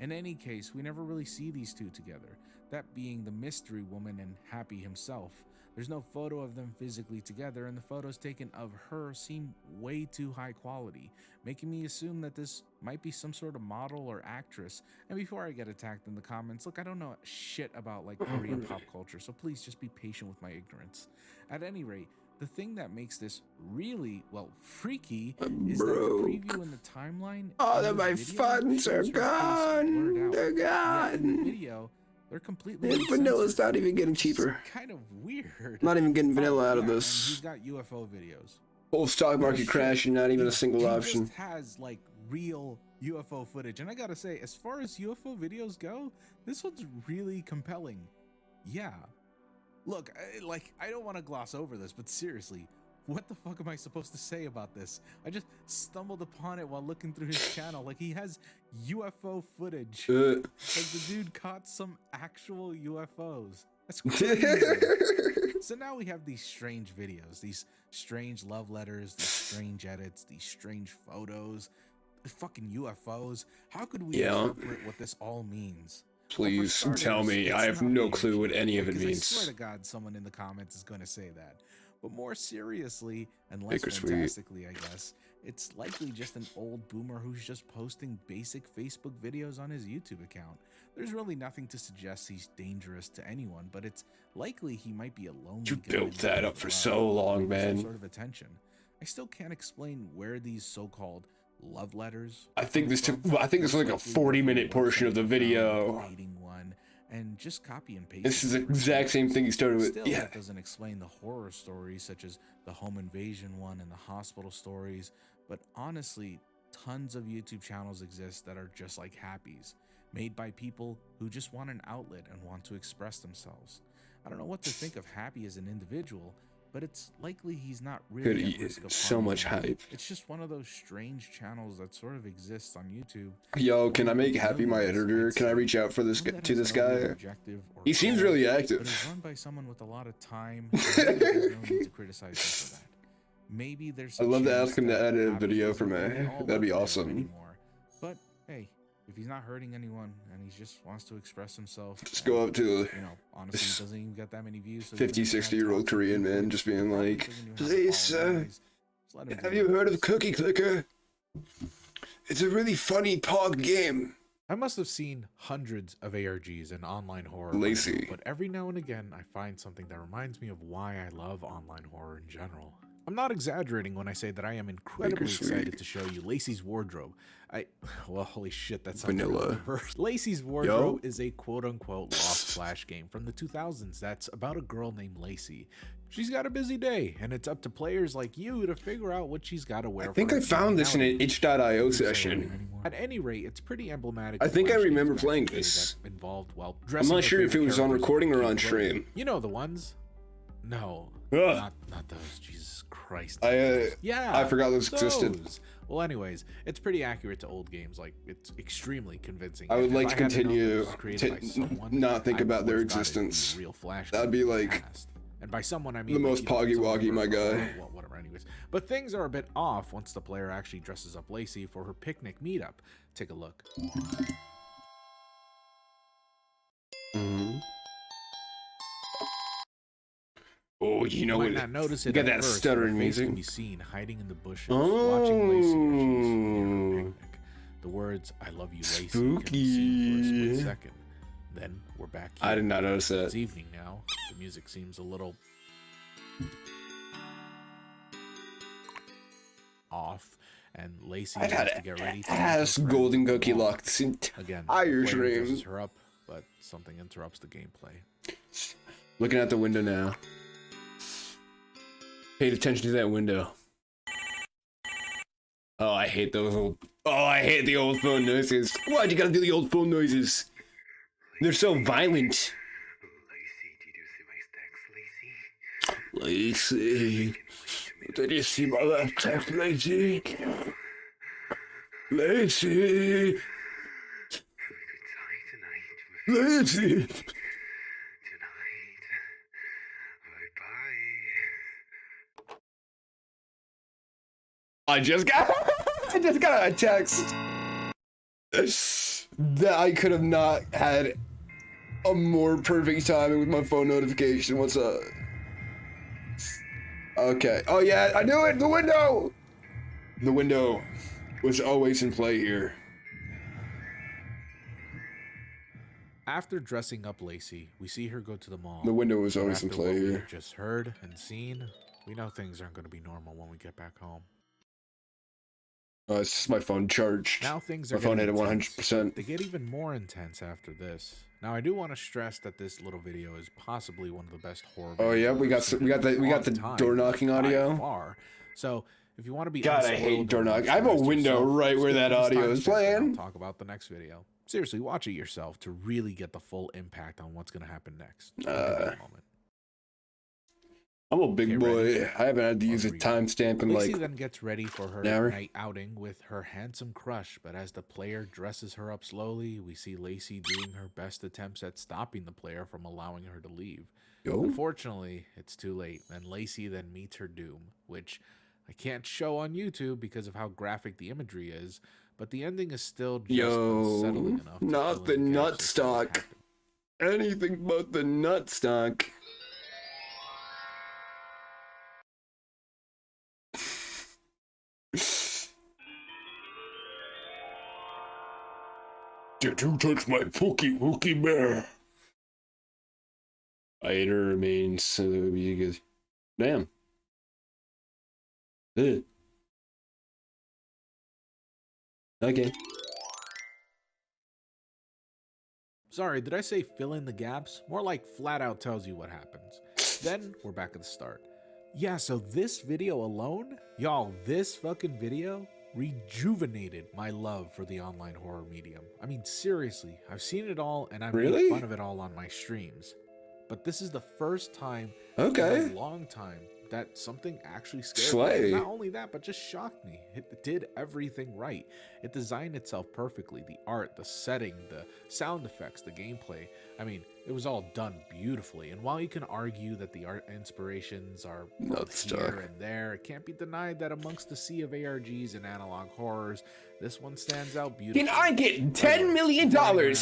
In any case, we never really see these two together, that being the mystery woman and Happy himself. There's no photo of them physically together, and the photos taken of her seem way too high quality, making me assume that this might be some sort of model or actress. And before I get attacked in the comments, look, I don't know shit about like Korean pop culture, so please just be patient with my ignorance. At any rate, the thing that makes this really, well, freaky is that the preview in the timeline. All in of my this video funds are shows her face blurred gone. out. They're Yet in the gone. video, they're completely And vanilla's uncensored. not even getting It's cheaper. kind of weird. Not even getting Oh, vanilla out of yeah, and this. he's got UFO videos. Whole stock market Shit. crashing, not even a single he option. just has like real UFO footage, and I gotta say, as far as UFO videos go, this one's really compelling. Yeah. Look, I don't want to gloss over this, but seriously, what the fuck am I supposed to say about this? I just stumbled upon it while looking through his channel. Like, he has UFO footage. Like, the dude caught some actual UFOs. That's crazy. So now we have these strange videos, these strange love letters, these strange edits, these strange photos, fucking UFOs. How could we interpret what this all means? Please starters, tell me. it's I have not no being clue what cheated, any of it because I means. swear to God, someone in the comments is going to say that. But more seriously, and less Baker Sweet. fantastically, I guess, it's likely just an old boomer who's just posting basic Facebook videos on his YouTube account. There's really nothing to suggest he's dangerous to anyone, but it's likely he might be a lonely You guy built that looking up for love, so long, some man. sort of attention. I still can't explain where these so-called love letters. I think come this took. from. Well, I think this was like a Most likely 40-minute website portion of the found video. a dating one, and just copy and paste. This is it the over exact same thing he started with. Still, Yeah. that doesn't explain the horror stories such as the home invasion one and the hospital stories. But honestly, tons of YouTube channels exist that are just like Happy's, made by people who just want an outlet and want to express themselves. I don't know what to think of Happy as an individual, but it's likely he's not Could really eat at risk of so harm much anyone. hype. It's just one of those strange channels that sort of exists on YouTube. Yo, can I make Millions, Happy my editor? I'd Can I say. reach out for this One that to has this no real guy? objective or He seems goal, really but is active. run by someone with a lot of time. And maybe there's no need to criticize him for that. Maybe there's. I'd love to chance ask him to that edit a Happy video isn't for me. really all That'd be up there awesome. anymore. But hey, if he's not hurting anyone and he just wants to express himself, Just go up to you know, honestly, he doesn't even get that many views. So 50, 60-year-old Korean man just being like, "Please, sir, have you heard of Cookie Clicker? It's a really funny pog game." I must have seen hundreds of ARGs in online horror, Lacey. but every now and again I find something that reminds me of why I love online horror in general. I'm not exaggerating when I say that I am incredibly Sweet. excited to show you Lacey's wardrobe. Well, holy shit, that sounds like a Vanilla. reverse. Lacey's wardrobe is a quote-unquote lost Flash game from the 2000s that's about a girl named Lacey. She's got a busy day, and it's up to players like you to figure out what she's got to wear. I think I found this in an itch.io session. At any rate, it's pretty emblematic. I of think I Flash remember games back playing in the day this. that involved, well, I'm dressing not your sure if it favorite was on characters recording in or cute on clothing. stream. You know the ones? No, Ugh. not those. Jesus Christ. Yeah, I forgot those existed. Well, anyways, it's pretty accurate to old games. Like, it's extremely convincing. I would And like if to I had known continue it was created by to someone, not think I about their would've thought it'd be a existence. real Flash That'd game be in the like past. And by someone, I mean the like, most you know, poggy someone woggy, my over- guy. well, whatever, anyways. But things are a bit off once the player actually dresses up Lacey for her picnic meetup. Take a look. Mhm. Oh, you know Might what? not notice You it got at that first, stuttering but her face music. can be seen hiding in the bushes, watching Lacey as she's near her Oh. picnic. The words "I love you, Lacey" can be seen for a Spooky. split second. Then we're back here. I did not notice It's that. evening now. The music seems a little off, and Lacey I've has had to get ready to ass meet her golden friend cookie Wong. luck this Again, entire the player dresses stream. her up, but something interrupts the gameplay. Looking out the window now. Paid attention to that window. Oh, I hate those old. Oh, I hate the old phone noises. Why'd you gotta do the old phone noises? They're so violent. Lacey, did you see my last text, Lacey? Lacey, Lacey. I just got a text that I could have not had a more perfect timing with my phone notification. What's up? Okay. Oh yeah, I knew it. The window. The window was always in play here. After dressing up Lacey, we see her go to the mall. The window was But always in after play what we here. have just heard and seen, we know things aren't going to be normal when we get back home. It's just my phone charged. Now things are My phone getting hit at intense. 100%. They get even more intense after this. Now I do want to stress that this little video is possibly one of the best horror. Oh yeah, we got the door knocking audio. Far. So if you want to be God, I unspoiled hate and door knock. I have a immerse window yourself, right where skip that this audio is timestamp and playing. I'll talk about the next video. Seriously, watch it yourself to really get the full impact on what's going to happen next. I'll give you a moment. I'm a big Get boy. ready. I haven't had to use a Over you. timestamp in Lacey like. then gets ready for her an hour. night outing with her handsome crush, but as the player dresses her up slowly, we see Lacey doing her best attempts at stopping the player from allowing her to leave. Yo. Unfortunately, it's too late, and Lacey then meets her doom, which I can't show on YouTube because of how graphic the imagery is, but the ending is still just unsettling enough. To Not fill the in nut gaps as to stock. what happened. Anything but the nut stock. Did you touch my pookie wookie bear? Ida remains because damn. Ugh. Okay. Sorry, did I say fill in the gaps? More like flat out tells you what happens. Then we're back at the start. Yeah, so this video alone, y'all, this fucking video rejuvenated my love for the online horror medium. I mean, seriously, I've seen it all and I've Really? made fun of it all on my streams. But this is the first time in Okay. a long time that something actually scared Slay. me. Not only that, but just shocked me. It did everything right. It designed itself perfectly. The art, the setting, the sound effects, the gameplay. I mean, it was all done beautifully. And while you can argue that the art inspirations are both here and there, it can't be denied that amongst the sea of ARGs and analog horrors, this one stands out beautifully. Can I get $10 million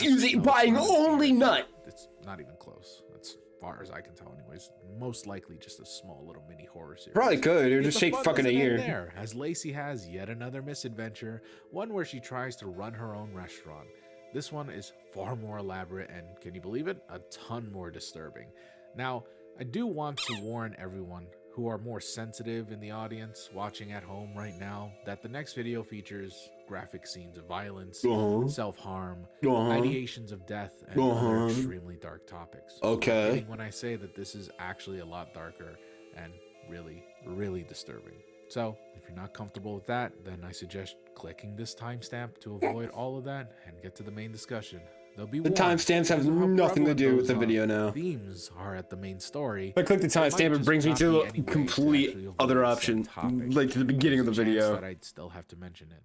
using buying only nut? It's not even close. As far as I can tell, anyways. Most likely just a small little mini horror series. Probably could. It would just take fucking a year. There, as Lacey has yet another misadventure, one where she tries to run her own restaurant. This one is far more elaborate and, can you believe it, a ton more disturbing. Now, I do want to warn everyone who are more sensitive in the audience watching at home right now that the next video features graphic scenes of violence, self-harm, ideations of death, and other extremely dark topics. Okay. When I say that this is actually a lot darker and really, really disturbing. So, if you're not comfortable with that, then I suggest clicking this timestamp to avoid all of that and get to the main discussion. They'll be the timestamps have nothing to do with the video now. Themes are at the main story. If I click the timestamp, it brings me to a complete other option, like to the beginning of the video. That I'd still have to mention it.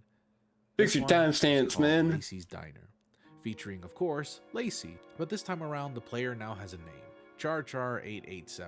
Fix your timestamps, man. Lacey's Diner, featuring, of course, Lacey. But this time around, the player now has a name. Char887,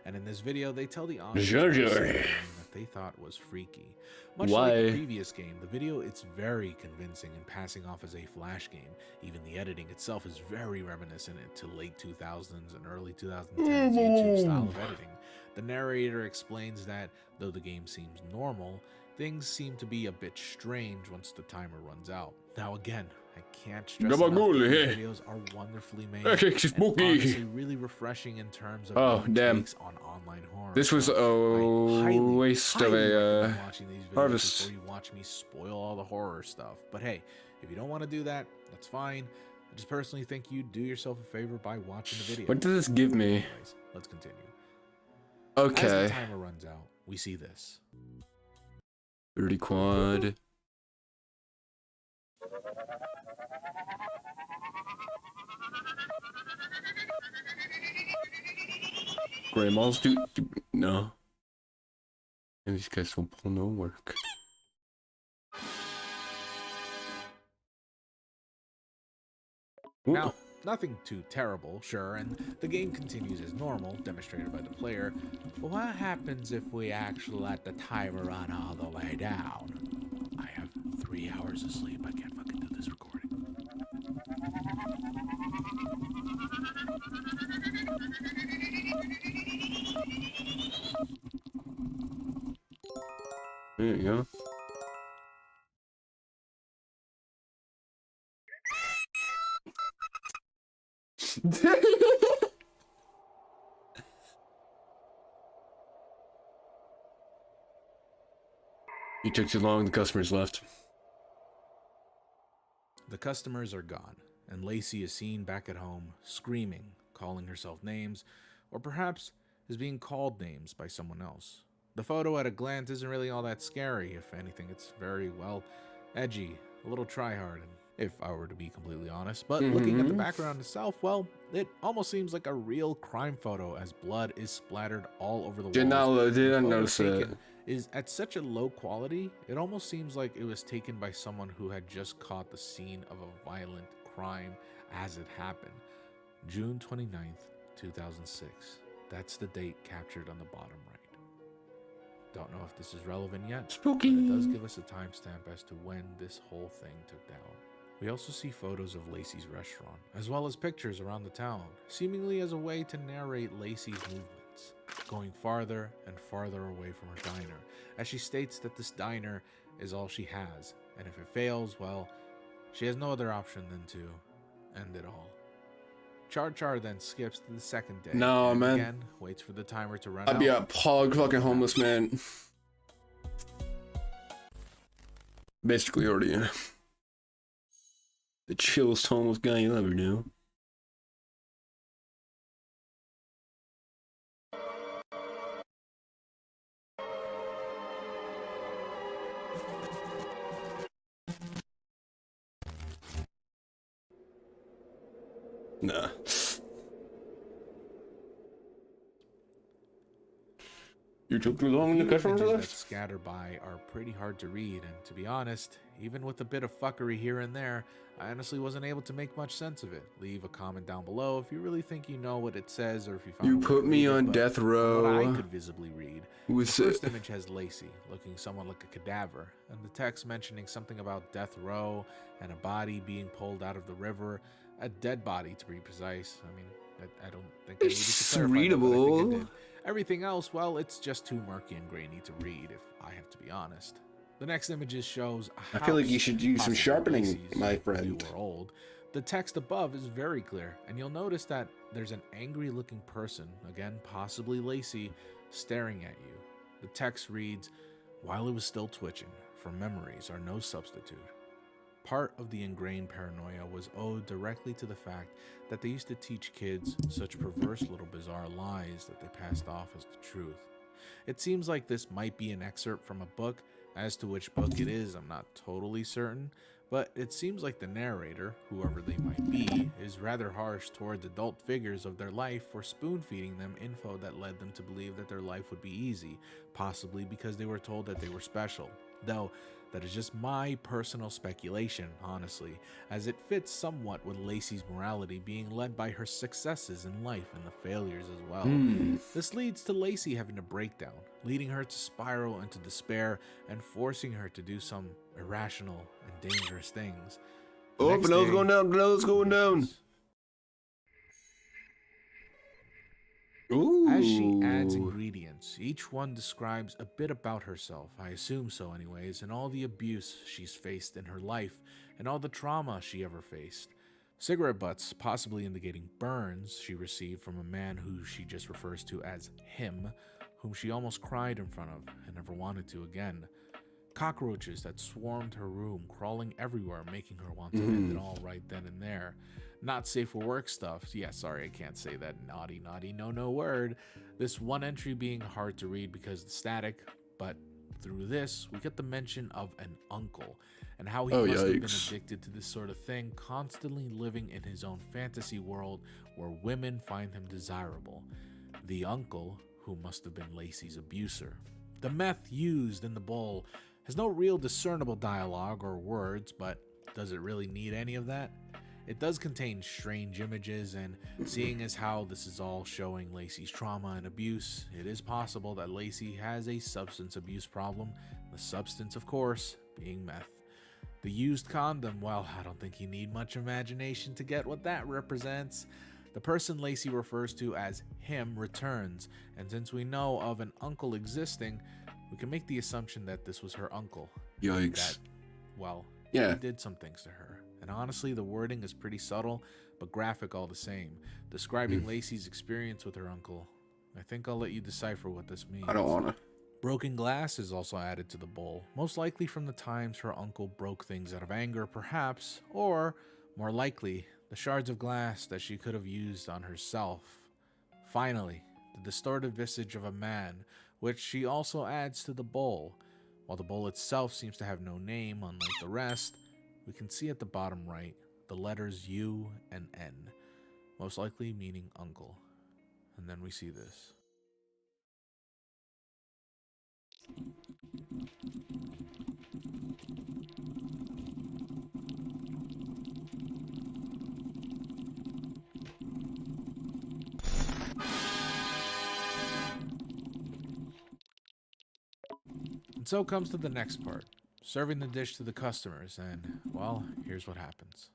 and in this video they tell the audience that they thought was freaky. Much like the previous game, the video it's very convincing and passing off as a flash game. Even the editing itself is very reminiscent to late 2000s and early 2010s YouTube style of editing. The narrator explains that though the game seems normal, things seem to be a bit strange once the timer runs out. Now again, I can't stress enough that the videos are wonderfully made and honestly really refreshing in terms of takes on online horror. This was a waste of a watching these videos harvest. before you watch me spoil all the horror stuff. But hey, if you don't want to do that, that's fine. I just personally think you do yourself a favor by watching the video. What does this give me? Anyways, let's continue. Okay. As the timer runs out, we see this. 30 quad. Grandma's do no. And these guys don't pull no work. Now, nothing too terrible, sure, and the game continues as normal, demonstrated by the player. But what happens if we actually let the timer run all the way down? I have 3 hours of sleep. I can't fucking do this recording. There you go. You took too long, the customers left. The customers are gone, and Lacey is seen back at home, screaming, calling herself names, or perhaps is being called names by someone else. The photo at a glance isn't really all that scary. If anything, it's very, well, edgy, a little try-hard, if I were to be completely honest. But looking at the background itself, well, it almost seems like a real crime photo as blood is splattered all over the walls. Didn't notice it. Is at such a low quality, it almost seems like it was taken by someone who had just caught the scene of a violent crime as it happened. June 29th, 2006. That's the date captured on the bottom right. Don't know if this is relevant yet, Spooky. but it does give us a timestamp as to when this whole thing took down. We also see photos of Lacey's restaurant, as well as pictures around the town, seemingly as a way to narrate Lacey's movements, going farther and farther away from her diner, as she states that this diner is all she has, and if it fails, well, she has no other option than to end it all. Char then skips to the second day. No, and man. Again, waits for the timer to run out. I'd be a pog fucking homeless man. Basically already the chillest homeless guy you'll ever know. Nah. You took too long The to few customer images that list? scatter by are pretty hard to read, and to be honest, even with a bit of fuckery here and there, I honestly wasn't able to make much sense of it. Leave a comment down below if you really think you know what it says or if you found You a way put to me read it, on but death from what I row. could visibly read, With the first image has Lacey, looking somewhat like a cadaver, and the text mentioning something about death row and a body being pulled out of the river, a dead body to be precise. I mean, I don't think I needed It's to clarify that, but I think I readable. did. Everything else, well, it's just too murky and grainy to read, if I have to be honest. The next images shows a house. I feel like you should use some possibly sharpening, Lacey's, my new friend. or old. The text above is very clear, and you'll notice that there's an angry-looking person, again, possibly Lacey, staring at you. The text reads, "While it was still twitching, for memories are no substitute." Part of the ingrained paranoia was owed directly to the fact that they used to teach kids such perverse little bizarre lies that they passed off as the truth. It seems like this might be an excerpt from a book. As to which book it is, I'm not totally certain, but it seems like the narrator, whoever they might be, is rather harsh towards adult figures of their life for spoon-feeding them info that led them to believe that their life would be easy, possibly because they were told that they were special. Though, that is just my personal speculation, honestly, as it fits somewhat with Lacey's morality being led by her successes in life and the failures as well. This leads to Lacey having a breakdown, leading her to spiral into despair and forcing her to do some irrational and dangerous things. The Oh, next Vanill's day, going down, Vanill's going down. As Ooh. she adds ingredients, each one describes a bit about herself, I assume so anyways, and all the abuse she's faced in her life, and all the trauma she ever faced. Cigarette butts, possibly indicating burns she received from a man who she just refers to as him, whom she almost cried in front of and never wanted to again. Cockroaches that swarmed her room, crawling everywhere, making her want to end it all right then and there. Not safe for work stuff. Yeah, sorry, I can't say that naughty, no word. This one entry being hard to read because of the static, but through this, we get the mention of an uncle and how he must have been addicted to this sort of thing, constantly living in his own fantasy world where women find him desirable. The uncle, who must have been Lacey's abuser. The meth used in the bowl has no real discernible dialogue or words, but does it really need any of that? It does contain strange images, and seeing as how this is all showing Lacey's trauma and abuse, it is possible that Lacey has a substance abuse problem, the substance, of course, being meth. The used condom, well, I don't think you need much imagination to get what that represents. The person Lacey refers to as him returns, and since we know of an uncle existing, we can make the assumption that this was her uncle. Yikes. That, well, Yeah. he did some things to her. And honestly, the wording is pretty subtle, but graphic all the same, describing Lacey's experience with her uncle. I think I'll let you decipher what this means. I don't wanna. Broken glass is also added to the bowl, most likely from the times her uncle broke things out of anger, perhaps, or, more likely, the shards of glass that she could have used on herself. Finally, the distorted visage of a man, which she also adds to the bowl. While the bowl itself seems to have no name, unlike the rest, we can see at the bottom right the letters U and N, most likely meaning uncle. And then we see this. And so comes to the next part, serving the dish to the customers, and, well, here's what happens.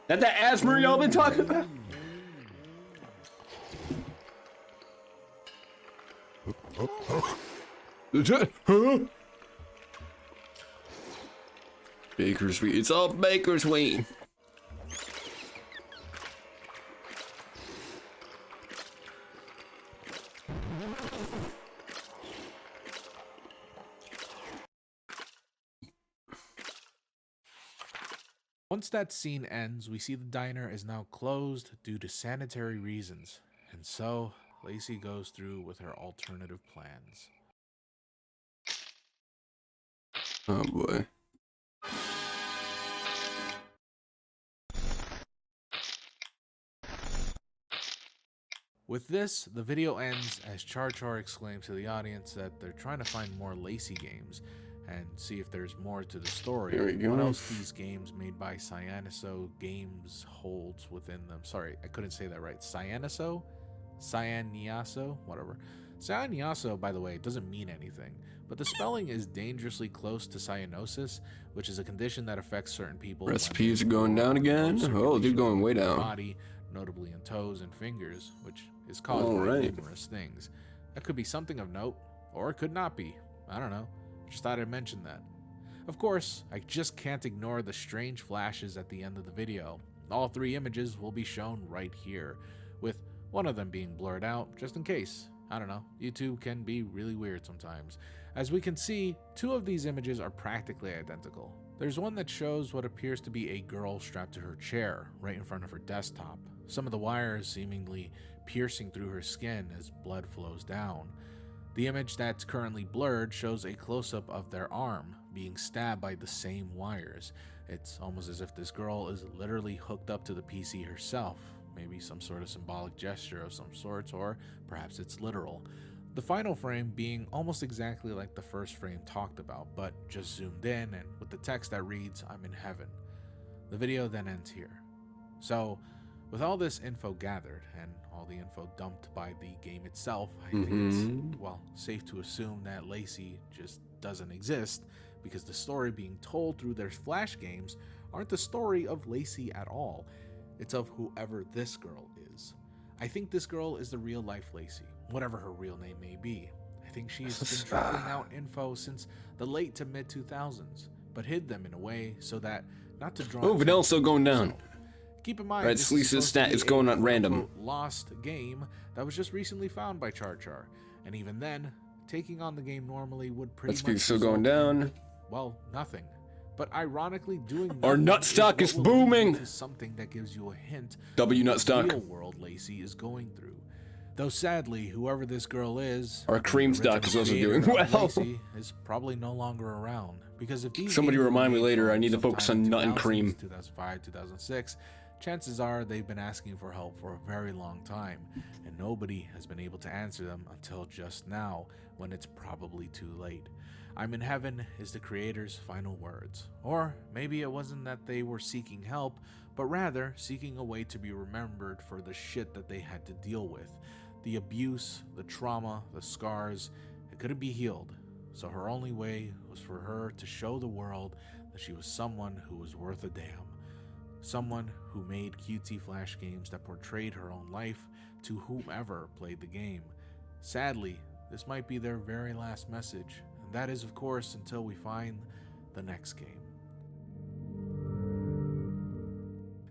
That the asthma y'all been talking about? Baker's sweet. It's all Baker's sweet. Once that scene ends, we see the diner is now closed due to sanitary reasons. And so, Lacey goes through with her alternative plans. Oh boy. With this, the video ends as Char Char exclaims to the audience that they're trying to find more Lacey games and see if there's more to the story. There we go. What else these games made by Cyaniso Games holds within them. Sorry, I couldn't say that right. Cyaniso? Cyaniaso? Whatever. Cyaniaso, by the way, doesn't mean anything, but the spelling is dangerously close to cyanosis, which is a condition that affects certain people. Recipes are going down again. Oh, they're going way down. Body, notably in toes and fingers, which is caused by numerous things. That could be something of note, or it could not be. I don't know. Just thought I'd mention that. Of course, I just can't ignore the strange flashes at the end of the video. All 3 images will be shown right here, with one of them being blurred out, just in case. I don't know, YouTube can be really weird sometimes. As we can see, 2 of these images are practically identical. There's one that shows what appears to be a girl strapped to her chair, right in front of her desktop. Some of the wires seemingly piercing through her skin as blood flows down. The image that's currently blurred shows a close-up of their arm being stabbed by the same wires. It's almost as if this girl is literally hooked up to the PC herself. Maybe some sort of symbolic gesture of some sort, or perhaps it's literal. The final frame being almost exactly like the first frame talked about, but just zoomed in and with the text that reads, "I'm in heaven." The video then ends here. So, with all this info gathered and all the info dumped by the game itself, I think it's, well, safe to assume that Lacey just doesn't exist, because the story being told through their Flash games aren't the story of Lacey at all. It's of whoever this girl is. I think this girl is the real life Lacey, whatever her real name may be. I think she's been trotting out info since the late to mid 2000s, but hid them in a way so that not to draw. Oh, Vanel's still going down. Keep in mind, right, Sleece's stat is going on random. Lost game that was just recently found by Char Char, and even then, taking on the game normally would pretty much still going down. In, well, nothing. But ironically, doing our nut stock is booming. Is something that gives you a hint. W nut stock. The real world Lacey is going through. Though sadly, whoever this girl is, our cream stock is also doing well. Lacey is probably no longer around, because if these somebody remind me later, I need to focus on nut and cream. 2005, 2006. Chances are they've been asking for help for a very long time, and nobody has been able to answer them until just now, when it's probably too late. "I'm in heaven" is the creator's final words. Or maybe it wasn't that they were seeking help, but rather seeking a way to be remembered for the shit that they had to deal with. The abuse, the trauma, the scars, it couldn't be healed. So her only way was for her to show the world that she was someone who was worth a damn. Someone who made cutesy Flash games that portrayed her own life to whomever played the game. Sadly, this might be their very last message, and that is, of course, until we find the next game.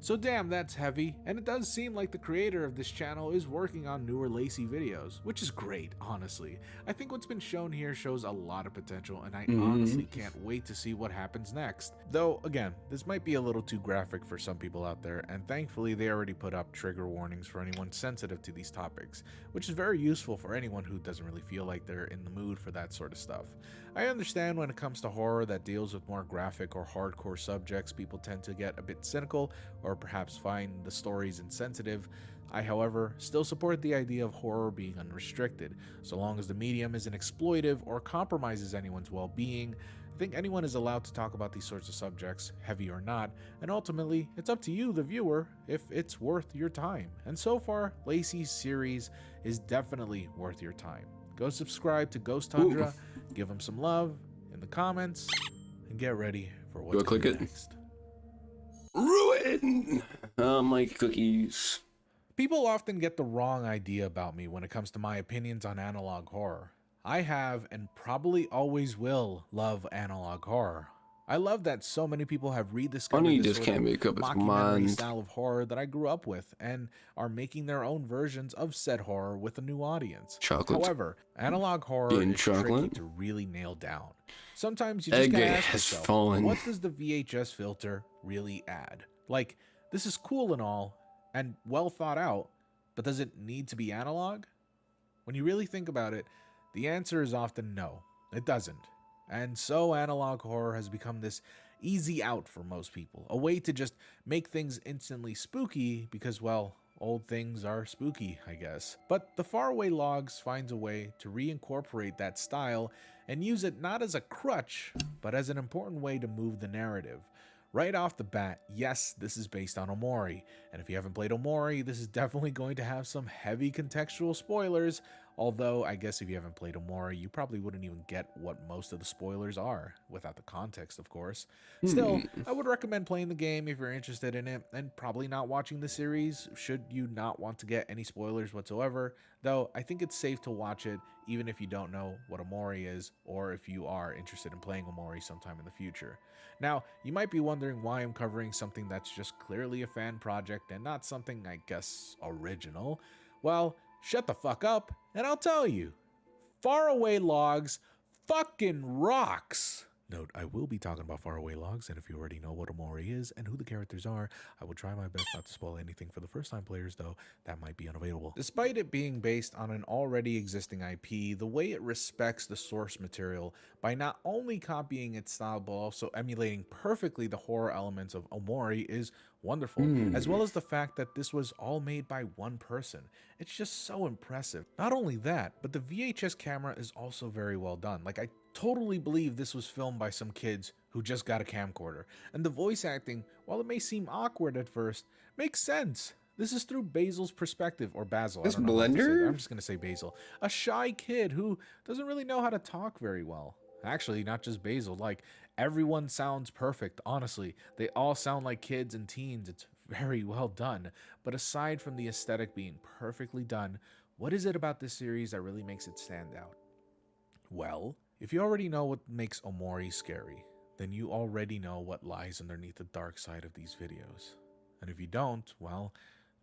So damn, that's heavy, and it does seem like the creator of this channel is working on newer Lacey videos, which is great, honestly. I think what's been shown here shows a lot of potential, and I honestly can't wait to see what happens next. Though, again, this might be a little too graphic for some people out there, and thankfully they already put up trigger warnings for anyone sensitive to these topics, which is very useful for anyone who doesn't really feel like they're in the mood for that sort of stuff. I understand when it comes to horror that deals with more graphic or hardcore subjects, people tend to get a bit cynical or perhaps find the stories insensitive. I, however, still support the idea of horror being unrestricted, so long as the medium isn't exploitive or compromises anyone's well-being. I think anyone is allowed to talk about these sorts of subjects, heavy or not, and ultimately, it's up to you, the viewer, if it's worth your time. And so far, Lacey's series is definitely worth your time. Go subscribe to Ghost Tundra, give him some love in the comments, and get ready for what's coming next. Ruin! My cookies. People often get the wrong idea about me when it comes to my opinions on analog horror. I have, and probably always will, love analog horror. I love that so many people have rediscovered this sort of mockumentary style of horror that I grew up with, and are making their own versions of said horror with a new audience. However, analog horror is tricky to really nail down. Sometimes you just gotta ask yourself, what does the VHS filter really add? Like, this is cool and all, and well thought out, but does it need to be analog? When you really think about it, the answer is often no, it doesn't. And so analog horror has become this easy out for most people, a way to just make things instantly spooky because, well, old things are spooky, I guess. But the Faraway Logs finds a way to reincorporate that style and use it not as a crutch, but as an important way to move the narrative. Right off the bat, yes, this is based on Omori, and if you haven't played Omori, this is definitely going to have some heavy contextual spoilers, although I guess if you haven't played Omori, you probably wouldn't even get what most of the spoilers are, without the context, of course. Still, I would recommend playing the game if you're interested in it, and probably not watching the series, should you not want to get any spoilers whatsoever, though I think it's safe to watch it even if you don't know what Omori is, or if you are interested in playing Omori sometime in the future. Now, you might be wondering why I'm covering something that's just clearly a fan project and not something, I guess, original. Well, shut the fuck up, and I'll tell you. Faraway Logs fucking rocks! Note, I will be talking about Faraway Logs, and if you already know what Omori is and who the characters are, I will try my best not to spoil anything for the first-time players, though that might be unavailable. Despite it being based on an already existing IP, the way it respects the source material by not only copying its style but also emulating perfectly the horror elements of Omori is wonderful, as well as the fact that this was all made by one person. It's just so impressive. Not only that, but the VHS camera is also very well done. Like, I totally believe this was filmed by some kids who just got a camcorder. And the voice acting, while it may seem awkward at first, makes sense. This is through Basil's perspective, or Basil. This I don't know how to say Blender? that. I'm just going to say Basil. A shy kid who doesn't really know how to talk very well. Actually, not just Basil. Like, everyone sounds perfect, honestly. They all sound like kids and teens. It's very well done. But aside from the aesthetic being perfectly done, what is it about this series that really makes it stand out? Well, if you already know what makes Omori scary, then you already know what lies underneath the dark side of these videos. And if you don't, well,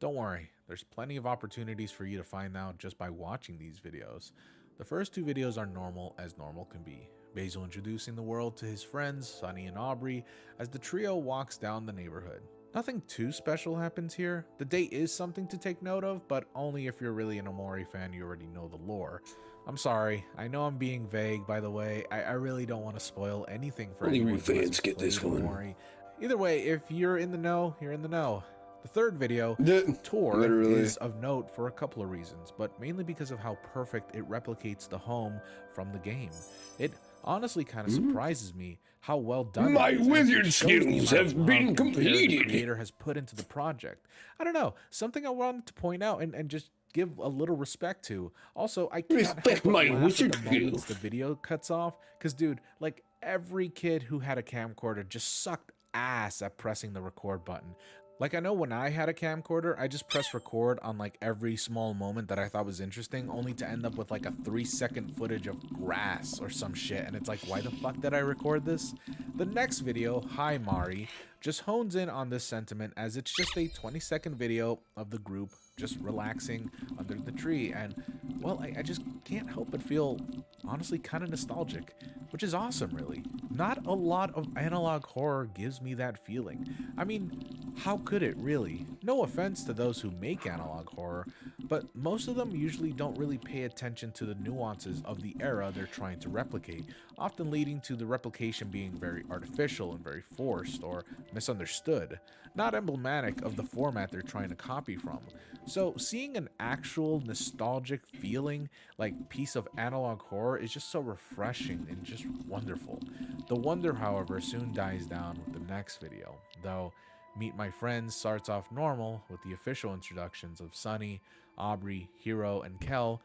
don't worry. There's plenty of opportunities for you to find out just by watching these videos. The first two videos are normal as normal can be. Basil introducing the world to his friends, Sunny and Aubrey, as the trio walks down the neighborhood. Nothing too special happens here. The date is something to take note of, but only if you're really an Omori fan, you already know the lore. I'm sorry, I know I'm being vague, by the way. I really don't want to spoil anything for Only anyone we who hasn't fans get this played one. Omori. Either way, if you're in the know, you're in the know. The third video, Tour, Literally. is of note for a couple of reasons, but mainly because of how perfect it replicates the home from the game. It honestly kind of surprises me how well done My it is, and wizard it shows the skills amount of have love been and care completed. the creator has put into the project. I don't know, something I wanted to point out and just give a little respect to. Also, I can't Respect help but my laugh wizard at the moments skills. the video cuts off, because dude, like, every kid who had a camcorder just sucked ass at pressing the record button. Like, I know when I had a camcorder, I just pressed record on like every small moment that I thought was interesting, only to end up with like a 3-second footage of grass or some shit, and it's like, why the fuck did I record this? The next video, Hi Mari, just hones in on this sentiment, as it's just a 20-second video of the group just relaxing under the tree, and well, I just can't help but feel honestly kind of nostalgic, which is awesome, really. Not a lot of analog horror gives me that feeling. I mean, how could it really? No offense to those who make analog horror, but most of them usually don't really pay attention to the nuances of the era they're trying to replicate, often leading to the replication being very artificial and very forced or misunderstood, not emblematic of the format they're trying to copy from. So seeing an actual nostalgic feeling like piece of analog horror is just so refreshing and just wonderful. The wonder, however, soon dies down with the next video, though Meet My Friends starts off normal with the official introductions of Sunny, Aubrey, Hiro, and Kel.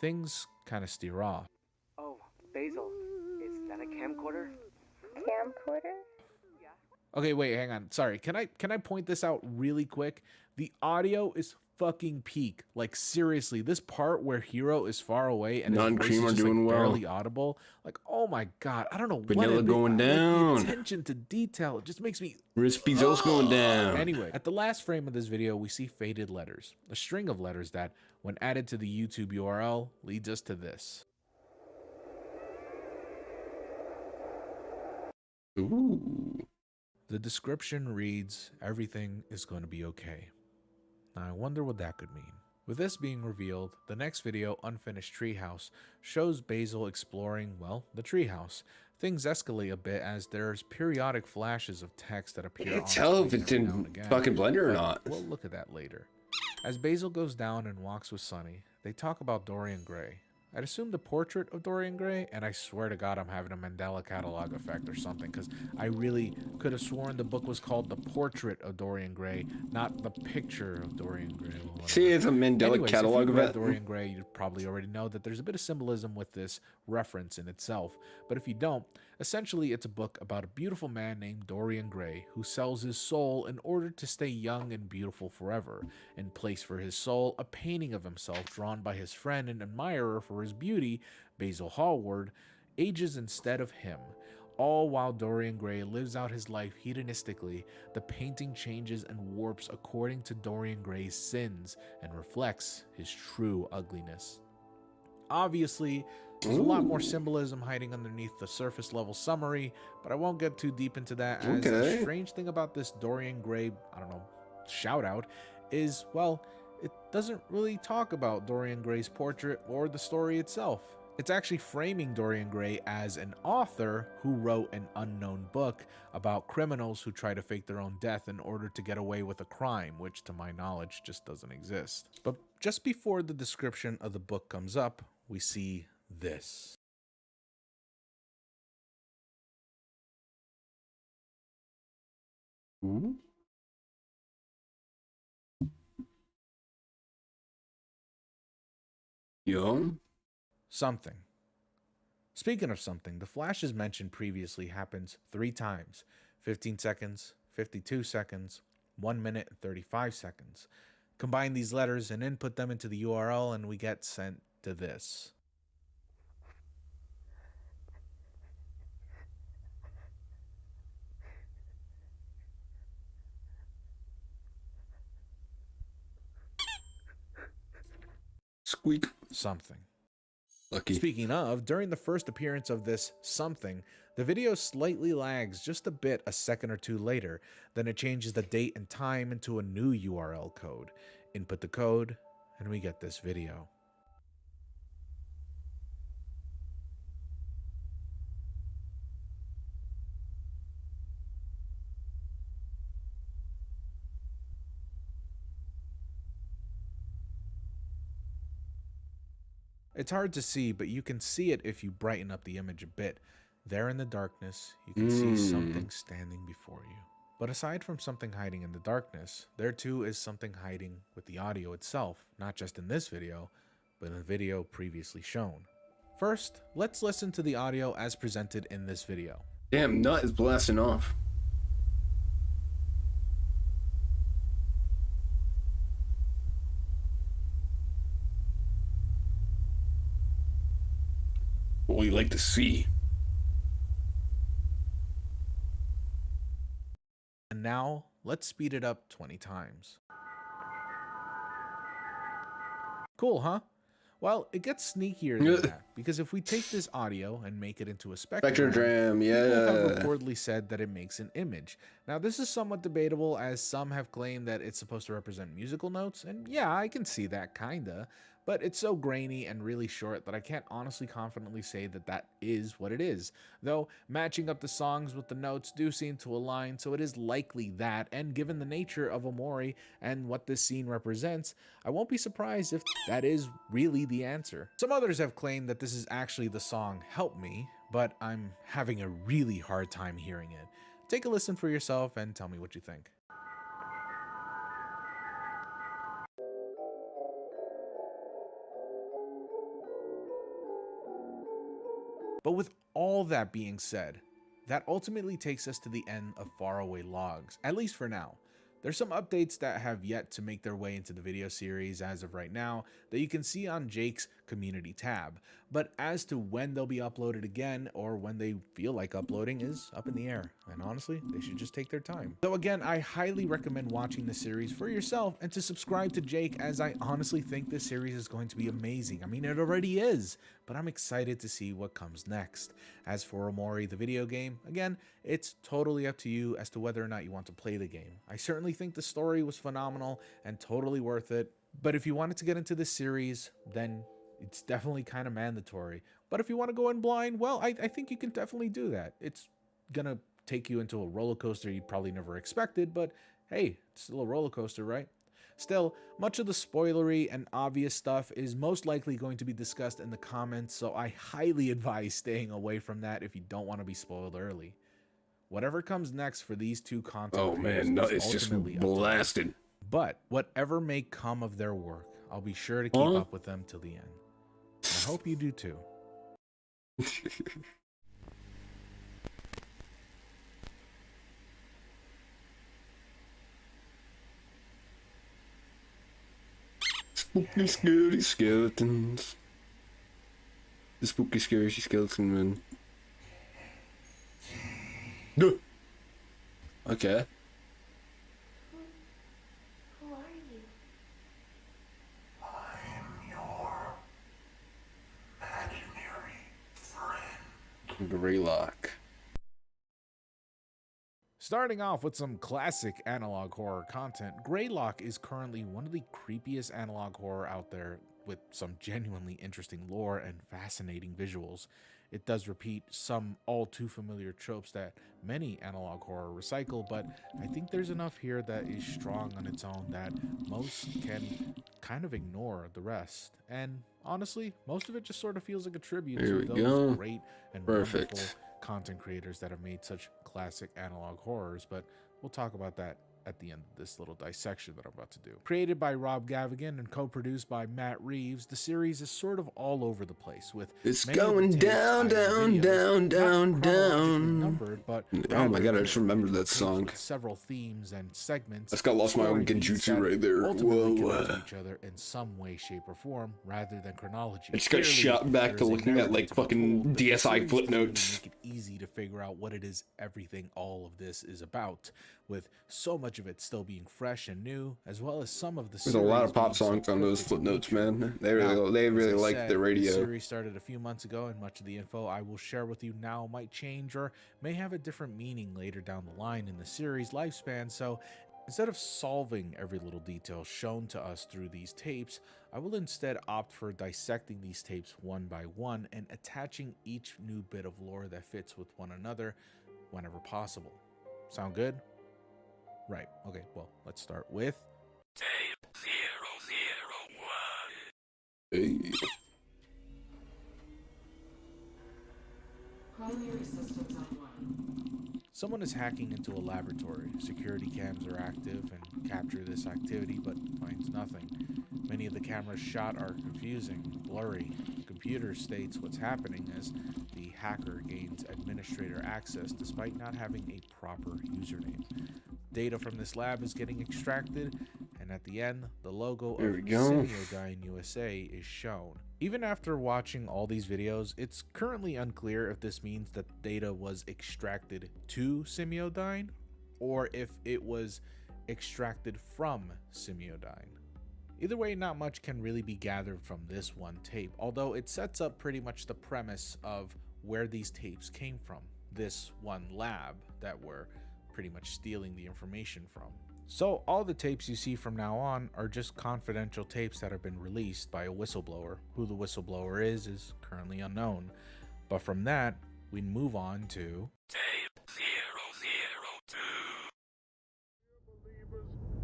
Things kind of steer off. Oh, Basil, is that a camcorder? Camcorder? Okay, wait, hang on. Sorry. Can I point this out really quick? The audio is fucking peak. Like, seriously, this part where Hiro is far away and his voice Non-cream is are just, doing like, well. barely audible. Like, oh my god, I don't know Vanilla what it is. going Like, down. the attention to detail, it just makes me... Crispy's also going down. Anyway, at the last frame of this video, we see faded letters. A string of letters that, when added to the YouTube URL, leads us to this. Ooh. The description reads, "Everything is going to be okay." Now, I wonder what that could mean. With this being revealed, the next video, Unfinished Treehouse, shows Basil exploring, well, the treehouse. Things escalate a bit as there's periodic flashes of text that appear on Can't tell if screen it's every now and in again, fucking Blender or but not. we'll look at that later. As Basil goes down and walks with Sunny, they talk about Dorian Gray. I'd assume the portrait of Dorian Gray, and I swear to God I'm having a Mandela catalog effect or something, because I really could have sworn the book was called The Portrait of Dorian Gray, not The Picture of Dorian Gray. See, it's a Mandela Anyways, catalog if you read event. Dorian Gray, you probably already know that there's a bit of symbolism with this reference in itself, but if you don't, essentially it's a book about a beautiful man named Dorian Gray who sells his soul in order to stay young and beautiful forever, and place for his soul a painting of himself drawn by his friend and admirer for his beauty, Basil Hallward, ages instead of him. All while Dorian Gray lives out his life hedonistically, the painting changes and warps according to Dorian Gray's sins and reflects his true ugliness. Obviously, there's a lot more symbolism hiding underneath the surface level summary, but I won't get too deep into that, as the strange thing about this Dorian Gray, shout out, is, well, it doesn't really talk about Dorian Gray's portrait or the story itself. It's actually framing Dorian Gray as an author who wrote an unknown book about criminals who try to fake their own death in order to get away with a crime, which to my knowledge just doesn't exist. But just before the description of the book comes up, we see this. Ooh. Yo. Something. Speaking of something, the flashes mentioned previously happens 3 times. 15 seconds, 52 seconds, 1 minute and 35 seconds. Combine these letters and input them into the URL and we get sent to this. Squeak. Something. Lucky. Speaking of, during the first appearance of this something, the video slightly lags just a bit a second or two later, then it changes the date and time into a new URL code. Input the code, and we get this video. It's hard to see, but you can see it if you brighten up the image a bit. There in the darkness, you can see something standing before you. But aside from something hiding in the darkness, there too is something hiding with the audio itself, not just in this video, but in the video previously shown. First, let's listen to the audio as presented in this video. Damn, nut is blasting off. What we like to see. And now, let's speed it up 20 times. Cool, huh? Well, it gets sneakier than that, because if we take this audio and make it into a spectrogram, yeah. people have reportedly said that it makes an image. Now, this is somewhat debatable, as some have claimed that it's supposed to represent musical notes, and yeah, I can see that kinda, but it's so grainy and really short that I can't honestly confidently say that that is what it is. Though, matching up the songs with the notes do seem to align, so it is likely that, and given the nature of Omori and what this scene represents, I won't be surprised if that is really the answer. Some others have claimed that this is actually the song Help Me, but I'm having a really hard time hearing it. Take a listen for yourself and tell me what you think. But with all that being said, that ultimately takes us to the end of Faraway Logs, at least for now. There's some updates that have yet to make their way into the video series as of right now that you can see on Jake's community tab, but as to when they'll be uploaded again or when they feel like uploading is up in the air, and honestly, they should just take their time. So again, I highly recommend watching the series for yourself and to subscribe to Jake, as I honestly think this series is going to be amazing. I mean, it already is, but I'm excited to see what comes next. As for Omori, the video game, again, it's totally up to you as to whether or not you want to play the game. I certainly think the story was phenomenal and totally worth it, But if you wanted to get into this series, then it's definitely kind of mandatory. But if you want to go in blind, well, I think you can definitely do that. It's gonna take you into a roller coaster you probably never expected, but hey, it's still a roller coaster, right? Still, much of the spoilery and obvious stuff is most likely going to be discussed in the comments, so I highly advise staying away from that if you don't want to be spoiled early. Whatever comes next for these two content Oh creators man, no, is it's just ultimately up to them. blasted. But whatever may come of their work, I'll be sure to keep up with them till the end. And I hope you do too. Spooky, scary skeletons. The spooky, scary skeleton man. Duh. Okay. Who are you? Greylock. Starting off with some classic analog horror content, Greylock is currently one of the creepiest analog horror out there with some genuinely interesting lore and fascinating visuals. It does repeat some all too familiar tropes that many analog horror recycle, but I think there's enough here that is strong on its own that most can kind of ignore the rest. And honestly, most of it just sort of feels like a tribute Here to we those go. great and Perfect. wonderful content creators that have made such classic analog horrors, but we'll talk about that at the end of this little dissection that I'm about to do. Created by Rob Gavigan and co-produced by Matt Reeves, the series is sort of all over the place with It's many of the going tapes, down, either down, videos, down, not down, chronologically down. numbered, but Oh my rather god, I just remembered that tapes song. with several themes and segments. I just got lost my own story beats genjutsu that right there. ultimately Whoa. connect to each other in some way, shape, or form, rather than chronology. I just got Clearly, shot back there to is a looking at like narrative to be fucking told, but the DSI series doesn't really footnotes. make it easy to figure out what it is everything all of this is about, with so much of it still being fresh and new, as well as some of the There's a lot of pop series being songs on those so cryptic in footnotes, nature. man. They Now, really as I like said, the this radio. series started a few months ago, and much of the info I will share with you now might change or may have a different meaning later down the line in the series' lifespan, so instead of solving every little detail shown to us through these tapes, I will instead opt for dissecting these tapes one by one and attaching each new bit of lore that fits with one another whenever possible. Sound good? Right, okay, well, let's start with Hey. someone is hacking into a laboratory. Security cams are active and capture this activity, but finds nothing. Many of the cameras shot are confusing, blurry. The computer states what's happening as the hacker gains administrator access despite not having a proper username. Data from this lab is getting extracted, and at the end, the logo There of we go. Semiodyne USA is shown. Even after watching all these videos, it's currently unclear if this means that data was extracted to Semiodyne, or if it was extracted from Semiodyne. Either way, not much can really be gathered from this one tape, although it sets up pretty much the premise of where these tapes came from, this one lab that we're pretty much stealing the information from. So all the tapes you see from now on are just confidential tapes that have been released by a whistleblower. Who the whistleblower is currently unknown. But from that, we move on to Tape 002.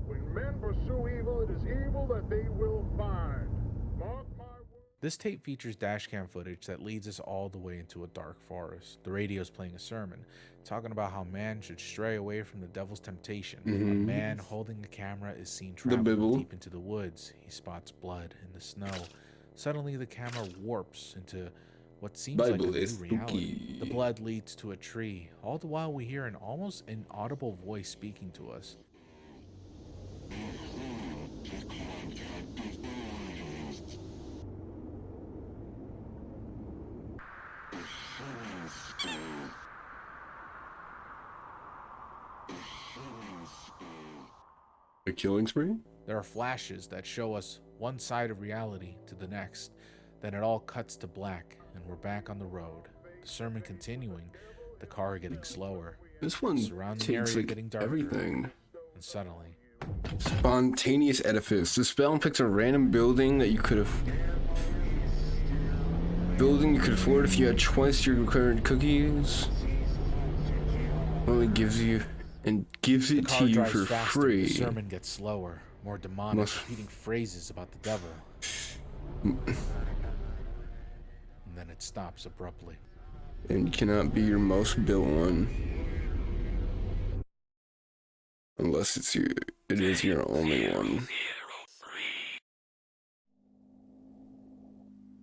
When men pursue evil, it is evil that they will find. Mark my words. This tape features dashcam footage that leads us all the way into a dark forest. The radio's playing a sermon, talking about how man should stray away from the devil's temptation. A man holding a camera is seen traveling Bible. deep into the woods. He spots blood in the snow. Suddenly the camera warps into what seems like a Bible new is reality. spooky. The blood leads to a tree. All the while we hear an almost inaudible voice speaking to us. A killing spree? There are flashes that show us one side of reality to the next. Then it all cuts to black, and we're back on the road. The sermon continuing, the car getting slower, This one surrounding takes area like getting darker, everything. and suddenly Spontaneous edifice. The spell picks a random building that you could have. Building you could afford if you had twice your current cookies. Only gives you and gives it to you for free. The sermon gets slower, more demonic, repeating phrases about the devil. And then it stops abruptly. And cannot be your most built one. Unless it is your only one.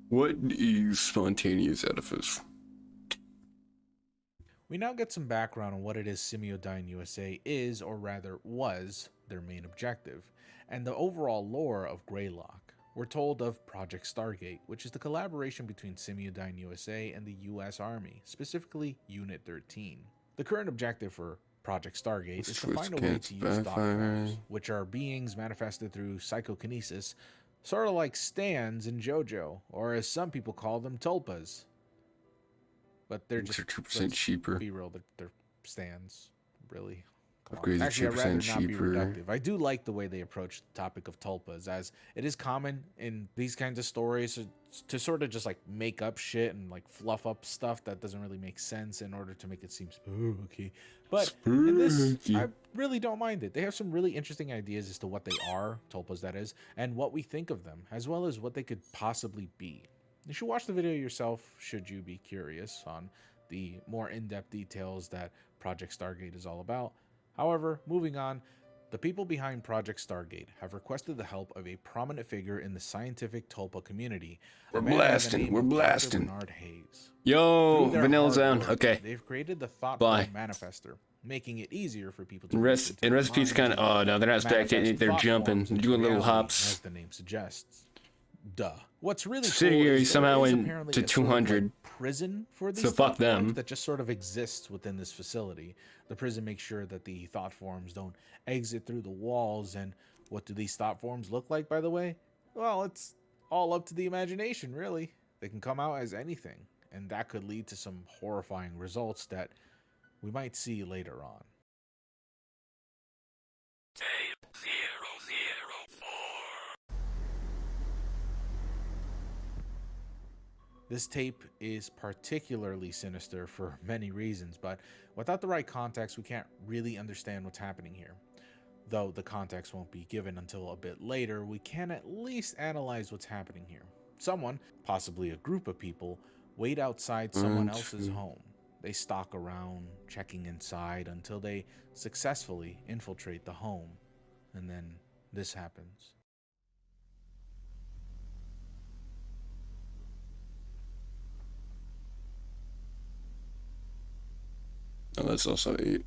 What is spontaneous edifice? We now get some background on what it is Simiodyne USA is, or rather was, their main objective, and the overall lore of Greylock. We're told of Project Stargate, which is the collaboration between Simiodyne USA and the US Army, specifically Unit 13. The current objective for Project Stargate is to find a way to use thought forms, which are beings manifested through psychokinesis, sort of like stands in JoJo, or as some people call them, tulpas. But they're just 2% cheaper. Be real, they're stands, really. Upgrades are Actually, I'd rather 2% not be cheaper. reductive. I do like the way they approach the topic of tulpas, as it is common in these kinds of stories to sort of just like make up shit and like fluff up stuff that doesn't really make sense in order to make it seem spooky. But in this, I really don't mind it. They have some really interesting ideas as to what they are, tulpas that is, and what we think of them, as well as what they could possibly be. You should watch the video yourself should you be curious on the more in-depth details that Project Stargate is all about. However, moving on, the people behind Project Stargate have requested the help of a prominent figure in the scientific tulpa community. We're blasting. Bernard Hayes. Yo, Through their Vanilla hard Zone. work, Okay. They've created the thought Bye. form manifester, making it easier for people to And recipes kind of. Oh no, they're not spectating. They're jumping, doing little hops. as the name suggests. Duh. What's really cool Subsidiary is somehow there is went apparently to a sort of, 200. like, prison for these So fuck thought forms them. that just sort of exists within this facility. The prison makes sure that the thought forms don't exit through the walls. And what do these thought forms look like, by the way? Well, it's all up to the imagination, really. They can come out as anything, and that could lead to some horrifying results that we might see later on. This tape is particularly sinister for many reasons, but without the right context, we can't really understand what's happening here. Though the context won't be given until a bit later, we can at least analyze what's happening here. Someone, possibly a group of people, wait outside someone else's home. They stalk around, checking inside until they successfully infiltrate the home. And then this happens. Oh, that's also 8.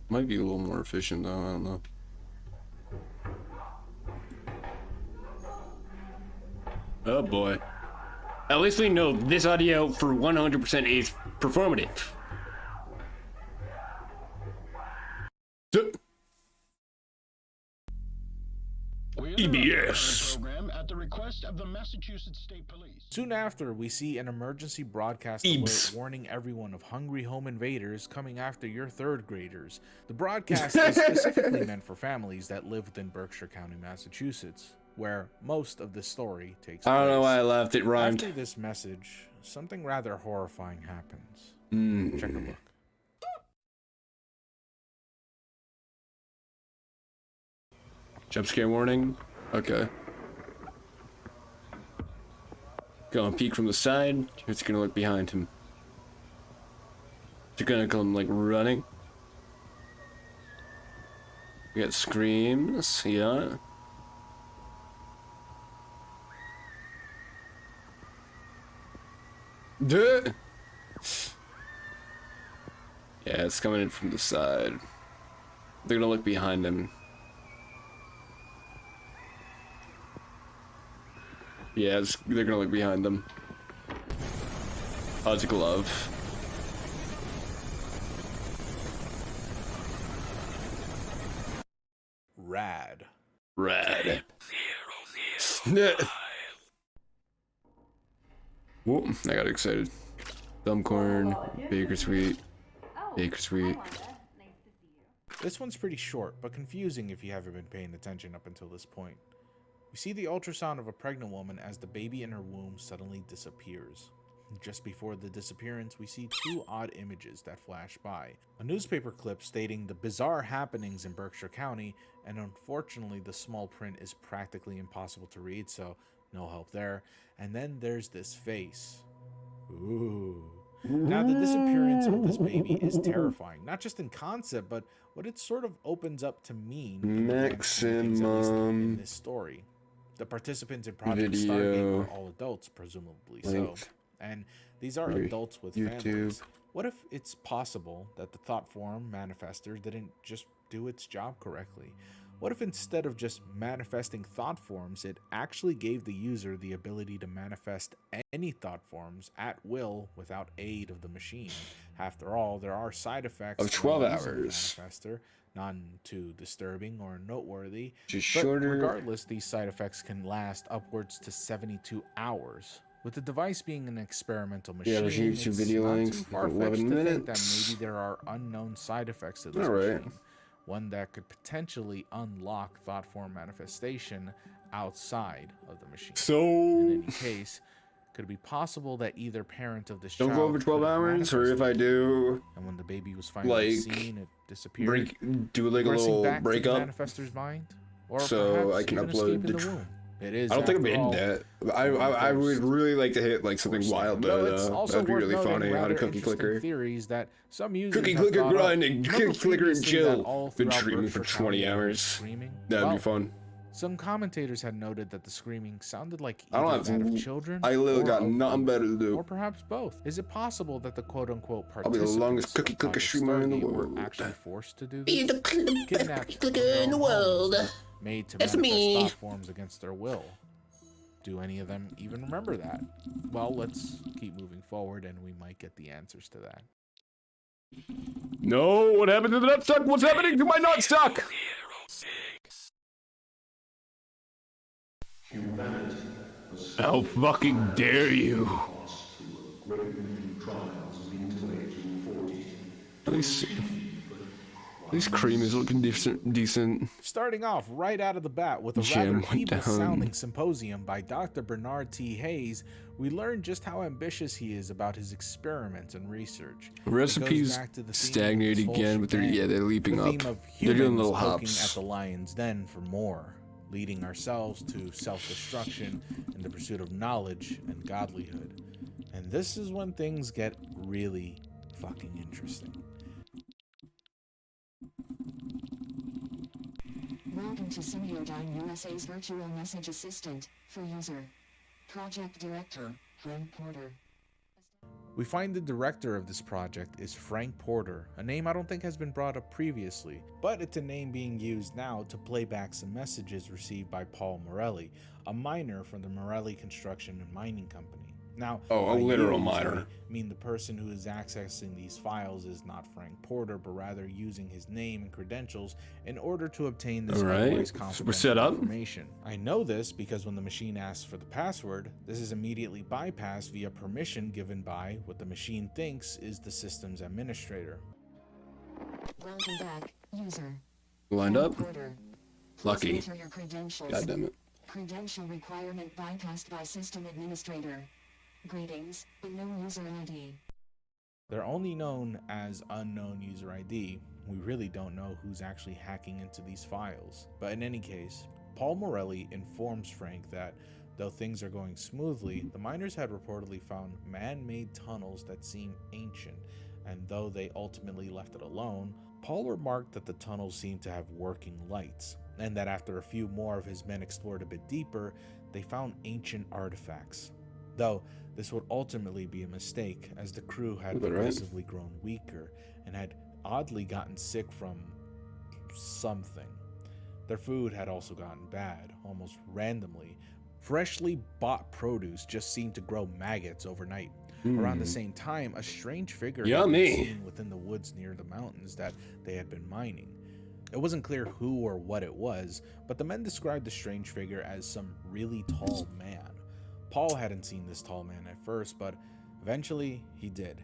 Might be a little more efficient though, I don't know. Oh boy. At least we know this audio for 100% is performative. EBS. Program at the request of the Massachusetts State Police. Soon after, we see an emergency broadcast alert warning everyone of hungry home invaders coming after your third graders. The broadcast is specifically meant for families that live within Berkshire County, Massachusetts, where most of the story takes place. I don't know why I laughed, it rhymed. After this message, something rather horrifying happens. Check a look. Jump scare warning. Okay. Gonna peek from the side. It's gonna look behind him. It's gonna come like running. We got screams. Yeah. Duh. Yeah, it's coming in from the side. They're gonna look behind him. Yeah, they're gonna look behind them. Oh, it's a glove. Rad. Rad. Whoa, I got excited. Thumbcorn, Baker Sweet. Oh, Baker Sweet. This one's pretty short, but confusing if you haven't been paying attention up until this point. We see the ultrasound of a pregnant woman as the baby in her womb suddenly disappears. Just before the disappearance, we see two odd images that flash by. A newspaper clip stating the bizarre happenings in Berkshire County, and unfortunately the small print is practically impossible to read, so no help there. And then there's this face. Ooh. Now, the disappearance of this baby is terrifying, not just in concept, but what it sort of opens up to mean in the grand scheme of things, at least in this story. The participants in Project Stargate are all adults, presumably so. And these are adults with families. What if it's possible that the thought form manifester didn't just do its job correctly? What if instead of just manifesting thought forms, it actually gave the user the ability to manifest any thought forms at will without aid of the machine? After all, there are side effects of 12 when using hours. the manifester, none too disturbing or noteworthy. Just But shorter. regardless, these side effects can last upwards to 72 hours. With the device being an experimental machine, Yeah, there's YouTube it's video not length, too far-fetched 11 to think that minutes. maybe there are unknown side effects to this Alright. machine. One that could potentially unlock thought form manifestation outside of the machine. So, In any case, could it be possible that either parent of this don't child go over 12 could have hours, or if I manifested, do, and when the baby was finally like, seen, it disappeared, do like a progressing little back to the breakup, manifester's mind, or so perhaps I can even upload escaping the womb. It is, I don't think I'm after all, in that. I would really like to hit like something wild though though. it's also That'd be worth really noting funny. How to rather cookie interesting clicker. theories that some users Cookie have clicker thought up. grind and Remember cookie clicker and previously that chill. all Been throughout streaming for Berkshire 20 County there was hours. screaming? That'd Well, be fun. some commentators had noted that the screaming sounded like I don't either have that of to- children I literally or got of nothing women, better to do. or perhaps both. Is it possible that the quote-unquote I'll be the longest participants cookie of clicker Project streamer in the Stargate world. were actually forced to do Be this? the best Kidnapped cookie from clicker their in the own world. homes, made to It's manifest me. thought forms against their will. Do any of them even remember that? Well, let's keep moving forward and we might get the answers to that. No, what happened to the nutsack? What's happening to my nutsack? How fucking dare you? At least Cream is looking decent. Starting off right out of the bat with a Jam rather went evil-sounding down. symposium by Dr. Bernard T. Hayes, we learn just how ambitious he is about his experiments and research. It goes Recipes back to the theme of stagnate this whole again, but shebang, they're leaping the up. theme of They're doing humans little poking hops. at the lion's den for more, leading ourselves to self-destruction in the pursuit of knowledge and godlyhood. And this is when things get really fucking interesting. Welcome to Semiodyne USA's virtual message assistant for user. Project Director, Frank Porter. We find the director of this project is Frank Porter, a name I don't think has been brought up previously, but it's a name being used now to play back some messages received by Paul Morelli, a miner from the Morelli Construction and Mining Company. Now, Oh, a by literal use, miner. I mean the person who is accessing these files is not Frank Porter, but rather using his name and credentials in order to obtain this Alright, otherwise so we're set confidential up. information. I know this because when the machine asks for the password, this is immediately bypassed via permission given by what the machine thinks is the system's administrator. Welcome back, user. Lined up? Porter. Lucky. Please enter your credentials. God damn it. Credential requirement bypassed by system administrator. Greetings, unknown user ID. They're only known as unknown user ID. We really don't know who's actually hacking into these files. But in any case, Paul Morelli informs Frank that though things are going smoothly, the miners had reportedly found man-made tunnels that seem ancient, and though they ultimately left it alone, Paul remarked that the tunnels seemed to have working lights, and that after a few more of his men explored a bit deeper, they found ancient artifacts. Though this would ultimately be a mistake, as the crew had Is that right? progressively grown weaker and had oddly gotten sick from something. Their food had also gotten bad, almost randomly. Freshly bought produce just seemed to grow maggots overnight. Around the same time, a strange figure had Yummy. been seen within the woods near the mountains that they had been mining. It wasn't clear who or what it was, but the men described the strange figure as some really tall man. Paul hadn't seen this tall man at first, but eventually he did.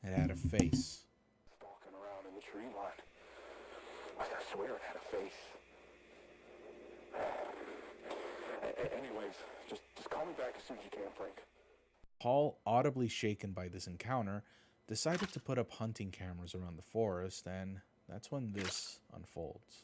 It had a face. swear it had a face. Anyways, just call me back as soon as you can, Frank. Paul, audibly shaken by this encounter, decided to put up hunting cameras around the forest, and that's when this unfolds.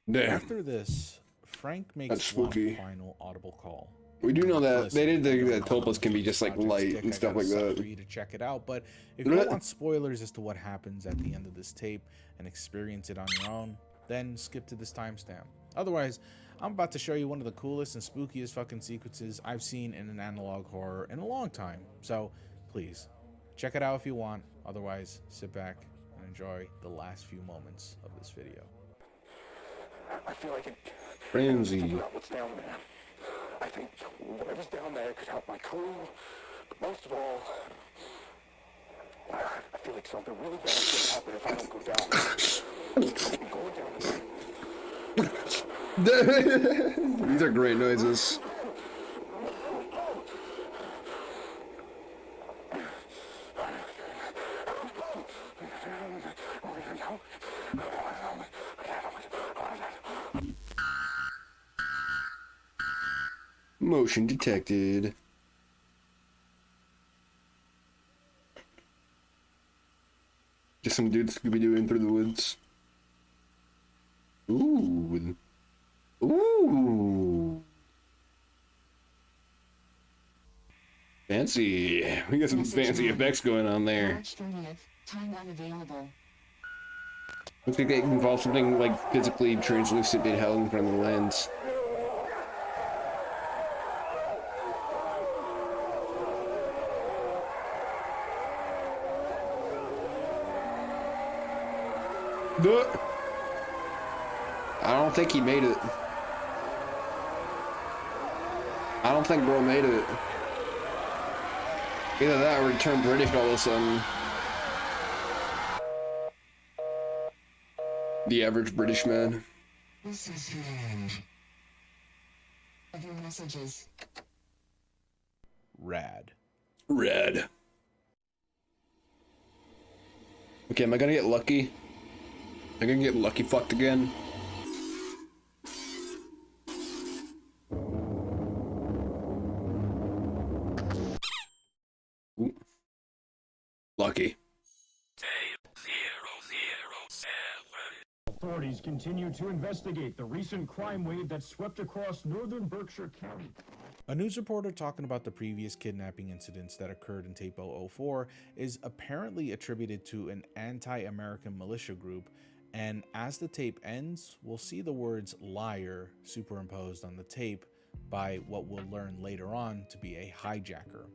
Damn. After this, Frank makes one final audible call. We do know that Listen, they did think that I know tulpas can be just like Project light Stick, and I stuff got like stuff that. for you to check it out, but if you don't want spoilers as to what happens at the end of this tape and experience it on your own, then skip to this timestamp. Otherwise, I'm about to show you one of the coolest and spookiest fucking sequences I've seen in an analog horror in a long time. So please, check it out if you want. Otherwise, sit back and enjoy the last few moments of this video. I feel like it. Frenzy. Figure out what's down there. I think whatever's down there could help my crew, but most of all, I feel like something really bad could happen if I don't go down. I'm going down. These are great noises. Motion detected. Just some dude Scooby-Dooing through the woods. Ooh. Ooh. Fancy. We got some fancy effects going on there. March 30th, time unavailable. Looks like they involve something like physically translucent being held in front of the lens. I don't think he made it. I don't think bro made it. Either that or he turned British all of a sudden. The average British man. This is the end of your messages. Rad. Red. Okay, am I gonna get lucky? Am I gonna get lucky fucked again? Ooh. Lucky. Authorities continue to investigate the recent crime wave that swept across northern Berkshire County. A news reporter talking about the previous kidnapping incidents that occurred in tape 004 is apparently attributed to an anti-American militia group, and as the tape ends, we'll see the words liar superimposed on the tape by what we'll learn later on to be a hijacker.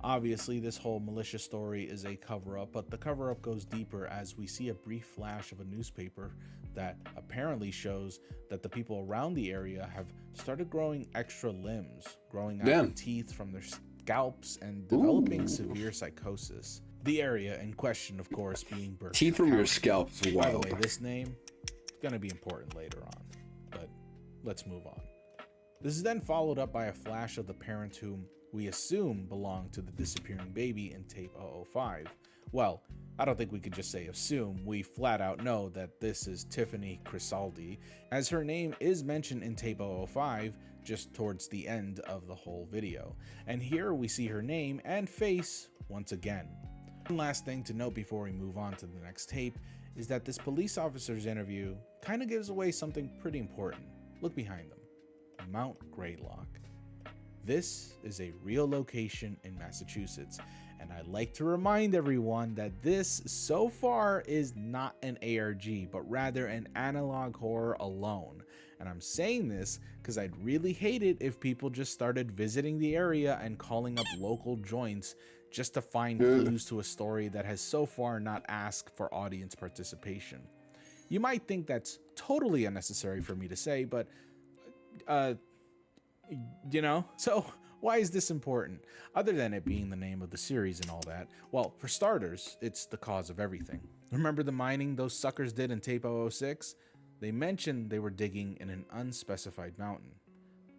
Obviously, this whole militia story is a cover-up, but the cover-up goes deeper as we see a brief flash of a newspaper that apparently shows that the people around the area have started growing extra limbs, growing out teeth from their scalps, and developing severe psychosis. The area in question, of course, being Berkshire Teeth from County. your scalp. Wow. By the way, this name is going to be important later on, but let's move on. This is then followed up by a flash of the parents whom we assume belong to the disappearing baby in tape 005. Well, I don't think we could just say assume, we flat out know that this is Tiffany Crisaldi, as her name is mentioned in tape 005 just towards the end of the whole video. And here we see her name and face once again. One last thing to note before we move on to the next tape is that this police officer's interview kind of gives away something pretty important. Look behind them. Mount Greylock. This is a real location in Massachusetts, and I'd like to remind everyone that this so far is not an ARG, but rather an analog horror alone. And I'm saying this because I'd really hate it if people just started visiting the area and calling up local joints just to find clues to a story that has so far not asked for audience participation. You might think that's totally unnecessary for me to say, but you know, so Why is this important? Other than it being the name of the series and all that, well, for starters, it's the cause of everything. Remember the mining those suckers did in Tape 006? They mentioned they were digging in an unspecified mountain.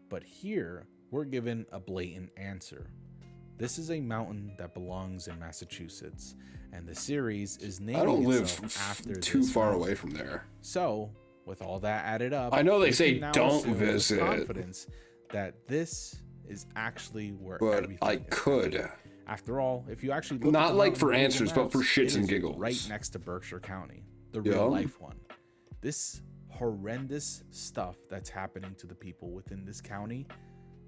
But here, we're given a blatant answer. This is a mountain that belongs in Massachusetts, and the series is naming I don't live after too this far mountain. away from there. So, with all that added up, I know they we say can now don't assume with visit, confidence that this is actually where but everything I is. could. After all, if you actually look at Not the like mountain for on Google answers, but for Maps, shits it and is giggles. right next to Berkshire County, the Yeah. real life one. This horrendous stuff that's happening to the people within this county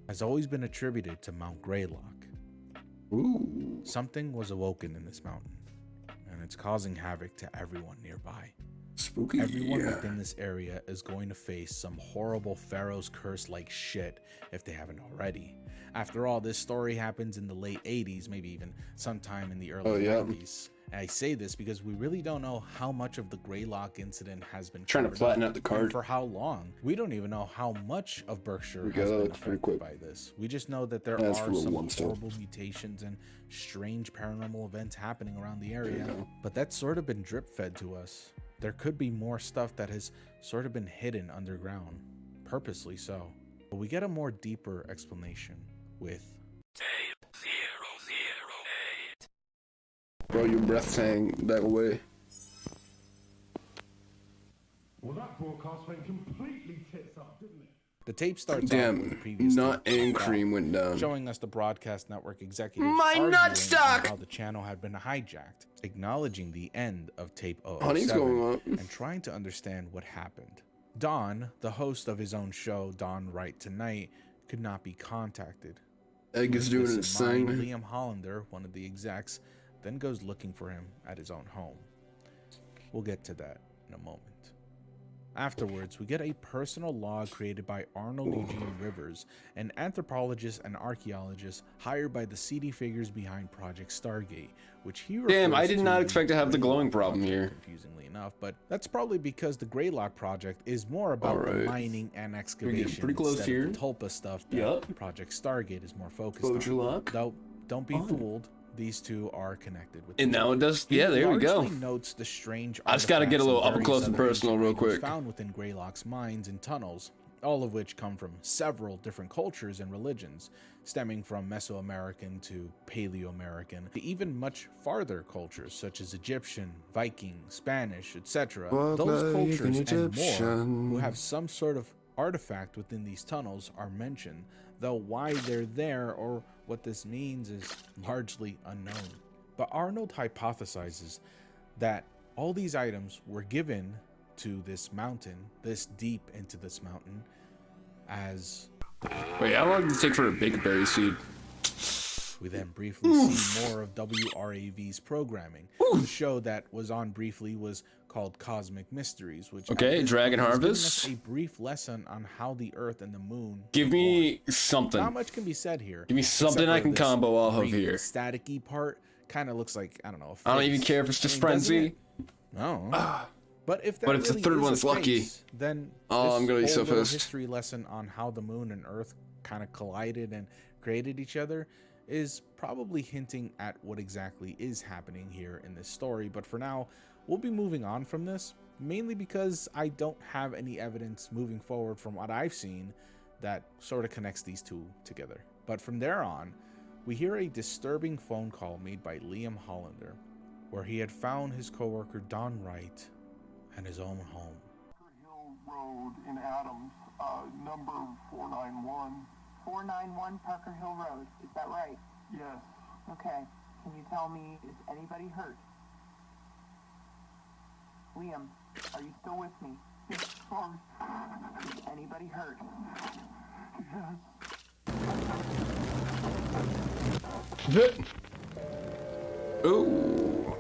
has always been attributed to Mount Greylock. Ooh. Something was awoken in this mountain, and it's causing havoc to everyone nearby. Spooky. Everyone within this area is going to face some horrible Pharaoh's curse like shit if they haven't already. After all, this story happens in the late 80s, maybe even sometime in the early 90s. And I say this because we really don't know how much of the Greylock incident has been Trying to covered flatten up out the and card. for how long. We don't even know how much of Berkshire We has got been that pretty affected quick. by this. We just know that there That's are for little some one still. horrible mutations and strange paranormal events happening around the area. But that's sort of been drip fed to us. There could be more stuff that has sort of been hidden underground, purposely so. But we get a more deeper explanation with Tape 008. Bro, your breath sang that way. Well, that broadcast went completely tits up, didn't it? The tape starts off with the Damn, previous nut tape and off, cream went down. showing us the broadcast network executives My arguing nutstock! on how the channel had been hijacked, acknowledging the end of tape 007 Honey's going up. and trying to understand what happened. Don, the host of his own show, Don Right Tonight, could not be contacted. Egg is With doing this its in mind, thing. Liam Hollander, one of the execs, then goes looking for him at his own home. We'll get to that in a moment. Afterwards, we get a personal log created by Arnold Eugene Rivers, an anthropologist and archaeologist hired by the seedy figures behind Project Stargate, which he Damn, I refers did not the expect to have the glowing Greylock problem Project, here. confusingly enough, but that's probably because the Greylock Project is more about the Alright. mining and We're excavation getting pretty close instead here. of the Tulpa stuff that Yup. Project Stargate is more focused Exposure on. lock. Though, don't be Oh. fooled. These two are connected with And each now other. it does. He Yeah, there we go. largely notes the strange I just gotta get a artifacts little and up close various and other personal ancient real items quick. found within Greylock's mines and tunnels, all of which come from several different cultures and religions, stemming from Mesoamerican to Paleo-American, to even much farther cultures such as Egyptian, Viking, Spanish, etc. Walk Those like cultures an and more Egyptian. who have some sort of artifact within these tunnels are mentioned, though why they're there or what this means is largely unknown. But Arnold hypothesizes that all these items were given to this mountain, this deep into this mountain, as Wait, how long did it take for a Bakeberry seed? we then briefly see more of WRAV's programming. The show that was on briefly was called Cosmic Mysteries, which Okay, at this Dragon point is giving Harvest. us a brief lesson on how the Earth and the Moon. Give were me born. something. Not much can be said here. Give me except something I for can this combo off of brief here. Staticky part kind of looks like, I don't know. I don't even care if it's just frenzy. No. But if that But if the really third is one's a lucky. face, then Oh, I'm gonna be this so whole little pissed. history lesson on how the moon and Earth kind of collided and created each other is probably hinting at what exactly is happening here in this story. But for now, we'll be moving on from this, mainly because I don't have any evidence moving forward from what I've seen that sort of connects these two together. But from there on, we hear a disturbing phone call made by Liam Hollander, where he had found his coworker Don Wright at his own home. Hill Road in Adams, number 491. 491 Parker Hill Road, is that right? Yes. Okay, can you tell me, is anybody hurt? Liam, are you still with me? Yes, sorry. Is anybody hurt? Yes. Ooh.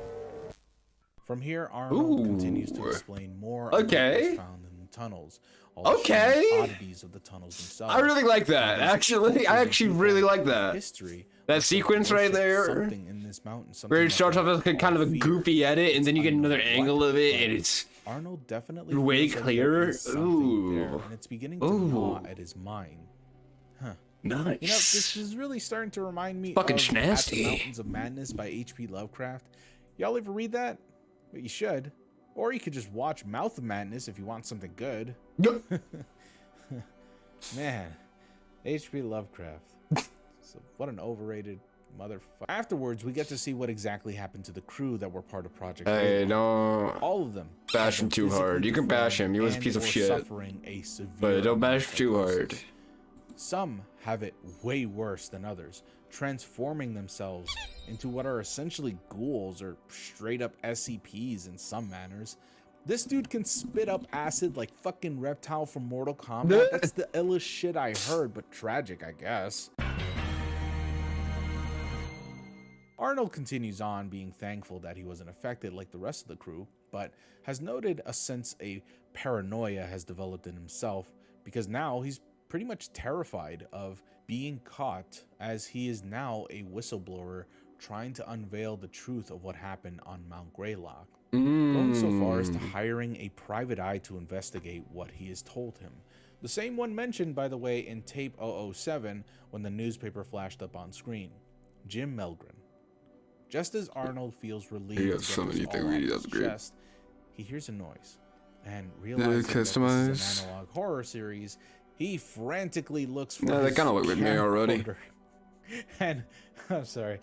From here, Arnold Ooh. continues to explain more of what Okay. was found in the tunnels. all the Okay. strange oddities of the tunnels themselves. I really like that. Actually, I actually really like that. History. That sequence right there, Something in this mountain. where it something starts that off as like kind of a fear. goofy edit, and then you get another What? angle of it, and it's Arnold definitely way feels like there clearer. is something Ooh. there, and it's beginning to Ooh. gnaw at his mind. Huh. Nice. You know, this is really starting to remind me Fucking of At the schnasty. Mountains of Madness by H.P. Lovecraft. Y'all ever read that? But you should. Or you could just watch Mouth of Madness if you want something good. Man, H.P. Lovecraft. So what an overrated motherfucker. Afterwards, we get to see what exactly happened to the crew that were part of Project Hey, Greylock. don't All of them. bash him too hard. You can bash him. He was a and piece of or shit. Suffering a severe But don't amount bash of too hard. psychosis. Some have it way worse than others, transforming themselves into what are essentially ghouls or straight up SCPs in some manners. This dude can spit up acid like fucking Reptile from Mortal Kombat. That's the illest shit I heard, but tragic, I guess. Arnold continues on being thankful that he wasn't affected like the rest of the crew, but has noted a sense a paranoia has developed in himself because now he's pretty much terrified of being caught, as he is now a whistleblower trying to unveil the truth of what happened on Mount Greylock. Going so far as to hiring a private eye to investigate what he has told him. The same one mentioned, by the way, in tape 007 when the newspaper flashed up on screen. Jim Melgren. Just as Arnold feels relieved to get this all off his chest, he hears a noise and realizes that this is an analog horror series. He frantically looks for his they kind of look like me already. And I'm sorry.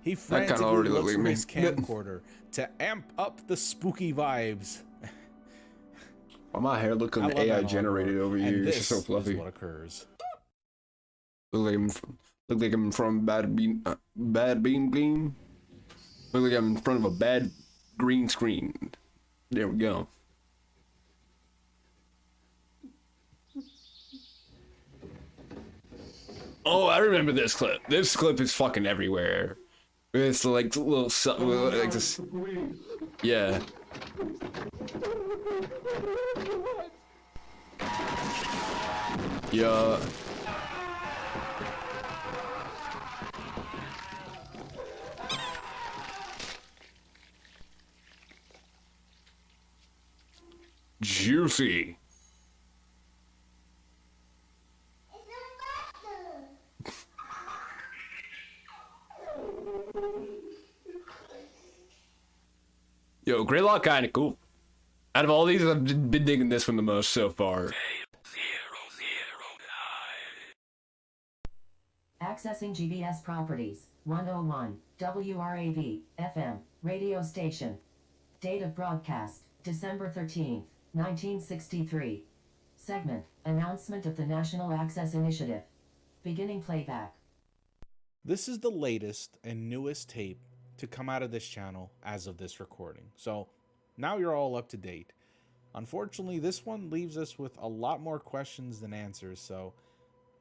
He frantically looks for his camcorder to amp up the spooky vibes. Why my hair looking AI generated over you? It's just so fluffy. Is what occurs. Look like I'm from Bad Bean Game. Look like I'm in front of a bad green screen. There we go. Oh, I remember this clip. This clip is fucking everywhere. It's like a little something like this. Yeah. Yeah. Juicy. Yo, Greylock kinda cool. Out of all these, I've been digging this one the most so far. Accessing GBS properties. 101 WRAV FM radio station. Date of broadcast December 13th, 1963. Segment announcement of the National Access Initiative. Beginning playback. This is the latest and newest tape to come out of this channel as of this recording. So now you're all up to date. Unfortunately, this one leaves us with a lot more questions than answers, so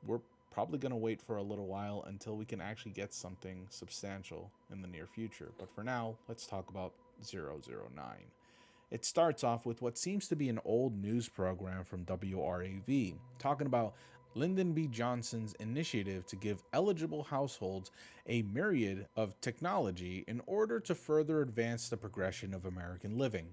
we're probably going to wait for a little while until we can actually get something substantial in the near future. But for now, let's talk about 009. It starts off with what seems to be an old news program from WRAV, talking about Lyndon B. Johnson's initiative to give eligible households a myriad of technology in order to further advance the progression of American living.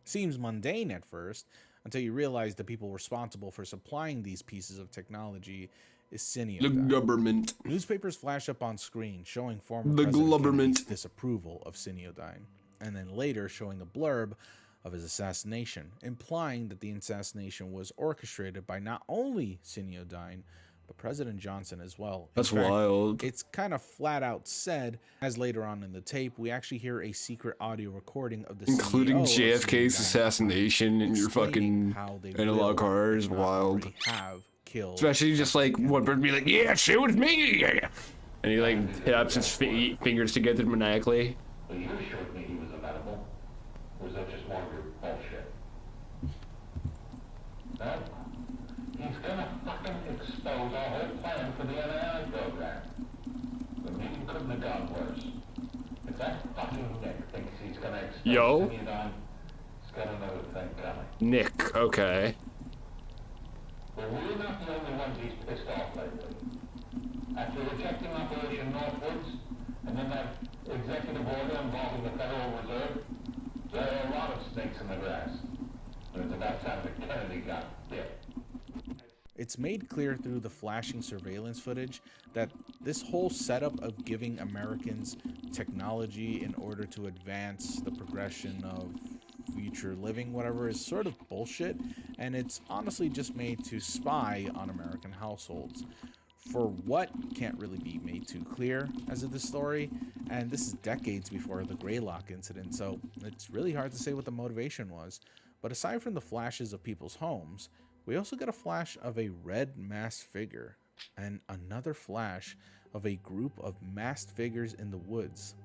Seems mundane at first, until you realize the people responsible for supplying these pieces of technology is Cineodyne. The government. Newspapers flash up on screen showing former The President government. Kennedy's disapproval of Cineodyne, and then later showing a blurb of his assassination, implying that the assassination was orchestrated by not only Cineodyne, but President Johnson as well. That's wild. It's kind of flat out said, as later on in the tape, we actually hear a secret audio recording of the Including CEO of JFK's Cineodyne assassination in your fucking how they analog will horror is not wild. already have killed Especially just like one person be like, yeah, shoot with me. And he like taps his fingers together maniacally. Well, you assured me he was amenable. Or was that just more of your bullshit? No? He's gonna fucking expose our whole plan for the NII program. The meeting couldn't have gone worse. If that fucking Nick thinks he's gonna expose Cineodyne, he's got another thing coming. Nick, okay. But we're not the only ones he's pissed off lately. After rejecting Operation Northwoods, and then that executive order involving the Federal Reserve, there are a lot of snakes in the grass. And it's about time that Kennedy got bit. It's made clear through the flashing surveillance footage that this whole setup of giving Americans technology in order to advance the progression of future living, whatever, is sort of bullshit, and it's honestly just made to spy on American households. For what can't really be made too clear as of this story, and this is decades before the Greylock incident, so it's really hard to say what the motivation was. But aside from the flashes of people's homes, we also get a flash of a red masked figure, and another flash of a group of masked figures in the woods.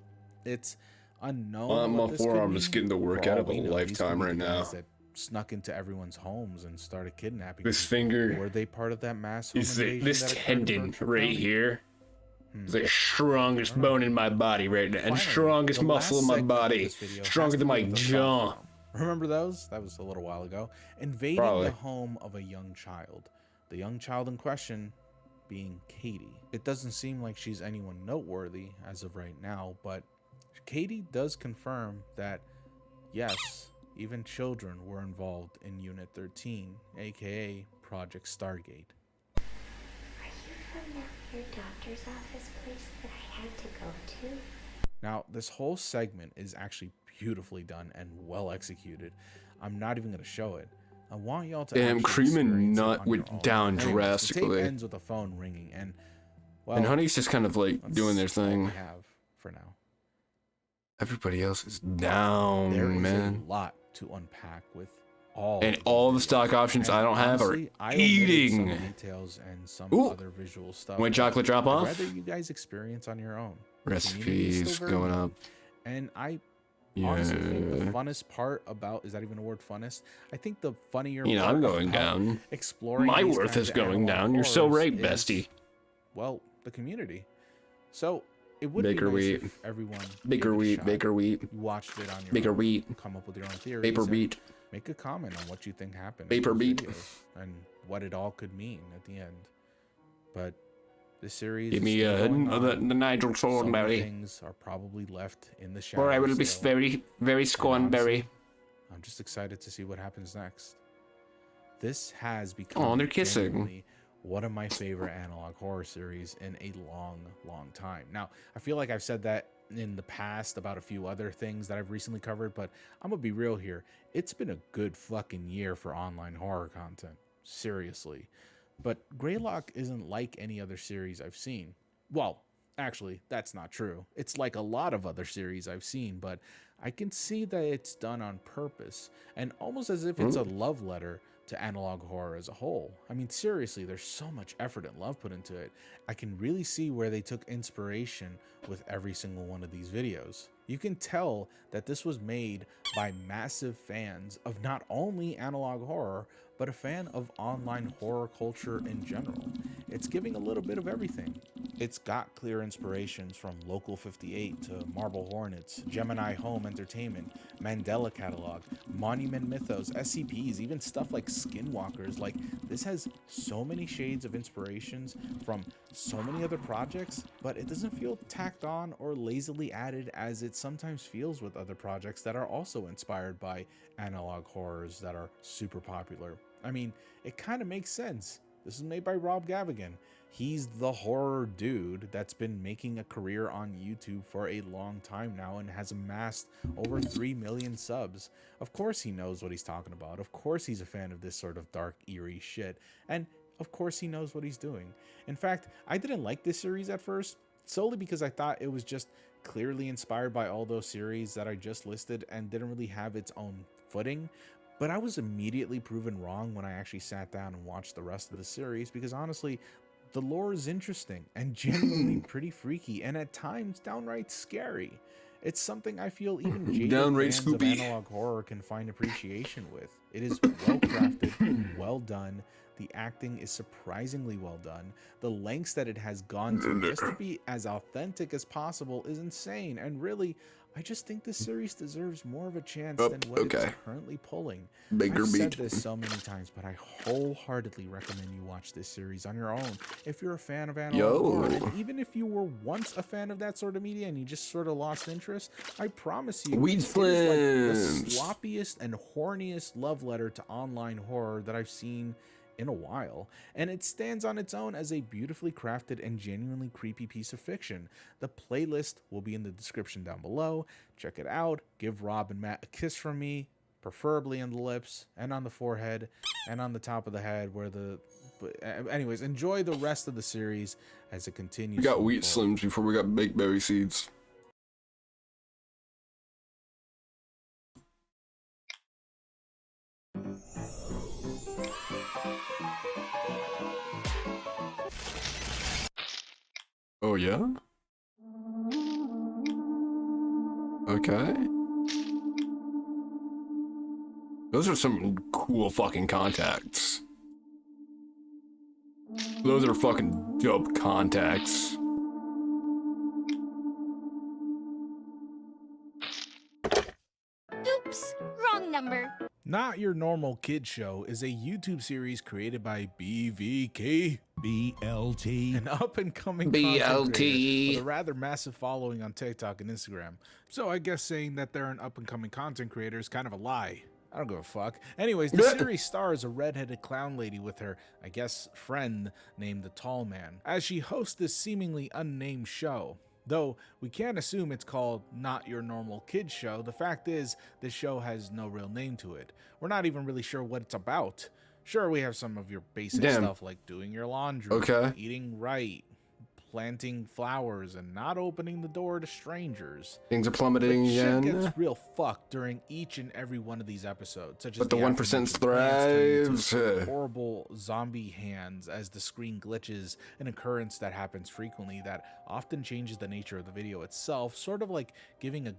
It's unknown what this could I'm mean. just getting the work For out all of a we know, these could lifetime be right the now. guys that snuck into everyone's homes and started kidnapping This people. finger Were they part of that mass home is invasion this that occurred in tendon Berkshire right County? here. It's the strongest bone in my body right now, and Finally, strongest the muscle last in my segment of body, this video has stronger to than do my with the jaw. thought form. Remember those? That was a little while ago. Invading Probably. the home of a young child. The young child in question being Katie. It doesn't seem like she's anyone noteworthy as of right now, but Katie does confirm that, yes, even children were involved in Unit 13, aka Project Stargate. Are you from your doctor's office place that I had to go to? Now, this whole segment is actually beautifully done and well executed. I'm not even going to show it. I want y'all to Damn, actually cream and experience it nut on your went own. down Anyways, The drastically. tape ends with a phone ringing, and well, And Honey's just kind of like doing their that's all thing. we have for now. Everybody else is down, There is man. a lot to unpack with all. And of these all the videos. stock options And I don't have are honestly, I omitted eating. some details and some Ooh. other visual stuff. White chocolate drop I'd off. rather you guys experience on your own. The community is Recipes still very going young, up. and I Yeah. honestly think the funnest part about, is that even a word, funnest? I think the funnier You know, part I'm going about down. exploring My these worth kinds is of going analog down. You're so horrors right, is, bestie. well, the community. So it would Baker be nice wheat. if everyone Baker gave it a wheat, shot. Baker wheat. You watched it on your Baker own, wheat. come up with your own theories, Paper and beat. make a comment on what you think happened. Paper in those beat. videos and what it all could mean at the end. But this series Give is me still going the on. Nigel So many Thornberry. things are probably left in the shadows. Or I will be still. very, very And scornberry. honestly, I'm just excited to see what happens next. This has become Oh, they're kissing. genuinely one of my favorite analog horror series in a long, long time. Now, I feel like I've said that in the past about a few other things that I've recently covered, but I'm gonna be real here. It's been a good fucking year for online horror content. Seriously. But Greylock isn't like any other series I've seen. Well, actually, that's not true. It's like a lot of other series I've seen, but I can see that it's done on purpose, and almost as if it's a love letter to analog horror as a whole. I mean, seriously, there's so much effort and love put into it. I can really see where they took inspiration with every single one of these videos. You can tell that this was made by massive fans of not only analog horror, but a fan of online horror culture in general. It's giving a little bit of everything. It's got clear inspirations from Local 58 to Marble Hornets, Gemini Home Entertainment, Mandela Catalog, Monument Mythos, SCPs, even stuff like Skinwalkers. Like, this has so many shades of inspirations from so many other projects, but it doesn't feel tacked on or lazily added as it sometimes feels with other projects that are also inspired by analog horrors that are super popular. I mean, it kind of makes sense. This is made by Rob Gavigan. He's the horror dude that's been making a career on YouTube for a long time now and has amassed over 3 million subs. Of course he knows what he's talking about. Of course he's a fan of this sort of dark, eerie shit. And of course he knows what he's doing. In fact, I didn't like this series at first, solely because I thought it was just clearly inspired by all those series that I just listed and didn't really have its own footing. But I was immediately proven wrong when I actually sat down and watched the rest of the series, because honestly, the lore is interesting and genuinely pretty freaky and at times downright scary. It's something I feel even jaded Downright fans of spoopy. analog horror can find appreciation with. It is well crafted, well done. The acting is surprisingly well done. The lengths that it has gone to just to be as authentic as possible is insane. And really, I just think this series deserves more of a chance than what it's currently pulling. Baker I've said beat. this so many times, but I wholeheartedly recommend you watch this series on your own if you're a fan of analog horror. And even if you were once a fan of that sort of media and you just sort of lost interest, I promise you, Weed it is like the Flames. sloppiest and horniest love letter to online horror that I've seen in a while, and it stands on its own as a beautifully crafted and genuinely creepy piece of fiction. The playlist will be in the description down below. Check it out. Give Rob and Matt a kiss from me, preferably on the lips and on the forehead and on the top of the head where the... But anyways, enjoy the rest of the series as it continues. We got wheat slims before we got Bakeberry seeds. Oh yeah? Okay. Those are some cool fucking contacts. Those are fucking dope contacts. Oops, wrong number. Not Your Normal Kid Show is a YouTube series created by BVK. BLT. An up-and-coming content creator with a rather massive following on TikTok and Instagram. So I guess saying that they're an up-and-coming content creator is kind of a lie. I don't give a fuck. Anyways, the series stars a redheaded clown lady with her, I guess, friend named the Tall Man, as she hosts this seemingly unnamed show. Though we can't assume it's called Not Your Normal Kid Show, the fact is this show has no real name to it. We're not even really sure what it's about. Sure, we have some of your basic stuff like doing your laundry, eating right, planting flowers, and not opening the door to strangers. Things are plummeting again. Shit gets real fucked during each and every one of these episodes, such as but the 1% thrives. Horrible zombie hands as the screen glitches, an occurrence that happens frequently that often changes the nature of the video itself, sort of like giving a